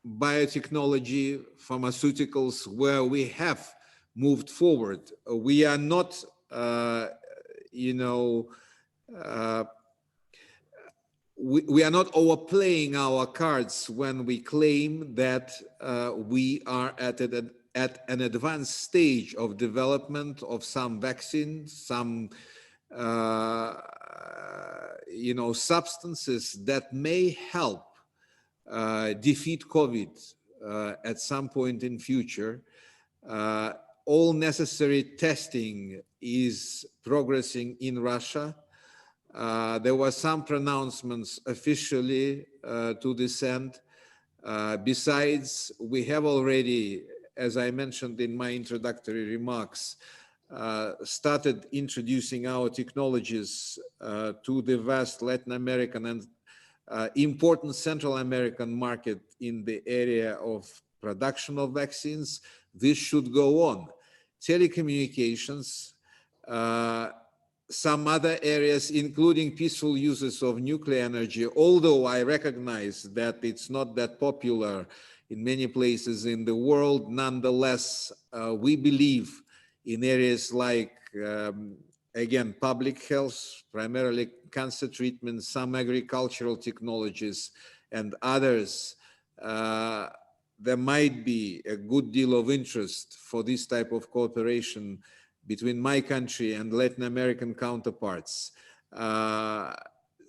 D: biotechnology, pharmaceuticals, where we have moved forward. We are not, we are not overplaying our cards when we claim that we are at an advanced stage of development of some vaccines, some substances that may help defeat COVID at some point in future. All necessary testing is progressing in Russia. There were some pronouncements officially to this end. Besides, we have already, as I mentioned in my introductory remarks, started introducing our technologies to the vast Latin American and important Central American market in the area of production of vaccines. This should go on. Telecommunications, some other areas, including peaceful uses of nuclear energy, although I recognize that it's not that popular in many places in the world, nonetheless, we believe in areas like, again, public health, primarily cancer treatment, some agricultural technologies, and others. There might be a good deal of interest for this type of cooperation between my country and Latin American counterparts.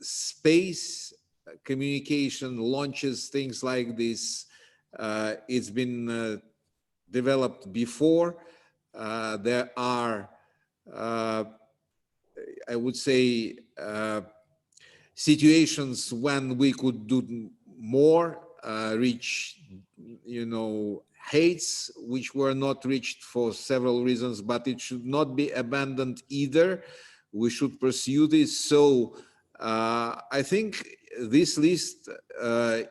D: Space communication launches, things like this, it's been developed before. There are, I would say, situations when we could do more, reach, heights which were not reached for several reasons, but it should not be abandoned either. We should pursue this. So I think this list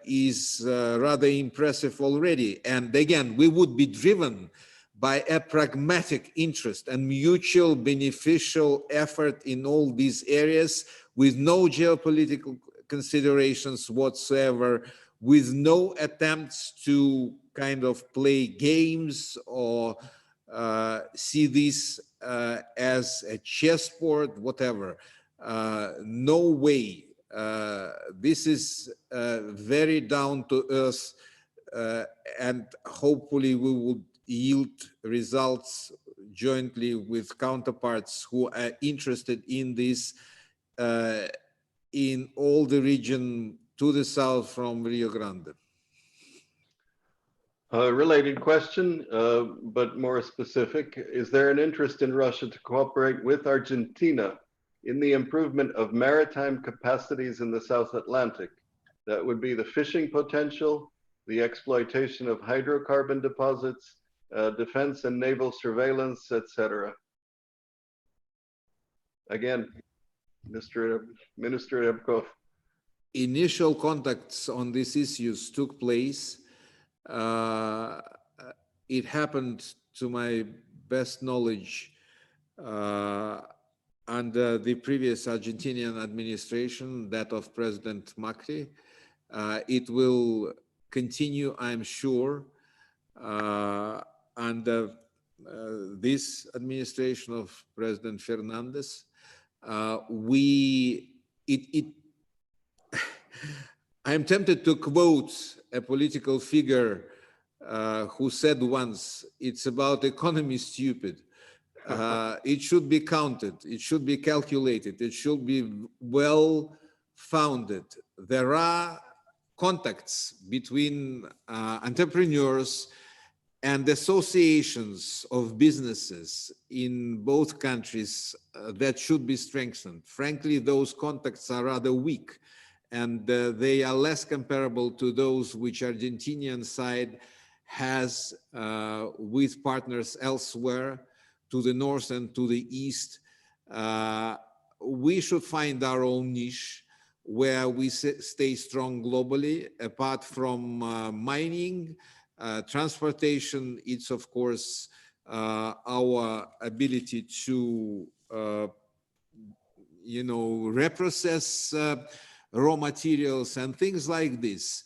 D: is rather impressive already. And again, we would be driven by a pragmatic interest and mutual beneficial effort in all these areas, with no geopolitical considerations whatsoever, with no attempts to kind of play games or see this as a chessboard, whatever. No way. This is very down to earth, and hopefully we will yield results jointly with counterparts who are interested in this in all the region to the south from Rio Grande.
A: A related question, but more specific. Is there an interest in Russia to cooperate with Argentina in the improvement of maritime capacities in the South Atlantic? That would be the fishing potential, the exploitation of hydrocarbon deposits, defense and naval surveillance, etc. Again, Minister Rebkov.
D: Initial contacts on these issues took place. It happened, to my best knowledge, under the previous Argentinian administration, that of President Macri. It will continue, I'm sure, under this administration of President Fernandez. I'm tempted to quote a political figure who said once, "It's about economy, stupid." It should be counted, it should be calculated, it should be well founded. There are contacts between entrepreneurs and associations of businesses in both countries that should be strengthened. Frankly, those contacts are rather weak, and they are less comparable to those which Argentinian side has with partners elsewhere, to the north and to the east. We should find our own niche where we stay strong globally. Apart from mining, transportation, it's of course our ability to reprocess raw materials and things like this.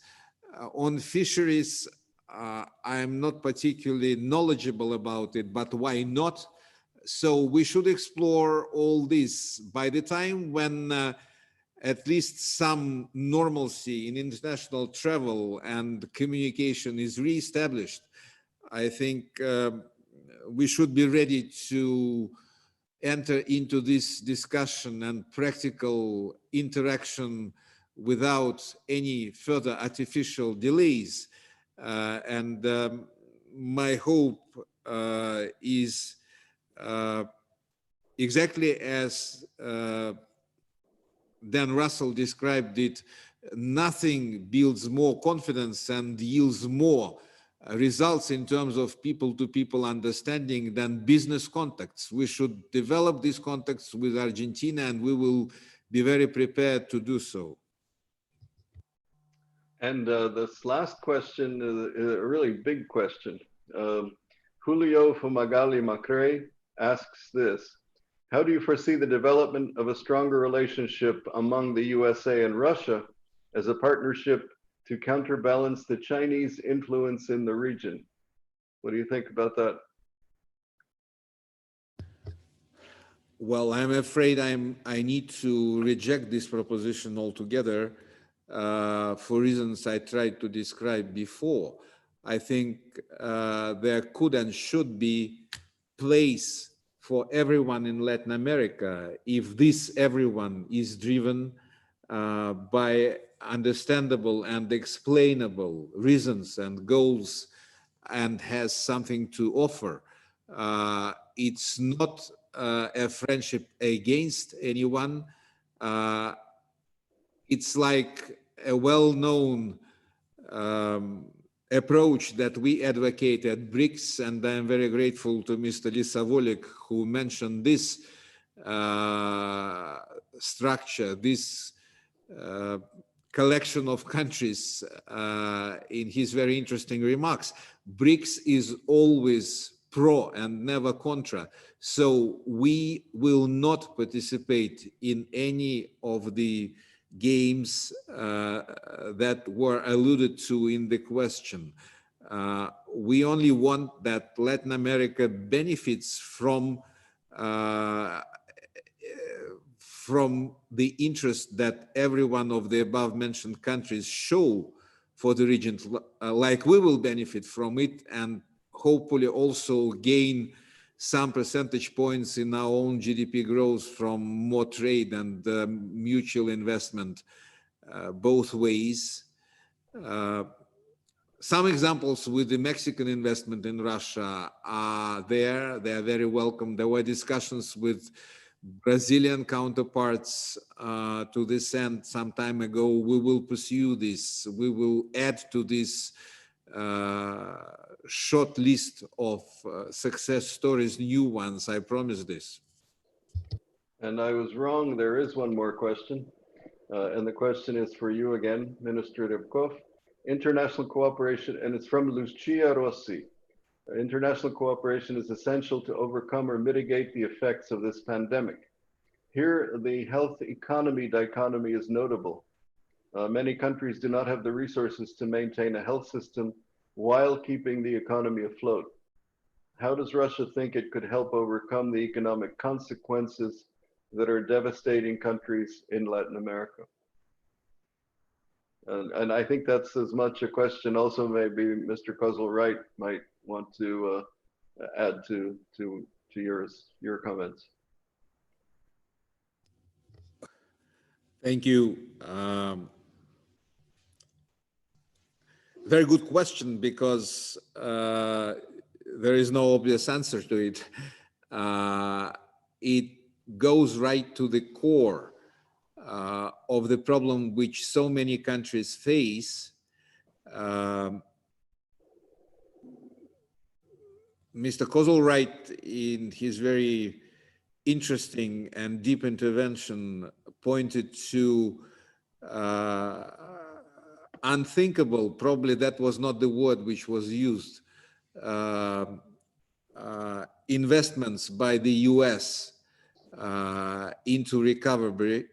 D: On fisheries, I'm not particularly knowledgeable about it, but why not? So we should explore all this. By the time when at least some normalcy in international travel and communication is reestablished, I think we should be ready to enter into this discussion and practical interaction without any further artificial delays. And my hope is exactly as Dan Russell described it: nothing builds more confidence and yields more results in terms of people-to-people understanding than business contacts. We should develop these contacts with Argentina, and we will be very prepared to do so.
A: And this last question is a really big question. Julio Fumagalli Macre asks this: how do you foresee the development of a stronger relationship among the USA and Russia as a partnership to counterbalance the Chinese influence in the region? What do you think about that?
D: Well, I'm afraid I need to reject this proposition altogether for reasons I tried to describe before. I think there could and should be place for everyone in Latin America if this everyone is driven by understandable and explainable reasons and goals and has something to offer. It's not a friendship against anyone. It's like a well-known approach that we advocate at BRICS, and I'm very grateful to Mr. Lisavolik who mentioned this structure, this collection of countries in his very interesting remarks. BRICS is always pro and never contra. So we will not participate in any of the games that were alluded to in the question. We only want that Latin America benefits from the interest that every one of the above mentioned countries show for the region, like we will benefit from it, and hopefully also gain some percentage points in our own GDP growth from more trade and mutual investment both ways. Some examples with the Mexican investment in Russia are there. They are very welcome. There were discussions with Brazilian counterparts to this end some time ago. We will pursue this. We will add to this short list of success stories, new ones. I promise this.
A: And I was wrong. There is one more question. And the question is for you again, Minister Rybkov. International cooperation, and it's from Lucia Rossi. International cooperation is essential to overcome or mitigate the effects of this pandemic. Here, the health economy dichotomy is notable. Many countries do not have the resources to maintain a health system while keeping the economy afloat. How does Russia think it could help overcome the economic consequences that are devastating countries in Latin America? And I think that's as much a question. Also, maybe Mr. Kozul-Wright might want to add to your comments.
D: Thank you. Very good question, because there is no obvious answer to it. It goes right to the core of the problem which so many countries face. Mr. Kozul-Wright, in his very interesting and deep intervention, pointed to unthinkable, probably that was not the word which was used, investments by the US into recovery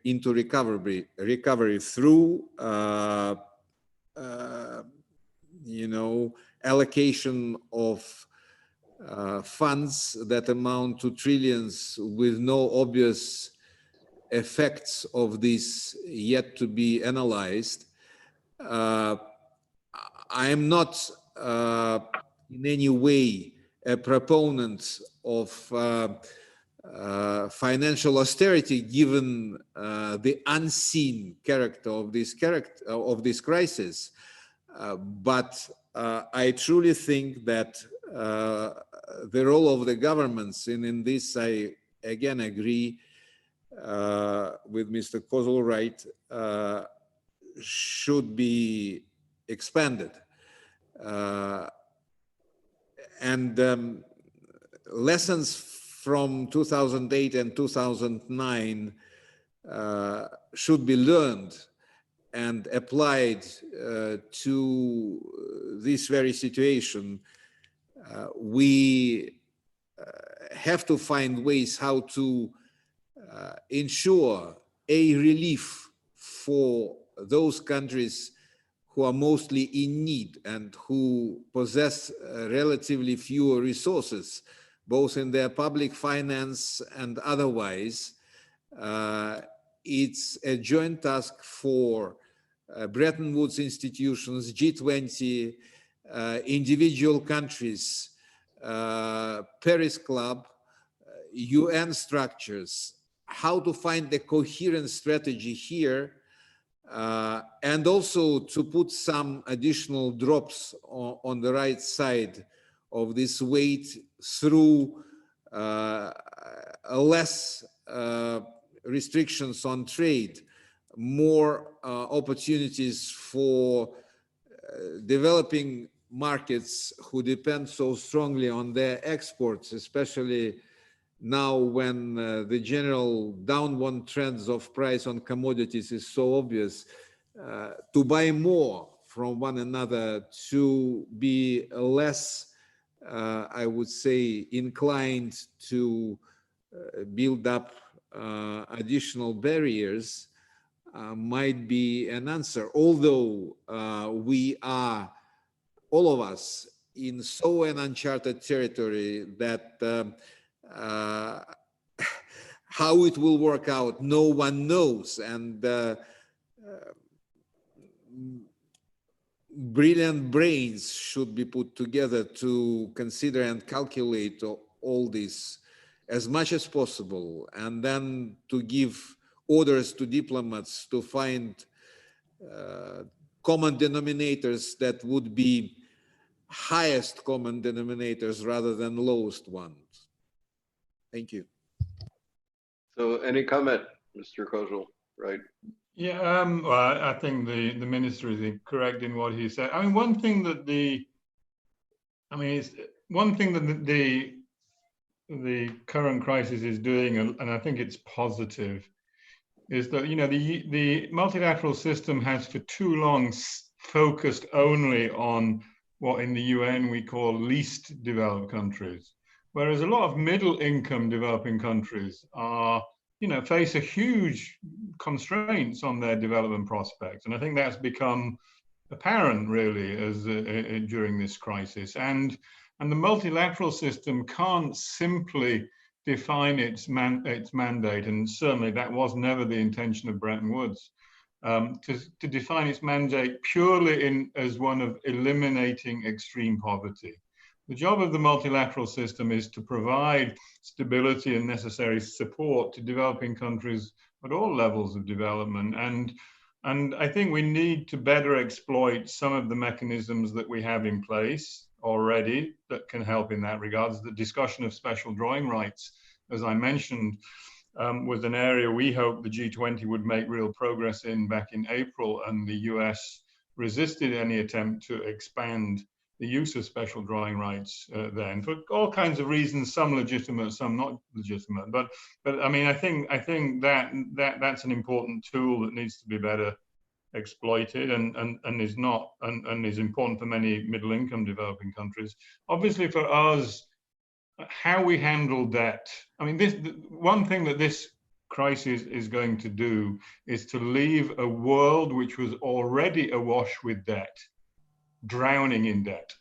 D: through allocation of funds that amount to trillions, with no obvious effects of this yet to be analyzed. I am not in any way a proponent of financial austerity, given the unseen character of this crisis. But I truly think that the role of the governments, and in this I again agree with Mr. Kozul-Wright, should be expanded. And lessons from 2008 and 2009 should be learned and applied to this very situation. We have to find ways how to ensure a relief for those countries who are mostly in need and who possess relatively fewer resources, both in their public finance and otherwise. It's a joint task for Bretton Woods institutions, G20, individual countries, Paris Club, UN structures, how to find a coherent strategy here, and also to put some additional drops on the right side of this weight through less restrictions on trade, more opportunities for developing markets who depend so strongly on their exports, especially now when the general downward trends of price on commodities is so obvious. to buy more from one another, to be less, I would say, inclined to build up additional barriers might be an answer. Although we are, all of us, in so an uncharted territory that how it will work out, no one knows. And brilliant brains should be put together to consider and calculate all this as much as possible, and then to give orders to diplomats to find common denominators that would be highest common denominators rather than lowest ones. Thank you.
A: So any comment, Mr. Kozul, right?
H: Yeah, well, I think the minister is correct in what he said. I mean, one thing that the current crisis is doing, and I think it's positive, is that, you know, the multilateral system has for too long focused only on what in the UN we call least developed countries, whereas a lot of middle income developing countries are, you know, face a huge constraints on their development prospects. And I think that's become apparent really as during this crisis. And the multilateral system can't simply define its mandate, and certainly that was never the intention of Bretton Woods, to define its mandate purely as one of eliminating extreme poverty. The job of the multilateral system is to provide stability and necessary support to developing countries at all levels of development. And I think we need to better exploit some of the mechanisms that we have in place already that can help in that regard. The discussion of special drawing rights, as I mentioned, was an area we hoped the G20 would make real progress in back in April, and the US resisted any attempt to expand the use of special drawing rights then, for all kinds of reasons, some legitimate, some not legitimate. But I mean, I think that's an important tool that needs to be better exploited and is important for many middle income developing countries. Obviously for us, how we handle debt. I mean, one thing that this crisis is going to do is to leave a world which was already awash with debt, drowning in debt.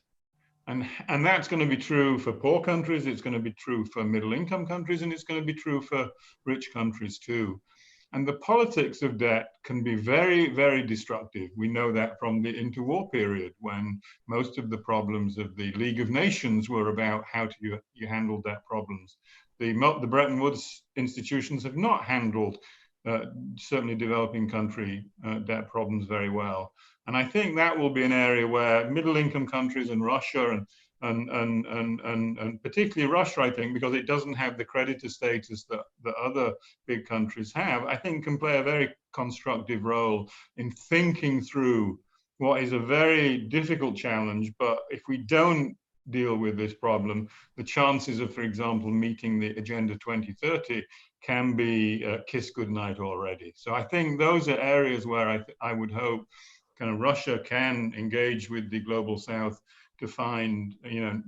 H: And that's going to be true for poor countries, it's going to be true for middle income countries, and it's going to be true for rich countries too. And the politics of debt can be very, very destructive. We know that from the interwar period, when most of the problems of the League of Nations were about how you handle debt problems. The Bretton Woods institutions have not handled certainly developing country debt problems very well. And I think that will be an area where middle income countries and Russia and particularly Russia, I think, because it doesn't have the creditor status that other big countries have, I think can play a very constructive role in thinking through what is a very difficult challenge. But if we don't deal with this problem, the chances of, for example, meeting the Agenda 2030 can be kiss goodnight already. So I think those are areas where I would hope kind of Russia can engage with the Global South to find, you know,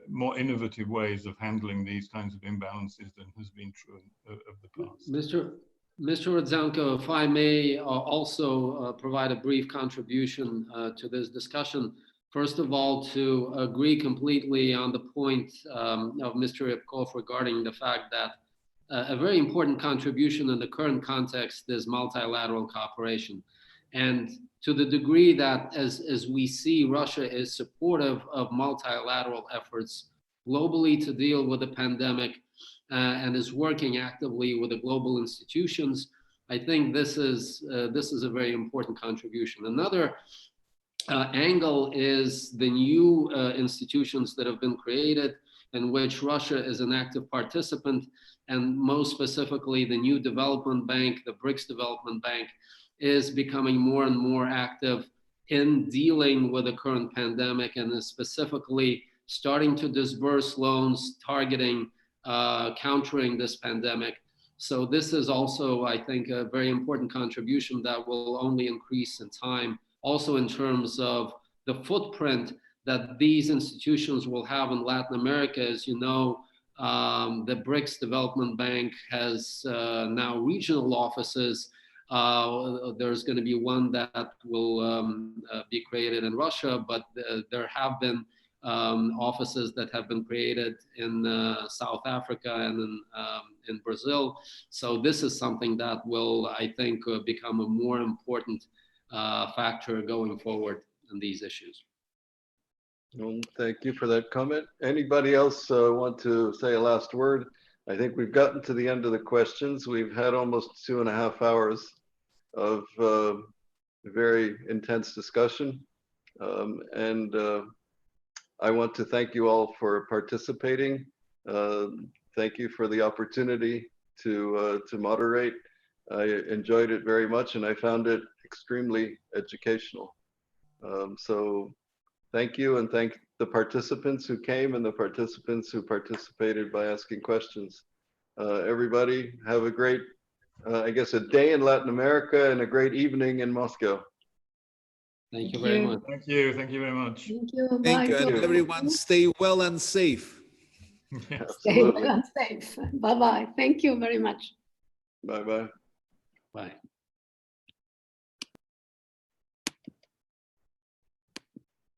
H: more innovative ways of handling these kinds of imbalances than has been true of the past.
I: Mr. Rodzanko, if I may also provide a brief contribution to this discussion. First of all, to agree completely on the point of Mr. Ryabkov regarding the fact that a very important contribution in the current context is multilateral cooperation. And to the degree that as we see, Russia is supportive of multilateral efforts globally to deal with the pandemic and is working actively with the global institutions, I think this is a very important contribution. Another angle is the new institutions that have been created in which Russia is an active participant, and most specifically the new development bank, the BRICS Development Bank, is becoming more and more active in dealing with the current pandemic and is specifically starting to disburse loans targeting countering this pandemic. So this is also, I think, a very important contribution that will only increase in time. Also in terms of the footprint that these institutions will have in Latin America. As you know, the BRICS Development Bank has now regional offices. There's going to be one that will be created in Russia, but there have been offices that have been created in South Africa and in Brazil. So this is something that will, I think, become a more important factor going forward in these issues.
A: Well, thank you for that comment. Anybody else want to say a last word? I think we've gotten to the end of the questions. We've had almost 2.5 hours of very intense discussion. I want to thank you all for participating. Thank you for the opportunity to moderate. I enjoyed it very much and I found it extremely educational. So thank you, and thank the participants who came and the participants who participated by asking questions. Everybody have a great, I guess, a day in Latin America and a great evening in Moscow.
I: Thank you very much.
H: Thank you. Thank you very much.
E: Thank you.
D: Thank you,
E: Bye.
D: and everyone stay well and safe.
E: Stay well and safe. Bye-bye. Thank you very much.
A: Bye-bye.
I: Bye.